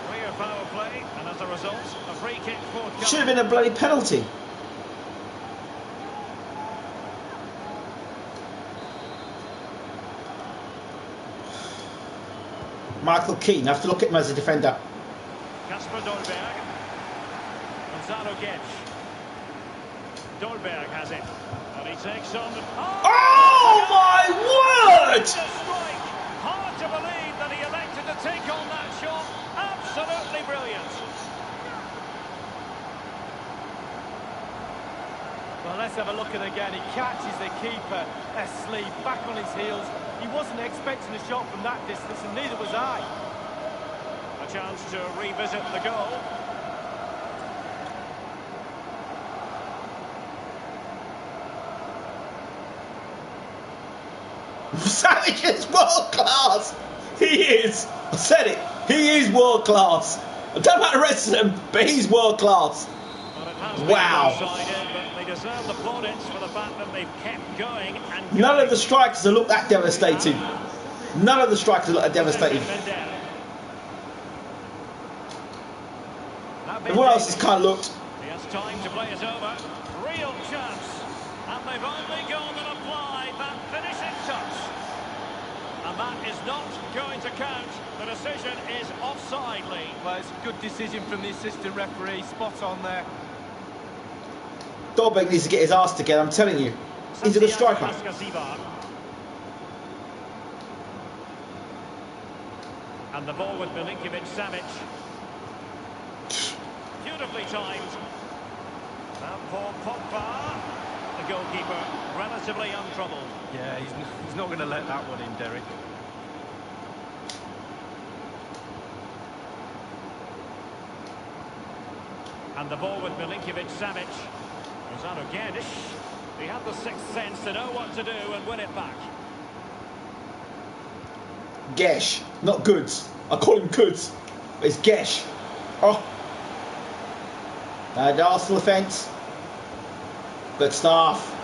Clear foul play, and as a result, a free kick forthcoming. Should have been a bloody penalty. Michael Keane, I have to look at him as a defender. Kasper Dolberg. Gonzalo Guedes. Dolberg has it. And he takes on... Oh my word! Strike. Hard to believe that he elected to take on that shot. Absolutely brilliant. Well, let's have a look at it again. He catches the keeper asleep, back on his heels. He wasn't expecting a shot from that distance, and neither was I. A chance to revisit the goal. Savage is world class. He is. I said it. He is world class. I don't know about the rest of them, but he's world class. Wow. But they deserve the plaudits for the fact that they've kept going. And none of the strikers have looked that devastating. None of the strikers look that devastating. Everyone else has kind of looked. He has time to play it over. Real chance. And they've only gone and applied that finishing touch. And that is not going to count. The decision is offside, Lee. Well, it's a good decision from the assistant referee. Spot on there. Dolberg needs to get his ass together, I'm telling you. He's a good striker. And the ball with Milinkovic-Savic. Beautifully timed. And for Pogba, the goalkeeper, relatively untroubled. Yeah, he's not going to let that one in, Derek. And the ball with Milinkovic-Savic. Gonzalo Guedes. He had the sixth sense to know what to do and win it back. Gesh, not Goods. I call him Goods, but it's Gesh. Oh. The Arsenal offence. Good stuff.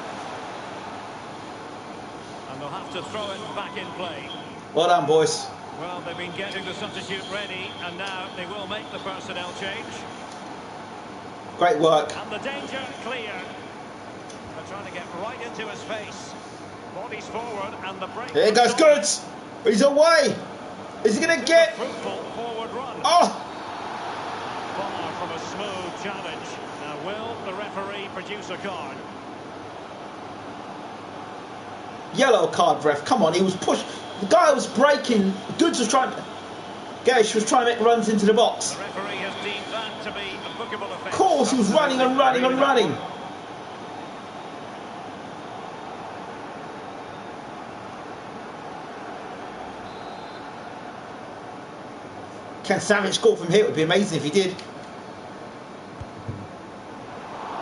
And they'll have to throw it back in play. Well done, boys. Well, they've been getting the substitute ready, and now they will make the personnel change. Great work. And the danger clear. They're trying to get right into his face. Bodies forward, and the break. There goes Goods. He's away. Is he going to get... Fruitful forward run. Oh! Far from a smooth challenge. Now, will the referee produce a card? Yellow card, ref. Come on, he was pushed. The guy was breaking. Goods was trying to... Gesh was trying to make runs into the box. The referee has deemed that to be a bookable offence. Of course, he was running and running and running. Can Savic score from here? It would be amazing if he did.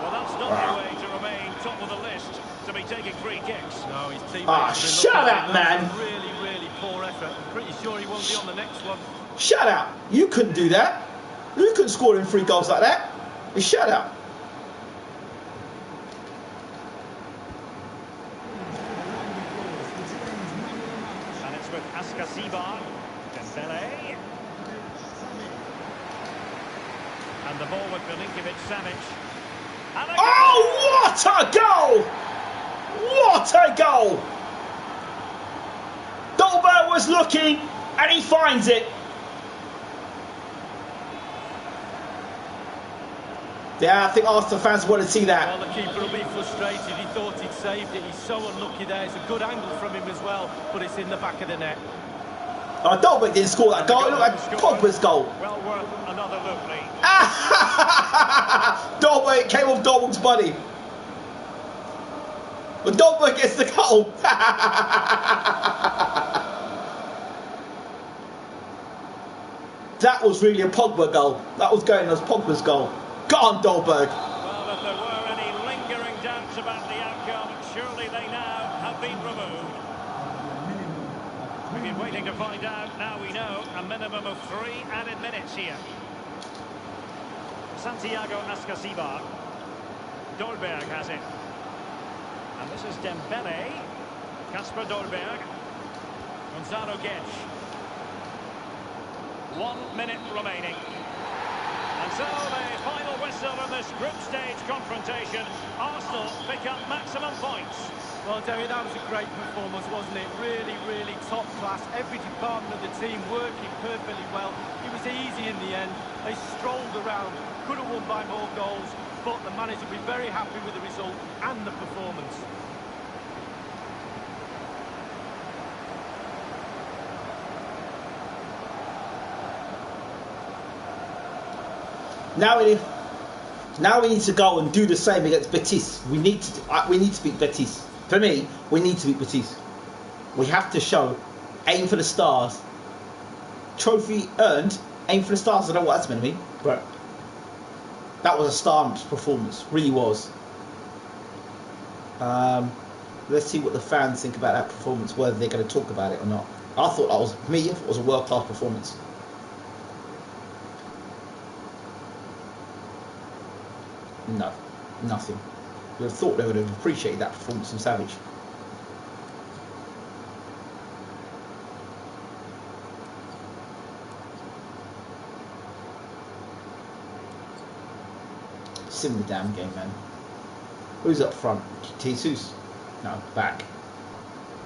Well, that's not the way to remain top of the list, to be taking free kicks. No, his teammates. Ah, shut up, man. Really, really poor effort. I'm pretty sure he won't be on the next one. Shut up. You couldn't do that. You couldn't score in 3 goals like that. Shut up. And it's with Askasibar. Dembele. And the ball with Milinkovic-Savic. Oh, what a goal! What a goal! Dolberg was looking, and he finds it. Yeah, I think Arsenal fans want to see that. Well, the keeper will be frustrated. He thought he'd saved it. He's so unlucky there. It's a good angle from him as well, but it's in the back of the net. Dolberg didn't score that goal. It looked like Pogba's goal. Well worth another look, Lee. Dolberg came off Dolberg's body. But Dolberg gets the goal. That was really a Pogba goal. That was going as Pogba's goal. Go on, Dolberg. Well, if there were any lingering doubts about the outcome, surely they now have been removed. We've been waiting to find out. Now we know a minimum of 3 added minutes here. Santiago Ascasibar. Dolberg has it. And this is Dembele. Kasper Dolberg. Gonzalo Guedes. 1 minute remaining. And so the final whistle in this group stage confrontation. Arsenal pick up maximum points. Well, Derry, that was a great performance, wasn't it? Really, really top class. Every department of the team working perfectly well. It was easy in the end. They strolled around, could have won by more goals, but the manager will be very happy with the result and the performance. Now we need to go and do the same against Betis. We need to beat Betis. For me, we need to beat Betis. We have to show, aim for the stars. Trophy earned, aim for the stars. I don't know what that's meant to mean, but that was a star performance. Really was. Let's see what the fans think about that performance, whether they're going to talk about it or not. I thought that was, it was a world-class performance. No, nothing. You would have thought they would have appreciated that performance from Savage. Similar damn game, man. Who's up front? Jesus? No, back.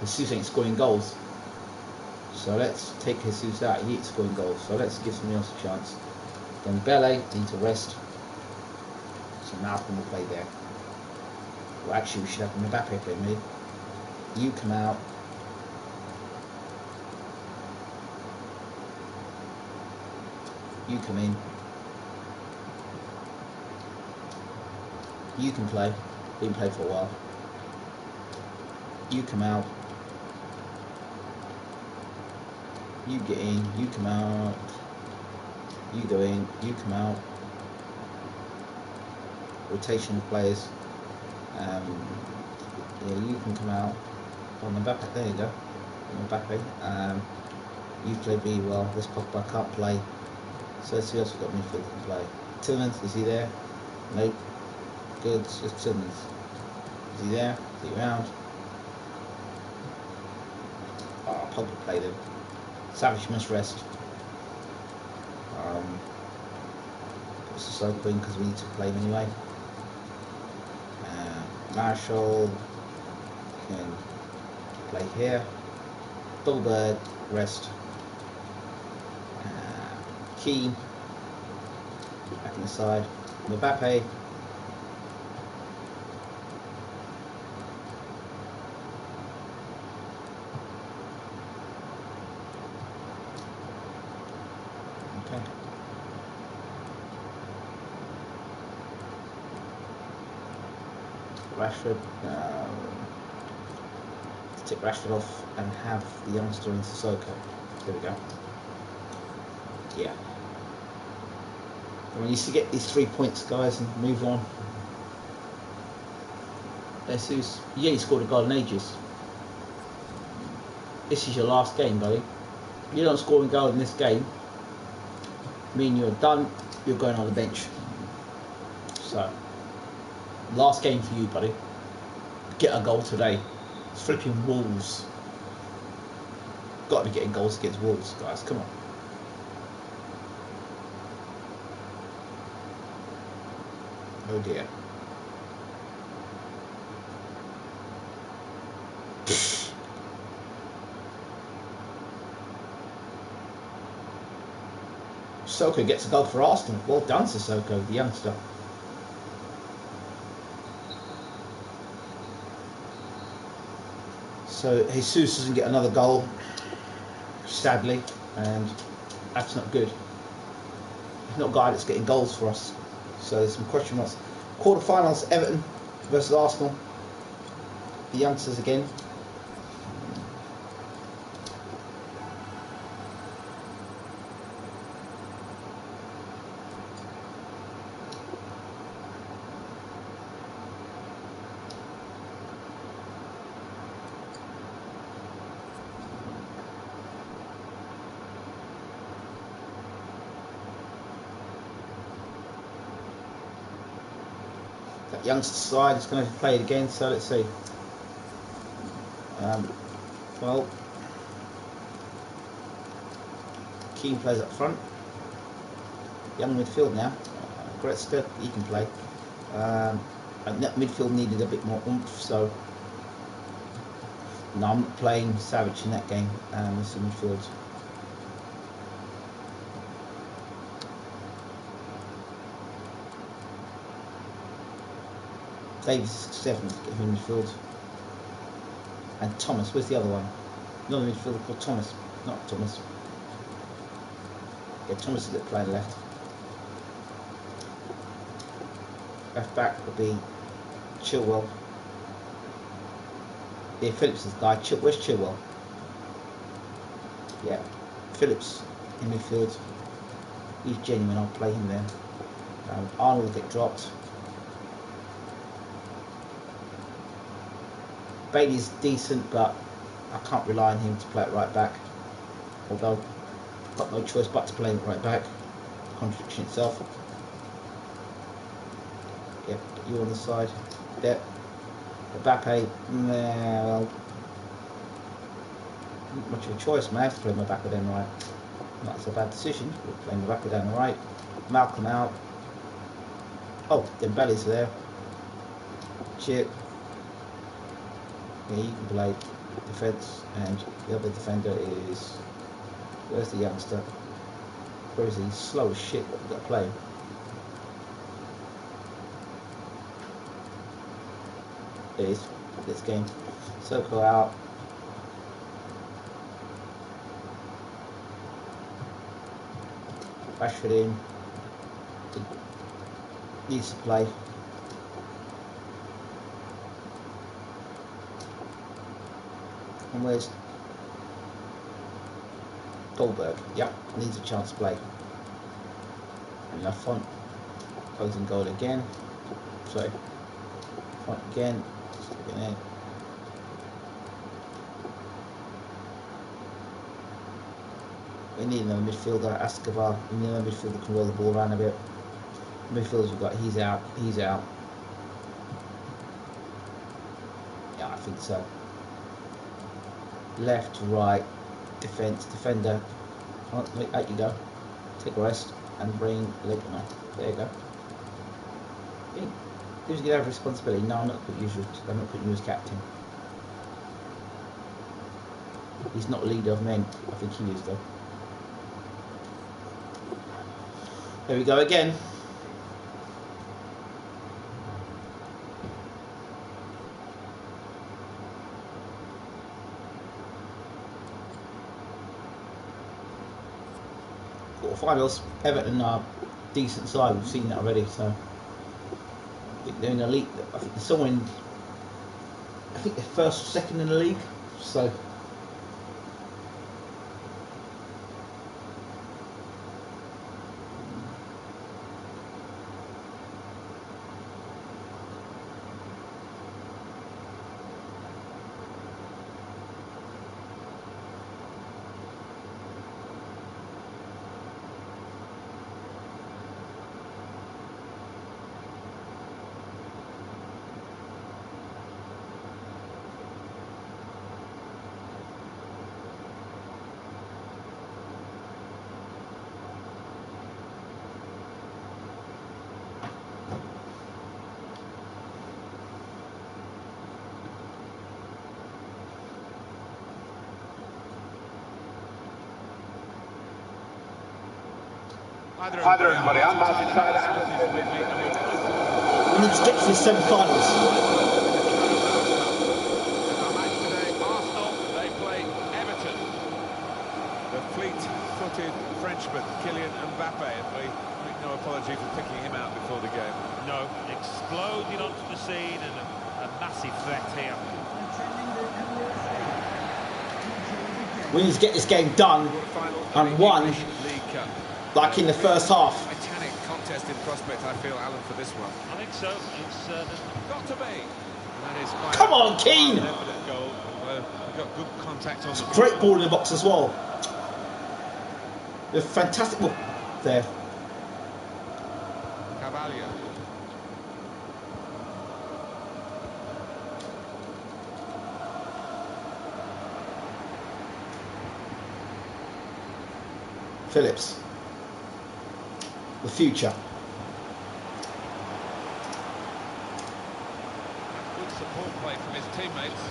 Jesus ain't scoring goals. So let's take Jesus out. He ain't scoring goals. So let's give somebody else a chance. Dembele needs to rest. So Malcolm will play there. Well, actually, we should have Mbappe play mid. You come out. You come in. You can play. Didn't play for a while. You come out. You get in. You come out. You go in. You come out. Rotation of players. Yeah, you can come out. Oh, Mbappe, there you go. Mbappe. You play really well. This Pogba can't play. So let's see who else we've got midfield can play. Tillmans, is he there? Nope. Good, it's just Tillmans. Is he there? Is he around? Oh, Pogba played him. Savage must rest. Put Sissoko in because we need to play him anyway. Marshall can play here. Dolberg, rest. Keane, back in the side. Mbappe. Okay. Rashford. Let's take Rashford off and have the youngster in Sissoko. There we go. Yeah. We need to get these 3 points, guys, and move on. Jesus, you ain't scored a goal in ages. This is your last game, buddy. If you're not scoring goals in this game, mean you're done, you're going on the bench. So, last game for you, buddy. Get a goal today. It's flipping Wolves. Got to be getting goals against Wolves, guys. Come on. Oh dear. Sissoko gets a goal for Arsenal. Well done, Sissoko, the youngster. So Jesus doesn't get another goal, sadly, and that's not good. He's not a guy that's getting goals for us. So there's some question marks. Quarterfinals, Everton versus Arsenal. The youngsters again. youngster side is going to play it again, so let's see. Well, Keane plays up front. Young midfield now. Goretzka, he can play. And that midfield needed a bit more oomph, so no, I'm not playing Savage in that game. It's the midfield. Davis is 7th in midfield. And Thomas, where's the other one? Another midfielder called Thomas. Not Thomas. Yeah, Thomas is playing left. Left back will be Chilwell. Yeah, Phillips is the guy. Where's Chilwell? Yeah, Phillips in midfield. He's genuine, I'll play him there. Arnold will get dropped. Bailey's decent, but I can't rely on him to play it right back. Although I've got no choice but to play it right back. Contradiction itself. Yep, you on the side. Yep. Mbappe, well, not much of a choice, man. I have to play Mbappe down the right. Not so bad decision. We'll play Mbappe down the right. Malcolm out. Oh, Dembele's there. Chip. Yeah, you can play defence, and the other defender is, where's the youngster? Where is he? Slow as shit. What have we got to play? It is this game. Soko out. Rashford in. Needs to play. And where's Goldberg? Yep, needs a chance to play. And Lafont goes in goal again. Sorry, Font again. Stick it in. We need another midfielder. Escobar. We need another midfielder who can roll the ball around a bit. Midfielders we've got. He's out. He's out. Yeah, I think so. Left, right, defence, defender. Oh, out you go. Take a rest and bring Ligma. There you go. Yeah. Who's going to have responsibility? No, I'm not putting you as captain. He's not leader of men. I think he is though. There we go again. Quarterfinals. Everton are decent side. We've seen that already. So I think they're in the league. I think they're somewhere in. I think they're first or second in the league. So. Either everybody. We need to get to the semi-finals. Arsenal, they play Everton. The fleet-footed Frenchman, Kylian Mbappe, and we make no apology for picking him out before the game. No, exploding onto the scene and a massive threat here. We need to get this game done and won, like in the first half. Titanic contest in prospect, I feel, Alan, for this one. I think so. It's Got to be. That is quite Come on, Keane! an evident goal. We've got good contact on the Great ball in the box as well. A fantastic ball there. Carvalho. Phillips. The future. Good support play from his teammates.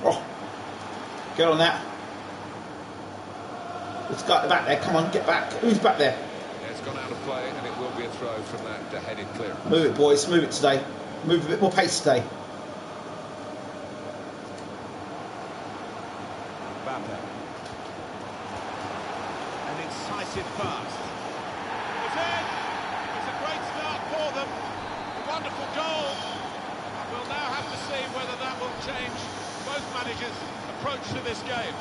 Oh, get on that. Let's go at the back there. Come on, get back. Who's back there? Yeah, it's gone out of play, and it will be a throw from that headed clearance. Move it, boys. Move it today. Move a bit more pace today. Mbappe. An incisive pass. It's in! It's a great start for them. A wonderful goal. And we'll now have to see whether that will change both managers' approach to this game.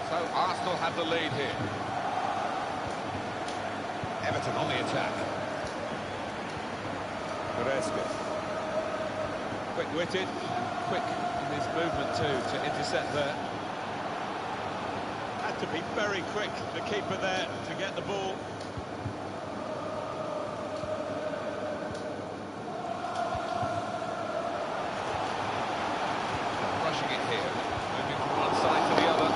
So Arsenal have the lead here. Everton on the attack. Quick-witted, quick in his movement too to intercept there. Had to be very quick, the keeper there, to get the ball. Rushing it here, moving from one side to the other.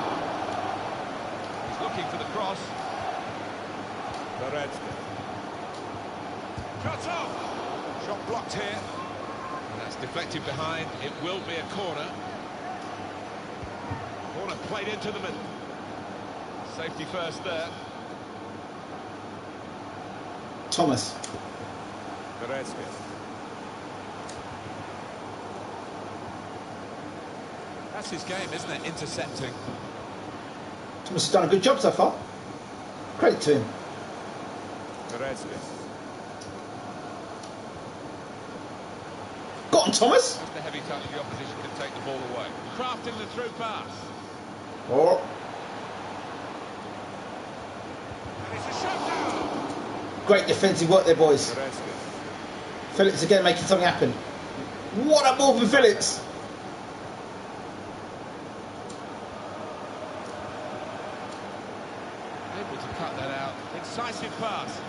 He's looking for the cross. Cuts off! Shot blocked here. And that's deflected behind. It will be a corner. Corner played into the middle. Safety first there. Thomas. That's his game, isn't it? Intercepting. Thomas has done a good job so far. Credit to him. Got on, Thomas. Just a heavy touch, the opposition can take the ball away. Crafting the through pass. Oh. And it's a shutdown! Great defensive work there, boys. Phillips again making something happen. What a ball from Phillips. Able to cut that out. Incisive pass.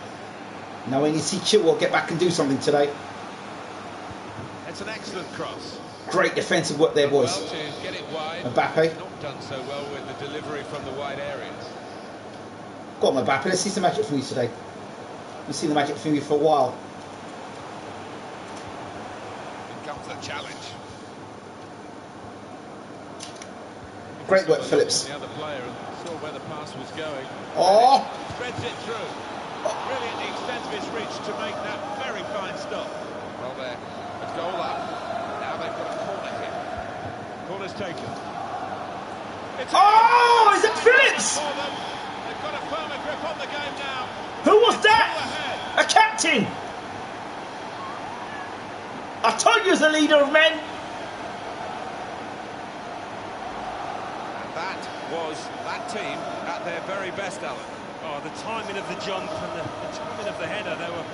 Now we need to see Chilwell get back and do something today. It's an excellent cross. Great defensive work there, boys. Well, to get it wide. Mbappe. Not done so well with the delivery from the wide areas. Go on, Mbappe. Let's see some magic from you today. We've seen the magic from you for a while. Here comes the challenge. Great work, Phillips. The other player and saw where the pass was going. Oh! Threads it through. Brilliantly extends his reach to make that very fine stop. Well, there. A goal up. Now they've got a corner here. Corner's taken. It's Oh! Is it Phillips? for them. They've got a firmer grip on the game now. Who was that? Ahead. A captain! I told you he was a leader of men. And that was that team at their very best, Alan. Oh, the timing of the jump and the timing of the header, they were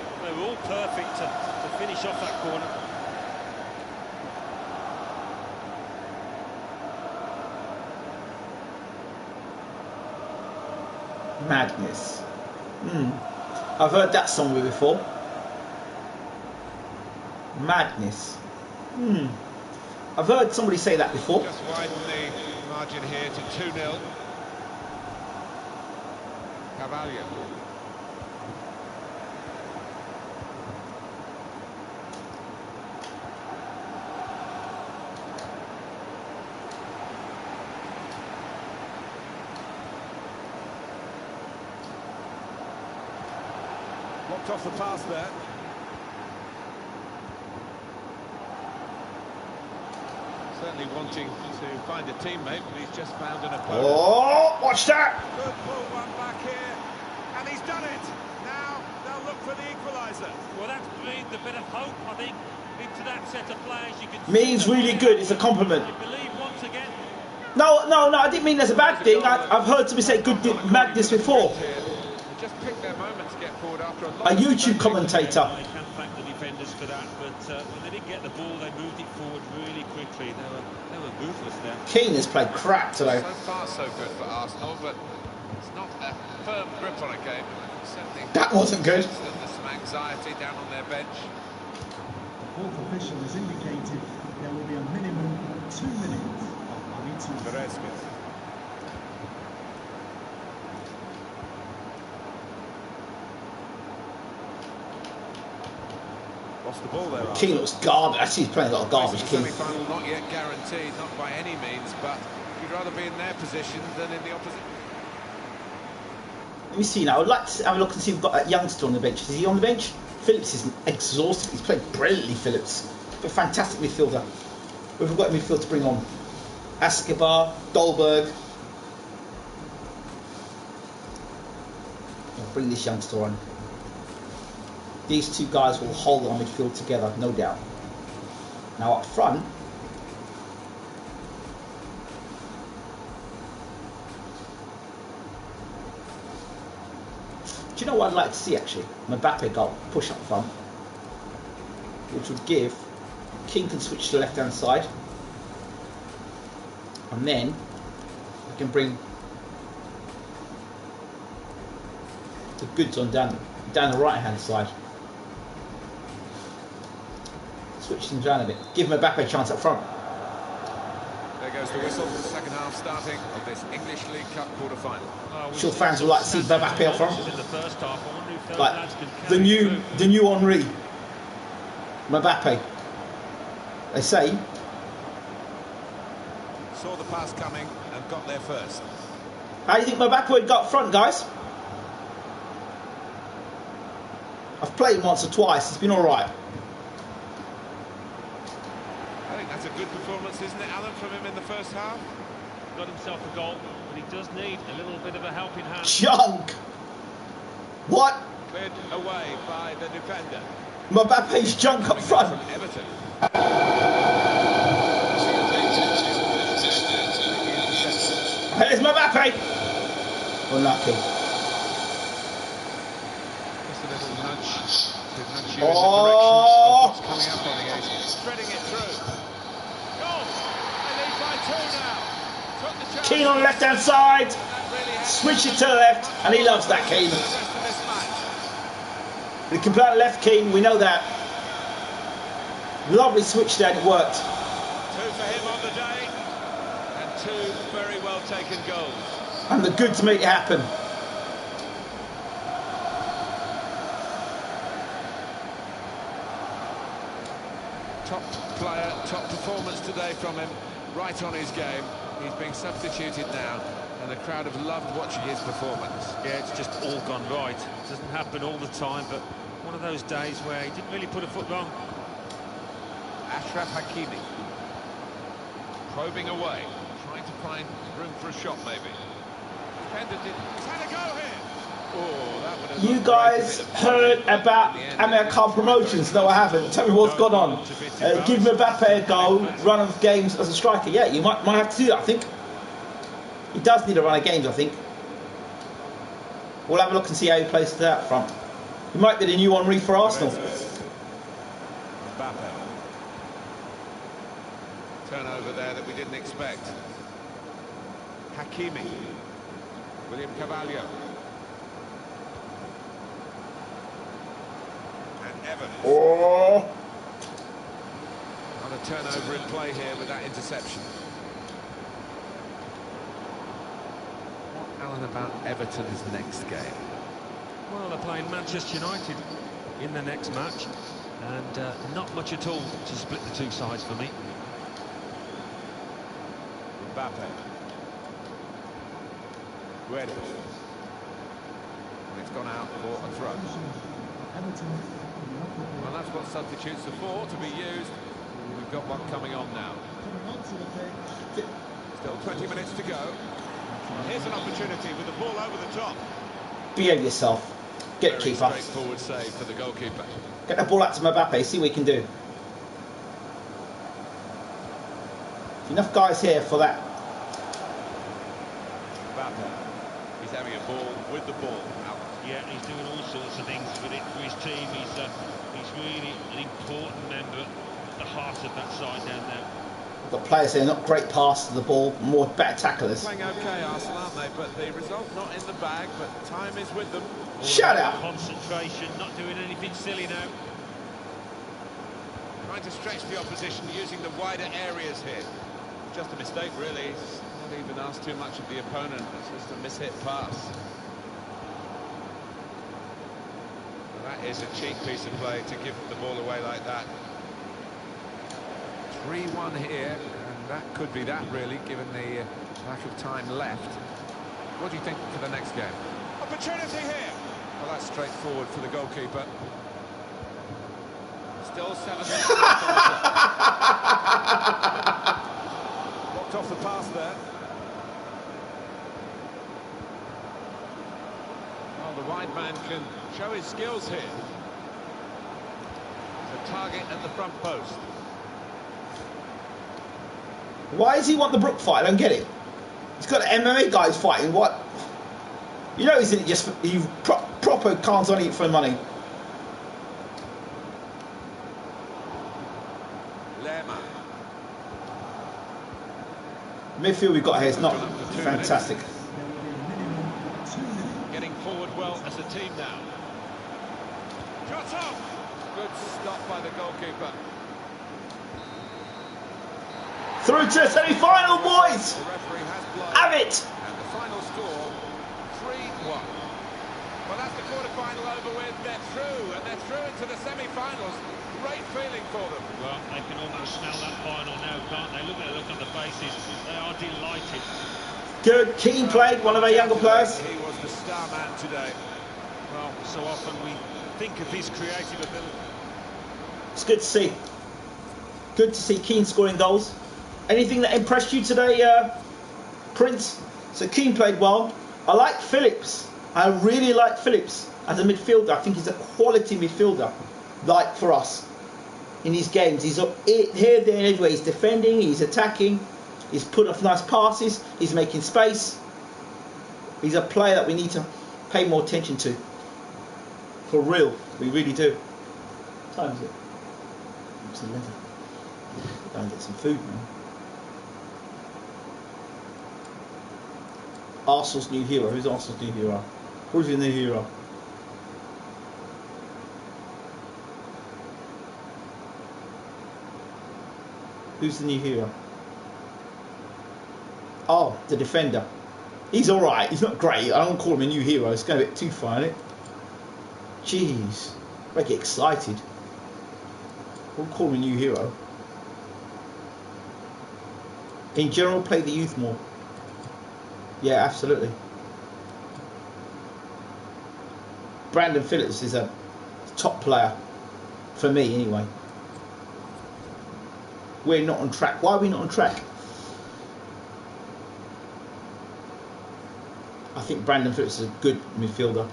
all perfect to finish off that corner. Madness. I've heard that song before. Madness. I've heard somebody say that before. Just widen the margin here to 2-0. Cavallo. Blocked off the pass there. Certainly wanting to find a teammate, but he's just found an opponent. Oh, watch that! Good pull one back here, and he's done it. Now they'll look for the equaliser. Well, that's breathed a bit of hope, I think, into that set of players. You can Means really good. It's a compliment. I believe once again. No, I didn't mean that's a bad thing. I've heard somebody say good madness before. They just picked their moment to get forward after a A YouTube commentator. I can't thank the defenders for that, but when they did get the ball, they moved it forward really quickly. They were ruthless there. Keane has played crap today. So far, so good for Arsenal, but it's not a firm grip on a game. Certainly That wasn't good. still there's some anxiety down on their bench. The fourth official has indicated there will be a minimum of 2 minutes of money to lost the ball there. Keane looks garbage. Actually, he's playing a lot of garbage, Keane. Semi-final not yet guaranteed, not by any means, but you'd rather be in their position than in the opposite. Let me see now. I'd like to have a look and see if we've got that youngster on the bench. Is he on the bench? Phillips is exhausted. He's played brilliantly, Phillips. A fantastic midfielder. We've got a midfield to bring on. Escobar, Dolberg. I'll bring this youngster on. These two guys will hold our midfield together, no doubt. Now up front, do you know what I'd like to see actually? Mbappe got push up front, which would give King can switch to the left hand side, and then we can bring the goods on down the right hand side. Switch things around a bit. Give Mbappe a chance up front. There goes the whistle. Second half starting of this English League Cup quarter-final. I'm sure fans would like to see Mbappe up front. In the first half, I wonder if those Like lads can the carry new Henri. Mbappe. They say. Saw the pass coming and got there first. How do you think Mbappe would got up front, guys? I've played him once or twice. It's been all right. I think that's a good performance, isn't it, Alan, from him in the first half? got himself a goal, but he does need a little bit of a helping hand. Junk! What? Cleared away by the defender. Mbappe's junk up front. From Everton. Here's Mbappe. Unlucky. Just a little nudge to nudge you Oh! in the direction of what's coming up on the edge. Spreading it through. Goal! They lead by 2 now. Took the chance. Keane on the left hand side. Switch it to the left, and he loves that, Keane. He can play on the left, Keane, we know that. Lovely switch there, it worked. 2 for him on the day, and 2 very well taken goals. And the good to make it happen. Top player, top performance today from him, right on his game. He's being substituted now, and the crowd have loved watching his performance. Yeah, it's just all gone right. It doesn't happen all the time, but one of those days where he didn't really put a foot wrong. Achraf Hakimi probing away, trying to find room for a shot maybe. Defender did. He's had a go here. Oh, that would have You guys heard about American promotions? No, I haven't. Tell me what's gone on. Give Mbappe a go, run of games as a striker. Yeah, you might have to do that, I think. He does need a run of games, I think. We'll have a look and see how he plays to that front. He might be the new Henri for Arsenal. Mbappe. Turnover there that we didn't expect. Hakimi. William Carvalho. And Evans. Oh! On a turnover in play here with that interception. What, Alan, about Everton's next game? Well, they're playing Manchester United in the next match, and not much at all to split the two sides for me. Mbappe. Guedes. And it's gone out for a throw. Well, that's what substitutes are for, to be used. We've got one coming on now. Still 20 minutes to go. Here's an opportunity with the ball over the top. Behave yourself. Get Very keeper. straightforward save for the goalkeeper. Get the ball out to Mbappe, see what he can do. Enough guys here for that. Mbappe. He's having a ball with the ball out. Yeah, he's doing all sorts of things with it for his team. He's really an important member at the heart of that side down there. Got players here, not great pass to the ball, more better tacklers. Playing okay, Arsenal, aren't they? But the result not in the bag, but time is with them. Shut up! Concentration, not doing anything silly now. Trying to stretch the opposition using the wider areas here. Just a mistake, really. He's not even asked too much of the opponent. It's just a mishit pass. That is a cheap piece of play to give the ball away like that. 3-1 here, and that could be that really, given the lack of time left. What do you think for the next game? Opportunity here! Well, that's straightforward for the goalkeeper. Still 7 minutes. Blocked off the pass there. Well, the wide man can show his skills here. The target at the front post. Why does he want the Brook fight? I don't get it. He's got MMA guys fighting. What? You know he's in it just for, he proper can't on it for money. Midfield we've got here is not fantastic. Getting forward well as a team now. Shot off! Good stop by the goalkeeper. Through to the semi-final, boys! The referee has blown. Have it! And the final score, 3-1. Well, that's the quarter-final over with. They're through, and they're through into the semi-finals. Great feeling for them. Well, they can almost smell that final now, can't they? Look at the look on the faces. They are delighted. Good, Keane played, one of our younger players. He was the star man today. Well, so often we think of his creative ability. It's good to see. Good to see Keane scoring goals. Anything that impressed you today, Prince? So Keane played well. I like Phillips. I really like Phillips as a midfielder. I think he's a quality midfielder, like for us in his games. He's here, there, and everywhere. He's defending. He's attacking. He's put off nice passes. He's making space. He's a player that we need to pay more attention to. For real, we really do. What time is it? It's 11. Go and get some food, man. Arsenal's new hero. Who's Arsenal's new hero? Who's your new hero? Who's the new hero? Oh, the defender. He's alright. He's not great. I don't call him a new hero. It's going a bit too far, isn't it? Jeez. I get excited. I won't call him a new hero. In general, play the youth more. Yeah, absolutely. Brandon Phillips is a top player. For me, anyway. We're not on track. Why are we not on track? I think Brandon Phillips is a good midfielder.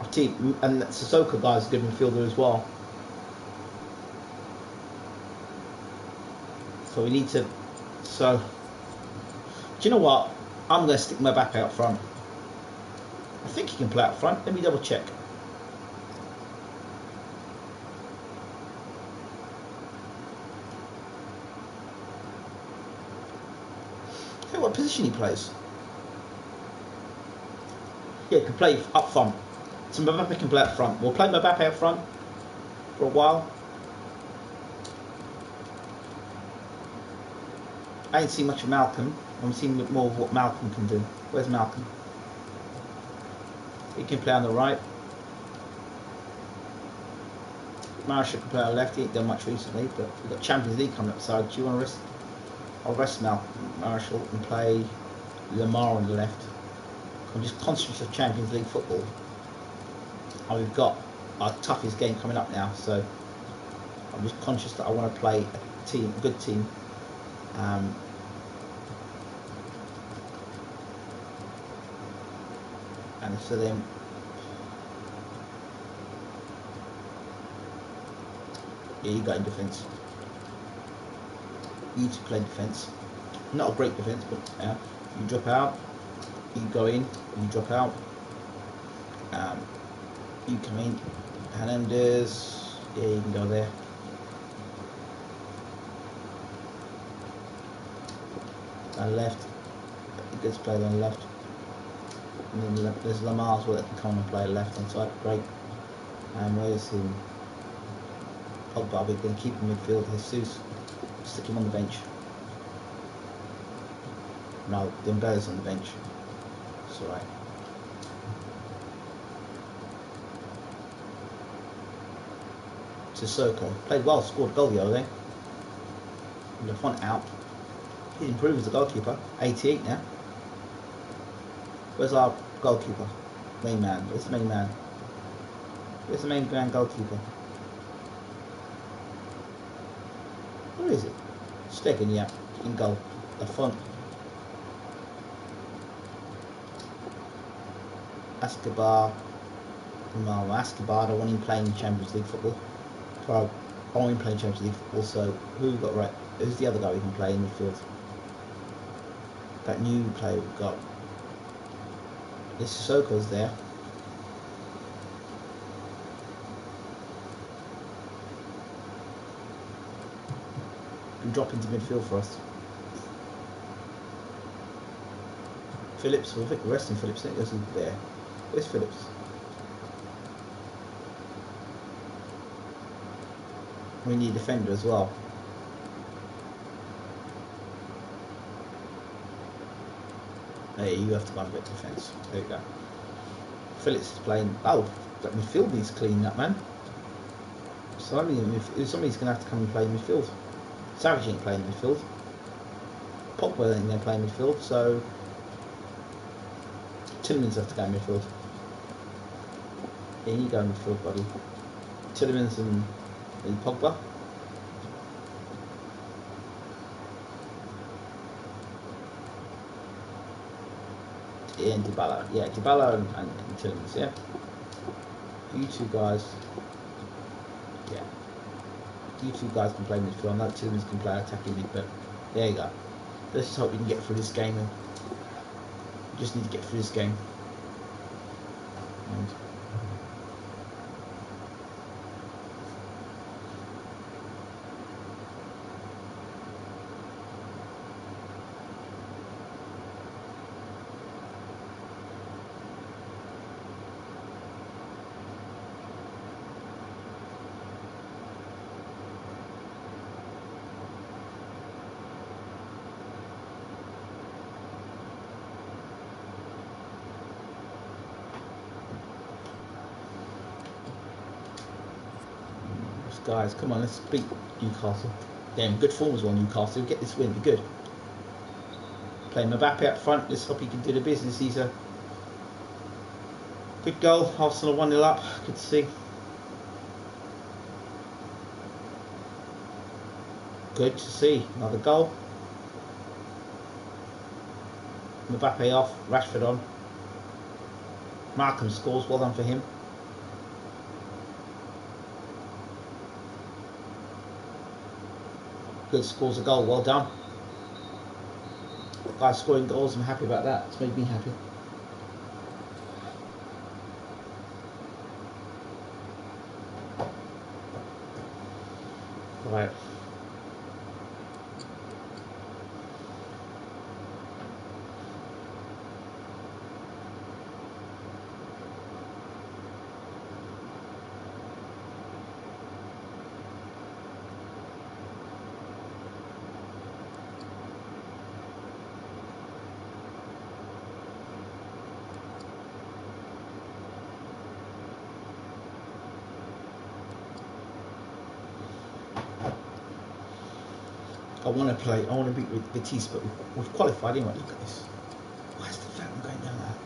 I think, and Sissoko guy is a good midfielder as well. So we need to. So, do you know what? I'm going to stick Mbappe out front. I think he can play out front. Let me double check. I what position he plays. Yeah, he can play up front. So Mbappe can play up front. We'll play Mbappe out front for a while. I ain't seen much of Malcolm. I'm seeing more of what Malcolm can do. Where's Malcolm? He can play on the right. Marshall can play on the left. He ain't done much recently, but we've got Champions League coming up. So do you want to rest? I'll rest Marshall and play Lamar on the left. I'm just concentrating on Champions League football. And we've got our toughest game coming up now, so I'm just conscious that I want to play a good team. And so then yeah, you got in defence. You need to play defence. Not a great defence, but you drop out, you go in, you drop out. You come in, Hernandez, yeah, you can go there. And left, he gets played on the left. And then there's Lamar as well that can come and play left hand side, great. And where's him? Pogba, we're going to keep him midfield. Jesus, stick him on the bench. No, Dembele's on the bench. It's alright. Sissoko. Played well, scored a goal the other day. Lafont out. He's improved as a goalkeeper. 88 now. Where's our goalkeeper? Main man. Where's the main man? Where's the main man goalkeeper? Where is it? Stegen, yeah. In goal. Lafont. Escobar. No, Escobar, I want him playing Champions League football. I want him playing Champions League football, so who we got right? Who's the other guy we can play in midfield? That new player we've got. This Sissoko's there. Can drop into midfield for us. Phillips, we'll think the rest in Phillips, it goes there. Where's Phillips? We need a defender as well. Hey, you have to go and get defence. There you go. Phillips is playing. Oh, that midfield needs cleaning up, man. Somebody's going to have to come and play midfield. Savage ain't playing midfield. Pogba ain't going to play midfield, so Tillemans have to go midfield. Yeah, you go midfield, buddy. Tillemans and Pogba. Yeah, and Dybala. Yeah, Dybala and Tillemans, yeah. You two guys. Yeah. You two guys can play midfield. I know Tillemans can play attacking mid, but there you go. Let's just hope we can get through this game. And we just need to get through this game. And guys, come on, let's beat Newcastle. Damn, good form as well, Newcastle. Get this win, be good. Playing Mbappe up front, let's hope he can do the business. He's a good goal. Arsenal 1-0 up, good to see. Good to see, another goal. Mbappe off, Rashford on. Markham scores, well done for him. Good, scores a goal, well done. Guys scoring goals, I'm happy about that. It's made me happy. Right. I want to beat with Betis, but we've qualified anyway. Look at this. Why is the fountain going down there?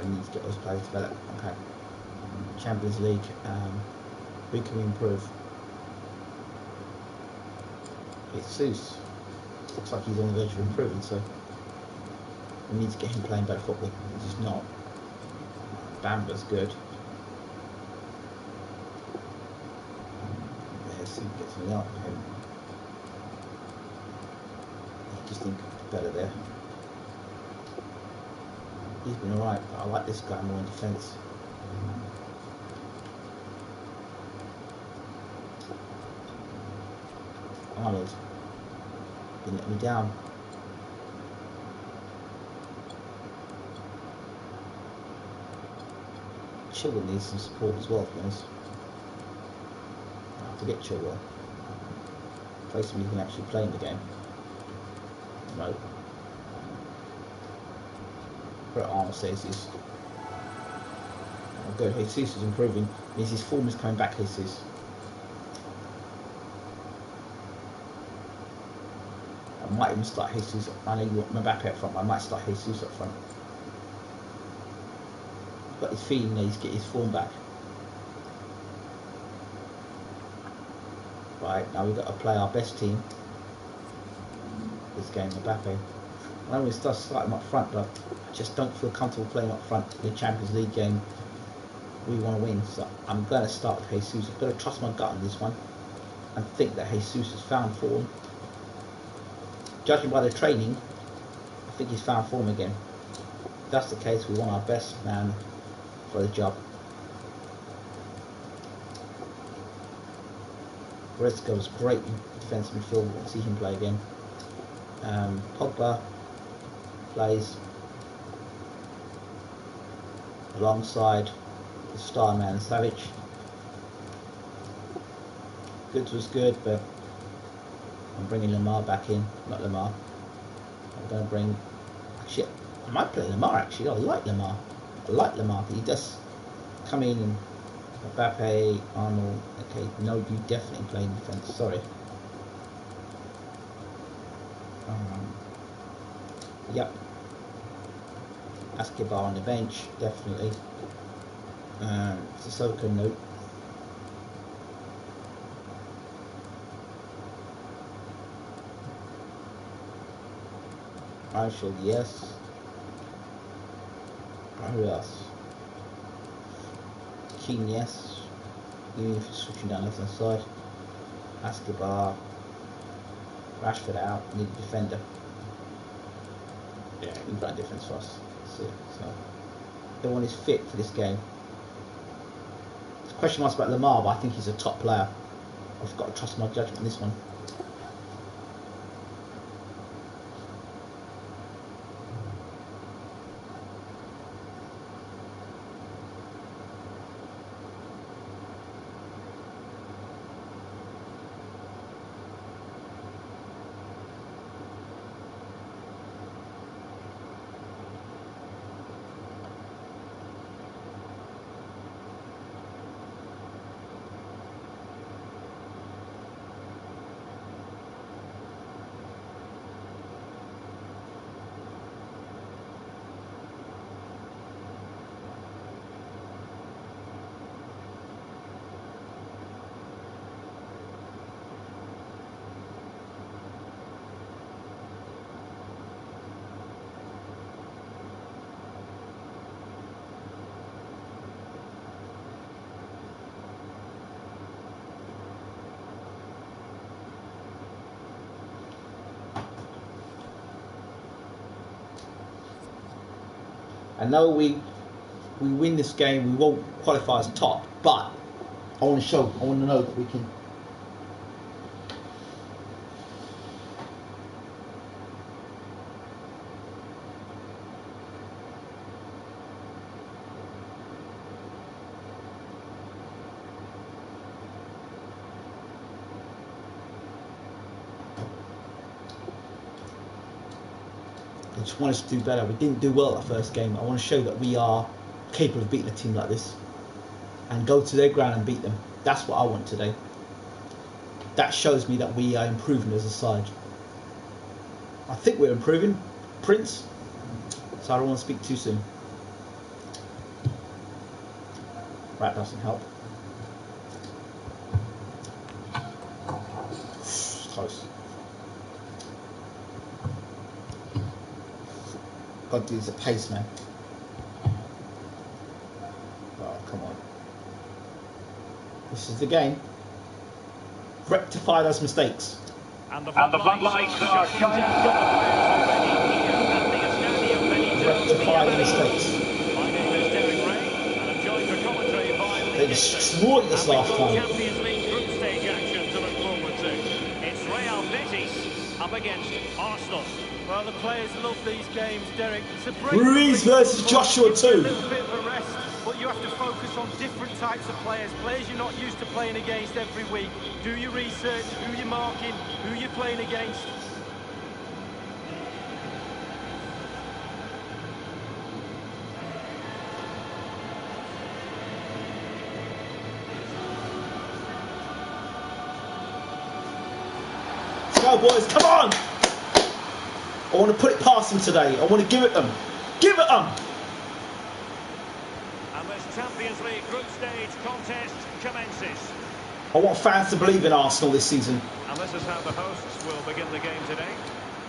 I need to get those players developed. Okay. Champions League. Who can we improve? Jesus. Looks like he's on the verge of improving, so we need to get him playing better football. He's just not. Bamba's good. See if we get something out of him. I just think better there. He's been alright, but I like this guy more in defence. Arnold. Been letting me down. Chilwell needs some support as well, to be honest. To get Chilwell. Play somebody who can actually play in the game. No. But Arnold says this. Oh, good. Jesus is improving. Means his form is coming back, Jesus. I might even start Jesus. I know you want Mbappe up front, but I might start Jesus up front. He's got his feeling there, he's getting his form back. Right, now we've got to play our best team this game, Mbappe. I know we start him up front, but I just don't feel comfortable playing up front in the Champions League game. We want to win, so I'm going to start with Jesus. I've got to trust my gut on this one and think that Jesus has found form. Judging by the training, I think he's found form again. If that's the case, we want our best man for the job. Goretzka was great in defensive midfield. We'll see him play again. Pogba plays alongside the star man Savic. Goods was good, but I'm bringing Lamar back in. Not Lamar. I'm going to bring. Actually, I might play Lamar. Actually, I like Lamar. He does come in and Mbappe, Arnold. Okay, no, you definitely play in defence. Sorry. Yep. Escobar on the bench, definitely. Sissoko, no. Marshall, yes. Who else? King, yes. Even if he's switching down left hand side. Escobar. Rashford out. Need a defender. Yeah, we've got a defence for us. That's it. So, everyone is fit for this game. There's question marks about Lamar, but I think he's a top player. I've got to trust my judgment on this one. I know we win this game, we won't qualify as top, but I want to know that we can. I just want us to do better. We didn't do well that first game. I want to show that we are capable of beating a team like this and go to their ground and beat them. That's what I want today. That shows me that we are improving as a side. I think we're improving, Prince, so I don't want to speak too soon. That doesn't help. Close. Got to use the pace, man. Oh, come on. This is the game. Rectify those mistakes. And the floodlights are shining down. Rectify the mistakes. My name is Derek Ray, and I'm joined for commentary by Lee They Dixon. destroyed us last time. Champions League group stage action to look forward to. It's Real Betis up against Arsenal. Well, the players love these games, Derek. It's a break. Ruiz versus Joshua It's a 2. little bit of a rest, but you have to focus on different types of players. Players you're not used to playing against every week. Do your research, who you're marking, who you're playing against. go, boys. Come on. I want to put it past them today. I want to give it them. Give it them. And this Champions League group stage contest commences. I want fans to believe in Arsenal this season. And this is how the hosts will begin the game today.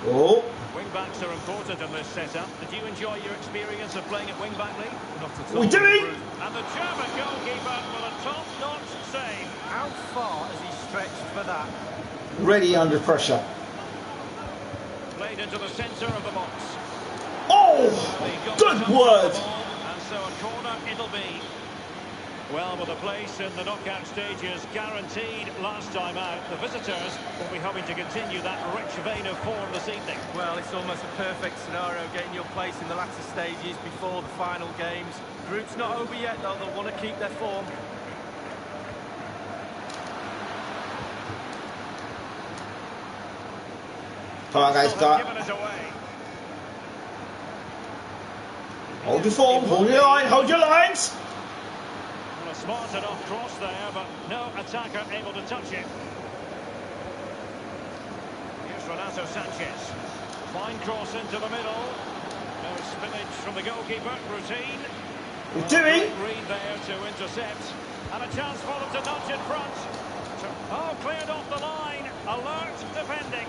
Oh. Wing-backs are important in this setup. Did you enjoy your experience of playing at wing-back, Lee? Not at all. What are we doing? And the German goalkeeper with a top-notch save. How far has he stretched for that? Ready under pressure. Played into the centre of the box. Oh, good word. And so a corner it'll be. Well, with a place in the knockout stages guaranteed last time out, the visitors will be hoping to continue that rich vein of form this evening. Well, it's almost a perfect scenario, getting your place in the latter stages before the final games. Group's not over yet, though. They'll want to keep their form. Come on, guys, go. Hold your form, hold your line, hold your lines. Well, a smart enough cross there, but no attacker able to touch it. Here's Renato Sanchez. Fine cross into the middle. No spillage from the goalkeeper. Routine. We're doing. Read there to intercept. And a chance for them to nudge in front. Oh, cleared off the line. Alert defending.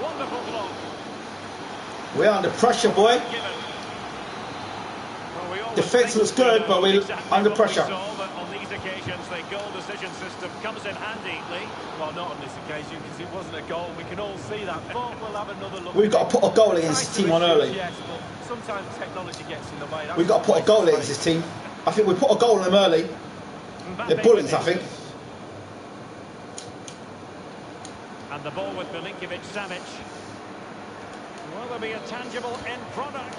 Wonderful block. We're under pressure, boy. Defence looks good, but we're under pressure. On these occasions, the goal decision system comes in handy, Lee. Well, not on this occasion, because it wasn't a goal. We can all see that, but we'll have another look. We've got to put a goal against this team on early. Yes, but sometimes technology gets in the way. We've got to put a goal against this team. I think we put a goal on them early. They're bullies, I think. And the ball with Milinkovic-Savic. Will there be a tangible end product?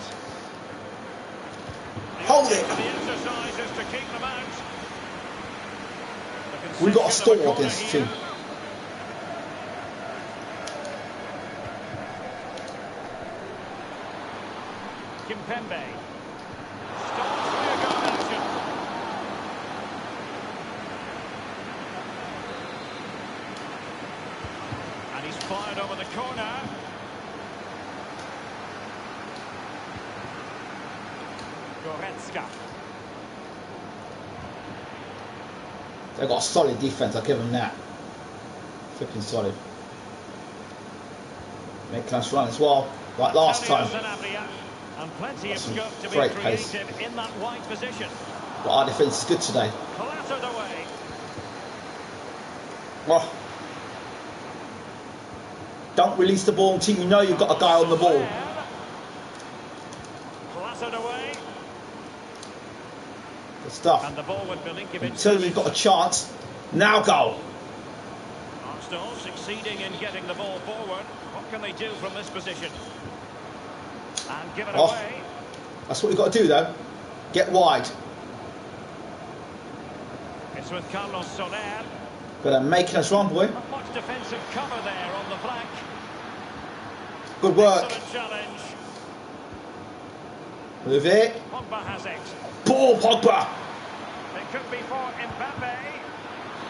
Hold it. The exercise is to keep them out. We've got to score against this team. Kimpembe. Stops the goal action. And he's fired over the corner. Goretzka. They've got a solid defence, I'll give them that. Flipping solid. Making us run as well, like last time. And plenty of scope to be great creative pace. in that wide position. But our defence is good today. Clattered away. Oh. Don't release the ball until you know you've got a guy on the ball. Clattered away. Good stuff. And the ball with Milinkovic. Until you've got a chance, now go. Arsenal succeeding in getting the ball forward. What can they do from this position? And give it away. That's what we've got to do, though. Get wide. It's with Carlos Soler. But they're making us run, boy. Not much defensive cover there on the flank. Good work. Excellent challenge. Move it. Pogba has it. Ball, Pogba. It could be for Mbappe.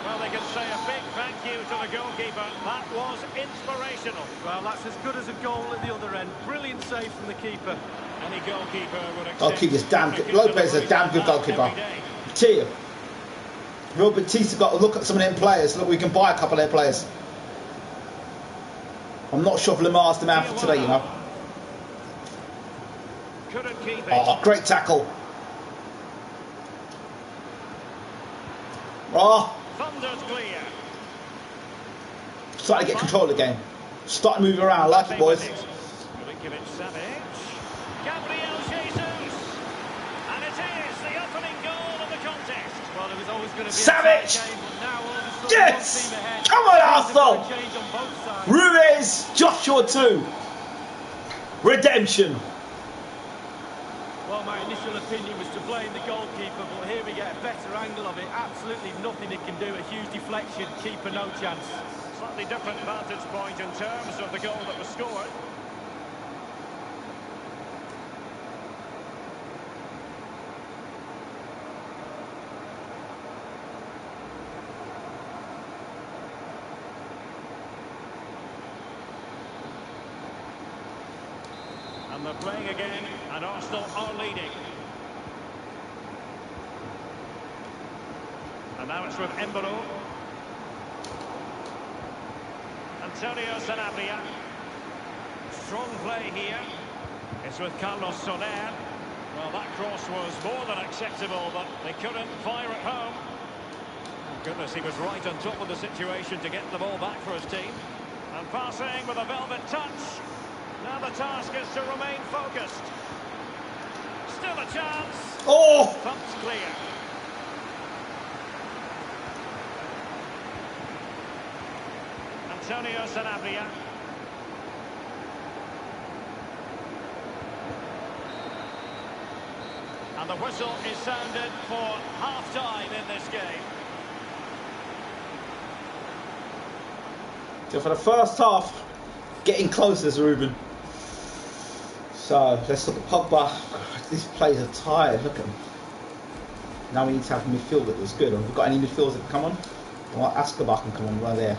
Well, they can say a big thank you to the goalkeeper. That was inspirational. Well, that's as good as a goal at the other end. Brilliant save from the keeper. Any goalkeeper would accept. Goalkeeper's damn good. Lopez is a damn good goalkeeper. Tell you. Real Batista got to look at some of them players. Look, we can buy a couple of their players. I'm not sure if Lamar's the man for today, you know. Couldn't keep it. Oh, great tackle. Oh. Thunder's clear. Starting to get control of the game. Starting moving around. I like it, boys. Milinkovic-Savic. Gabriel Jesus. And it is the opening goal of the contest. Well, there was always going to be Savic. a game, but now all of a sudden Yes! one team ahead. Come on, Arsenal! Change on both sides. Ruiz, Joshua 2. Redemption. Well, my initial opinion was to blame the goalkeeper, but here we get a better angle of it. Absolutely nothing he can do. A huge deflection, keeper no chance. Slightly different vantage point in terms of the goal that was scored. And they're playing again, and Arsenal are leading. And now it's with Embolo. Antonio Sanabria. Strong play here. It's with Carlos Soler. Well, that cross was more than acceptable, but they couldn't fire it home. Oh, goodness, he was right on top of the situation to get the ball back for his team. And passing with a velvet touch. Now the task is to remain focused. Still a chance. Oh! Thumped clear. Antonio Sanabria. And the whistle is sounded for half-time in this game. So for the first half, getting closer to Ruben. So let's look at Pogba. These players are tired. Look at them. Now we need to have a midfield that was good. Have we got any midfielders that can come on? Well, Escobar can come on right there.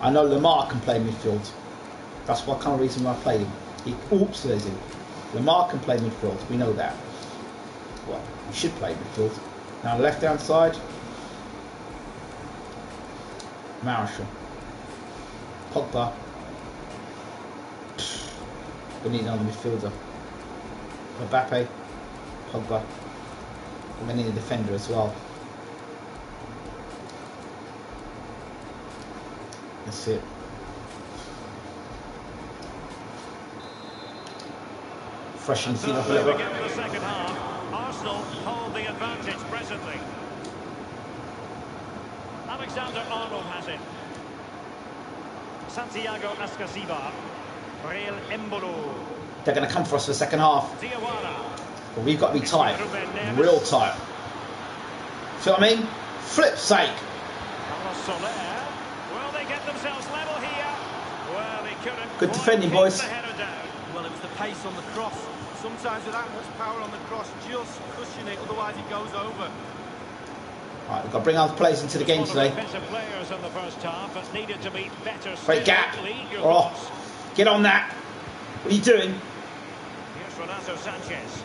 I know Lamar can play midfield. That's what kind of reason why I played him. Oops, there's him. Lamar can play midfield. We know that. Well, he should play midfield. Now left hand side. Marshall. Pogba. We need another midfielder. Mbappe. Pogba. We need a defender as well. That's it. Freshen things up a little bit. The second half, Arsenal hold the advantage presently. Alexander Arnold has it. Santiago Ascasiba. Real Embolo. They're going to come for us for the second half. Diawara. But we've got to be tight. Real tight. See what I mean? Flip's sake. Carlos Soler. Will they get themselves level here? Well, they couldn't. Good defending, boys. Well, it was the pace on the cross. Sometimes with that much power on the cross, just cushion it, otherwise it goes over. Right, we've got to bring our players into the game today. Players in the first half, but needed to be better. Great gap. Oh, get on that. What are you doing? Here's Renato Sanchez.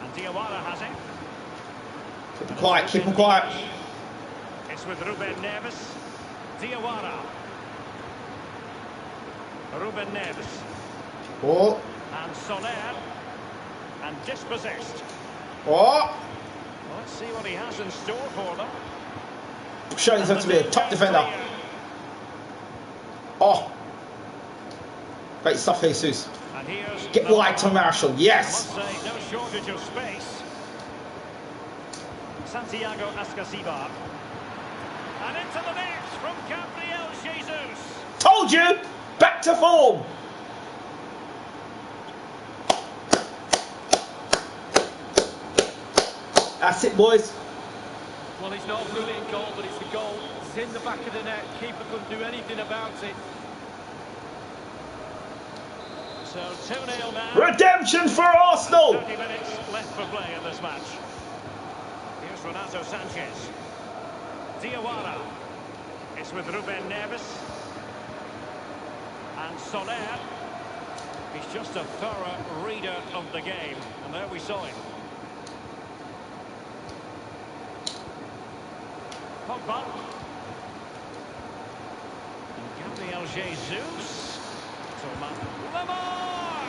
And Diawara has it. Keep them quiet, keep them quiet. It's with Ruben Neves. Diawara. Ruben Neves. Oh. And Soler. And dispossessed. Oh. Let's see what he has in store for them. Showing himself to be a top defender. Oh. Great stuff, Jesus. And here's get wide to Marshall, yes. I must say, no shortage of space. Santiago Ascasiba. And into the net from Gabriel Jesus. Told you! Back to form! That's it, boys. Well, it's not a brilliant goal, but it's a goal. It's in the back of the net. Keeper couldn't do anything about it. So 2-0 now. Redemption for Arsenal! 30 minutes left for play in this match. Here's Renato Sanchez. Diawara. It's with Ruben Neves. And Soler. He's just a thorough reader of the game. And there we saw him. Pogba. And Gabriel Jesus. Lamar!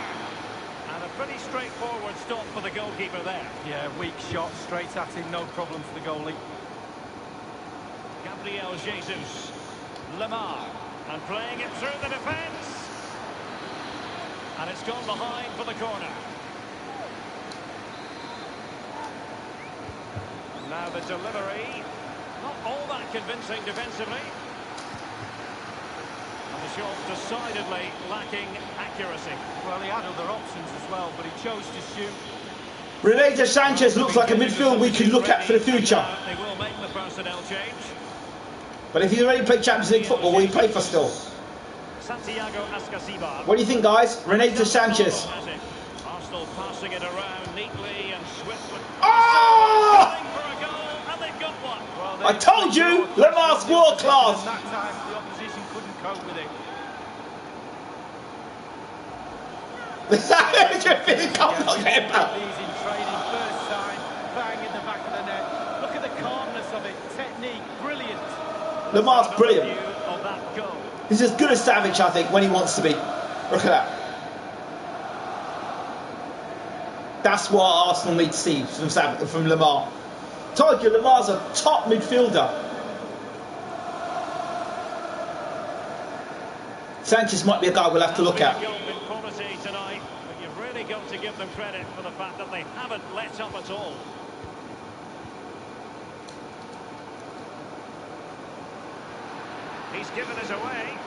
And a pretty straightforward stop for the goalkeeper there. Yeah, weak shot, straight at him, no problem for the goalie. Gabriel Jesus. Lamar. And playing it through the defence. And it's gone behind for the corner. Now the delivery. Not all that convincing defensively. And the shot decidedly lacking accuracy. Well, he had other options as well, but he chose to shoot. Renato Sanchez looks like a midfield we can look at for the future. They will make the personnel change. But if he's already played Champions League football, will he play for still? Santiago Ascasiba. What do you think, guys? Renato Sanchez. Arsenal passing it around neatly and swiftly. Oh! For a goal, and they've got one. I told you, Lamar's world class. That time the opposition couldn't cope with it. These in training, first sign, bang in the back of the net. Look at the calmness of it, technique, brilliant. Lamar's brilliant. Of that goal. He's as good as Savage, I think, when he wants to be. Look at that. That's what Arsenal need to see from Lamar. Told you, Lamar's a top midfielder. Sanchez might be a guy we'll have to look at. Quality tonight, but you've really got to give them credit for the fact that they haven't let up at all. He's given us away.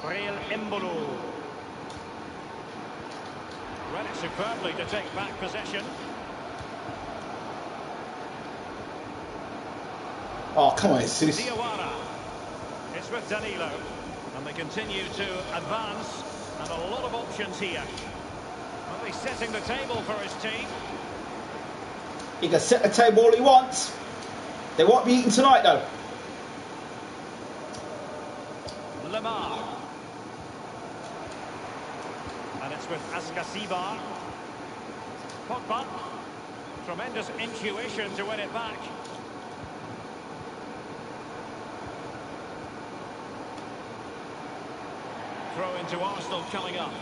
Real Embolo. Read it superbly to take back possession. Oh, come on, Jesus. Diawara. It's with Danilo. And they continue to advance. And a lot of options here. Well, he's setting the table for his team. He can set the table all he wants. They won't be eating tonight, though. Lamar. And it's with Askasibar. Pogba. Tremendous intuition to win it back. Throw into Arsenal coming up.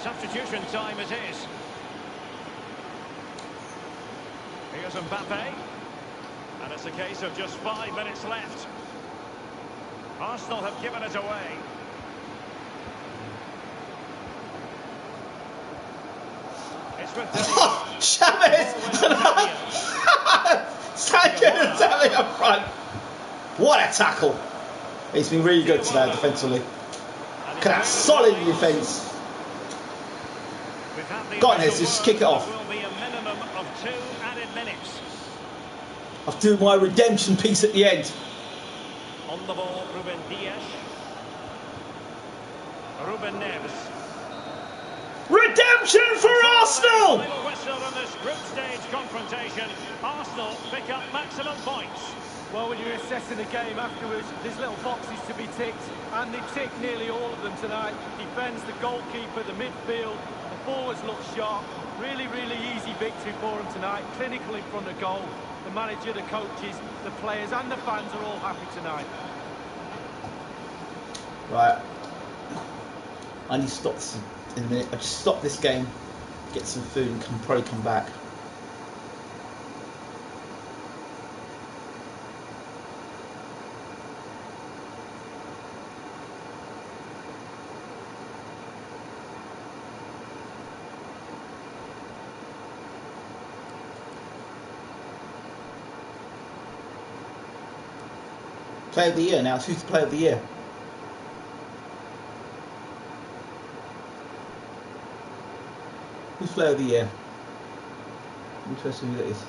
Substitution time it is. Here's Mbappe. And it's a case of just 5 minutes left. Arsenal have given it away. It's with Chavez! Sanchez up front. What a tackle. He's been really good today defensively. Look at that solid defence. Go on, let's just kick it off. Will be a minimum of 2 added minutes. I'll do my redemption piece at the end. On the ball, Ruben Dias. Ruben Neves. Redemption for Arsenal! Final whistle in this group stage confrontation. Arsenal pick up maximum points. Well, when you're assessing the game afterwards, there's little boxes to be ticked, and they tick nearly all of them tonight. Defence, the goalkeeper, the midfield, the forwards look sharp. Really, really easy victory for them tonight. Clinical in front of goal. The manager, the coaches, the players and the fans are all happy tonight. Right. I need to stop this in a minute. I just stop this game, get some food and probably come back. Player of the year now. Who's the player of the year? Who's player of the year? Interesting who that is.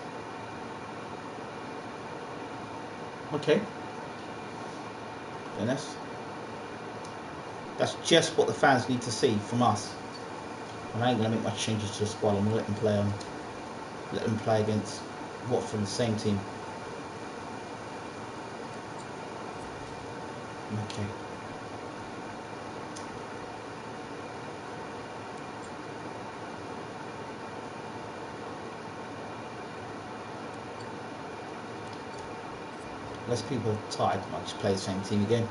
Okay. Dennis. That's just what the fans need to see from us. And I ain't gonna make much changes to the squad. I'm gonna let them play on. Let them play against Watford, the same team. Okay. Less people are tired, might just play the same team again.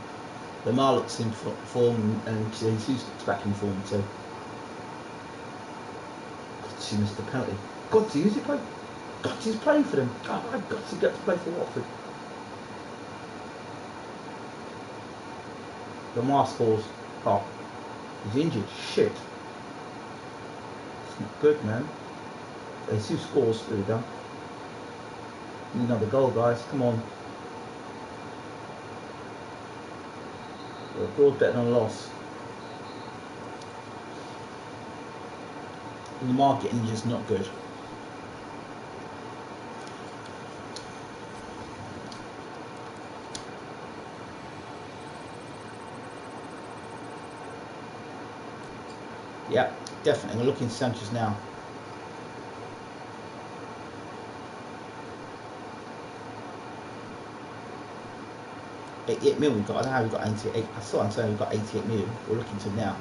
Lamar looks in form and Jesus looks back in form, so she missed the penalty. God, who's he playing? God, he's playing for them. God, I've got to get to play for Watford. Lamar scores. Oh, he's injured. Shit. It's not good, man. Jesus scores. There we go. Need another goal, guys. Come on. A draw better than a loss. Lamar getting injured is not good. Yeah, definitely. I'm looking at Sanchez now. 88 mil we got. I don't know how we got 88. I saw I'm saying we got 88 million. We're looking to now.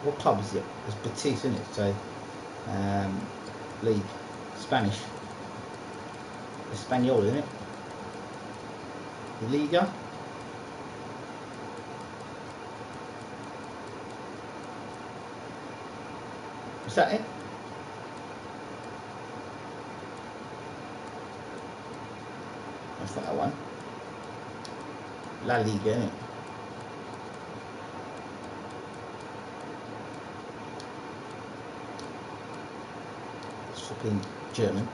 What club is it? It's Betis, isn't it? So, league, Spanish, Espanol, isn't it? Liga. Is that it? That's not that one. La Liga, isn't it? It's flipping German.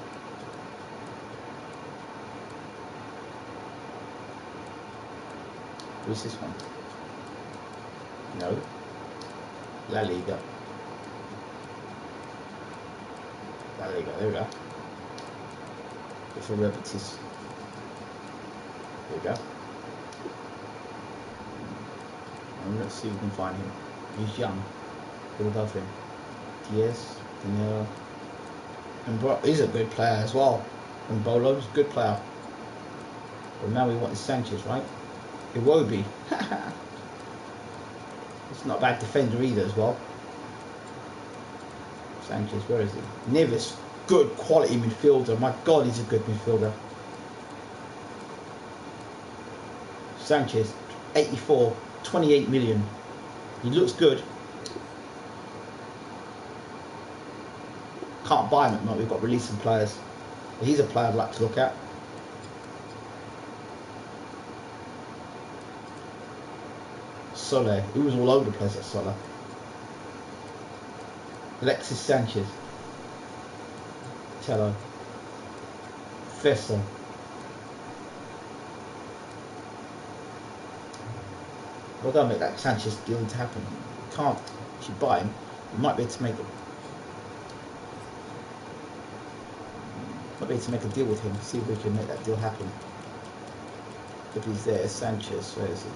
Who's this one? No. La Liga. La Liga, there we go. It's a Betis. There we go. And let's see if we can find him. He's young. What above him? Diaz, Daniel. And he's a good player as well. And Bolo's a good player. But now we want is Sanchez, right? Iwobi. It's not a bad defender either as well. Sanchez, where is he? Neves, good quality midfielder. My God, he's a good midfielder. Sanchez, 84, 28 million. He looks good. Can't buy him at the moment. We've got releasing players. But he's a player I'd like to look at. Soler, he was all over the place at Soler. Alexis Sanchez, Tello, Fessa. Well, don't make that Sanchez deal to happen. You can't. If you buy him, you might be able to make it. Might be able to make a deal with him. See if we can make that deal happen. If he's there, Sanchez, where is he?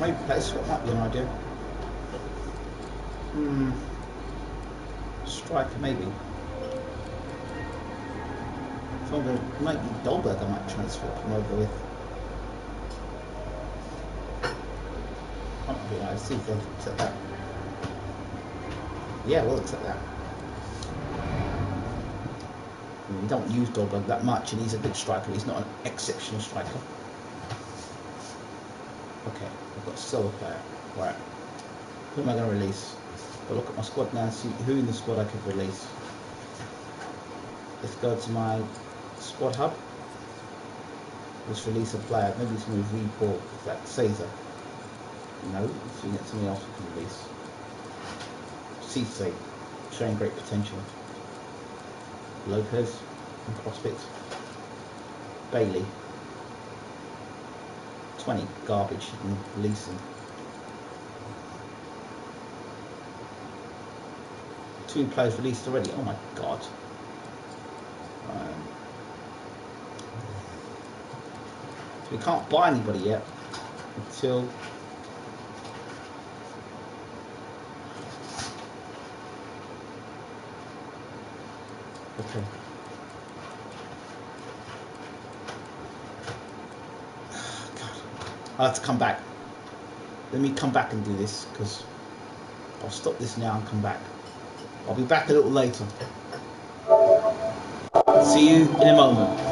Maybe play swap might be an idea. Striker maybe. If I'm going to make Dolberg, I might transfer him over with. Might be nice. See if they'll accept that. Yeah, we'll accept that. We don't use Dolberg that much, and he's a good striker. He's not an exceptional striker. Okay, I've got a solo player. Right. Who am I going to release? I'll look at my squad now and see who in the squad I could release. Let's go to my squad hub. Let's release a player. Maybe it's going to report that Caesar. No, let's see something else we can release. Cisse, showing great potential. Lopez and prospects. Bailey. 20, garbage, and release him. 2 players released already. Oh my God. So we can't buy anybody yet until okay. God. I'll have to come back. Let me come back and do this, because I'll stop this now and come back. I'll be back a little later. See you in a moment.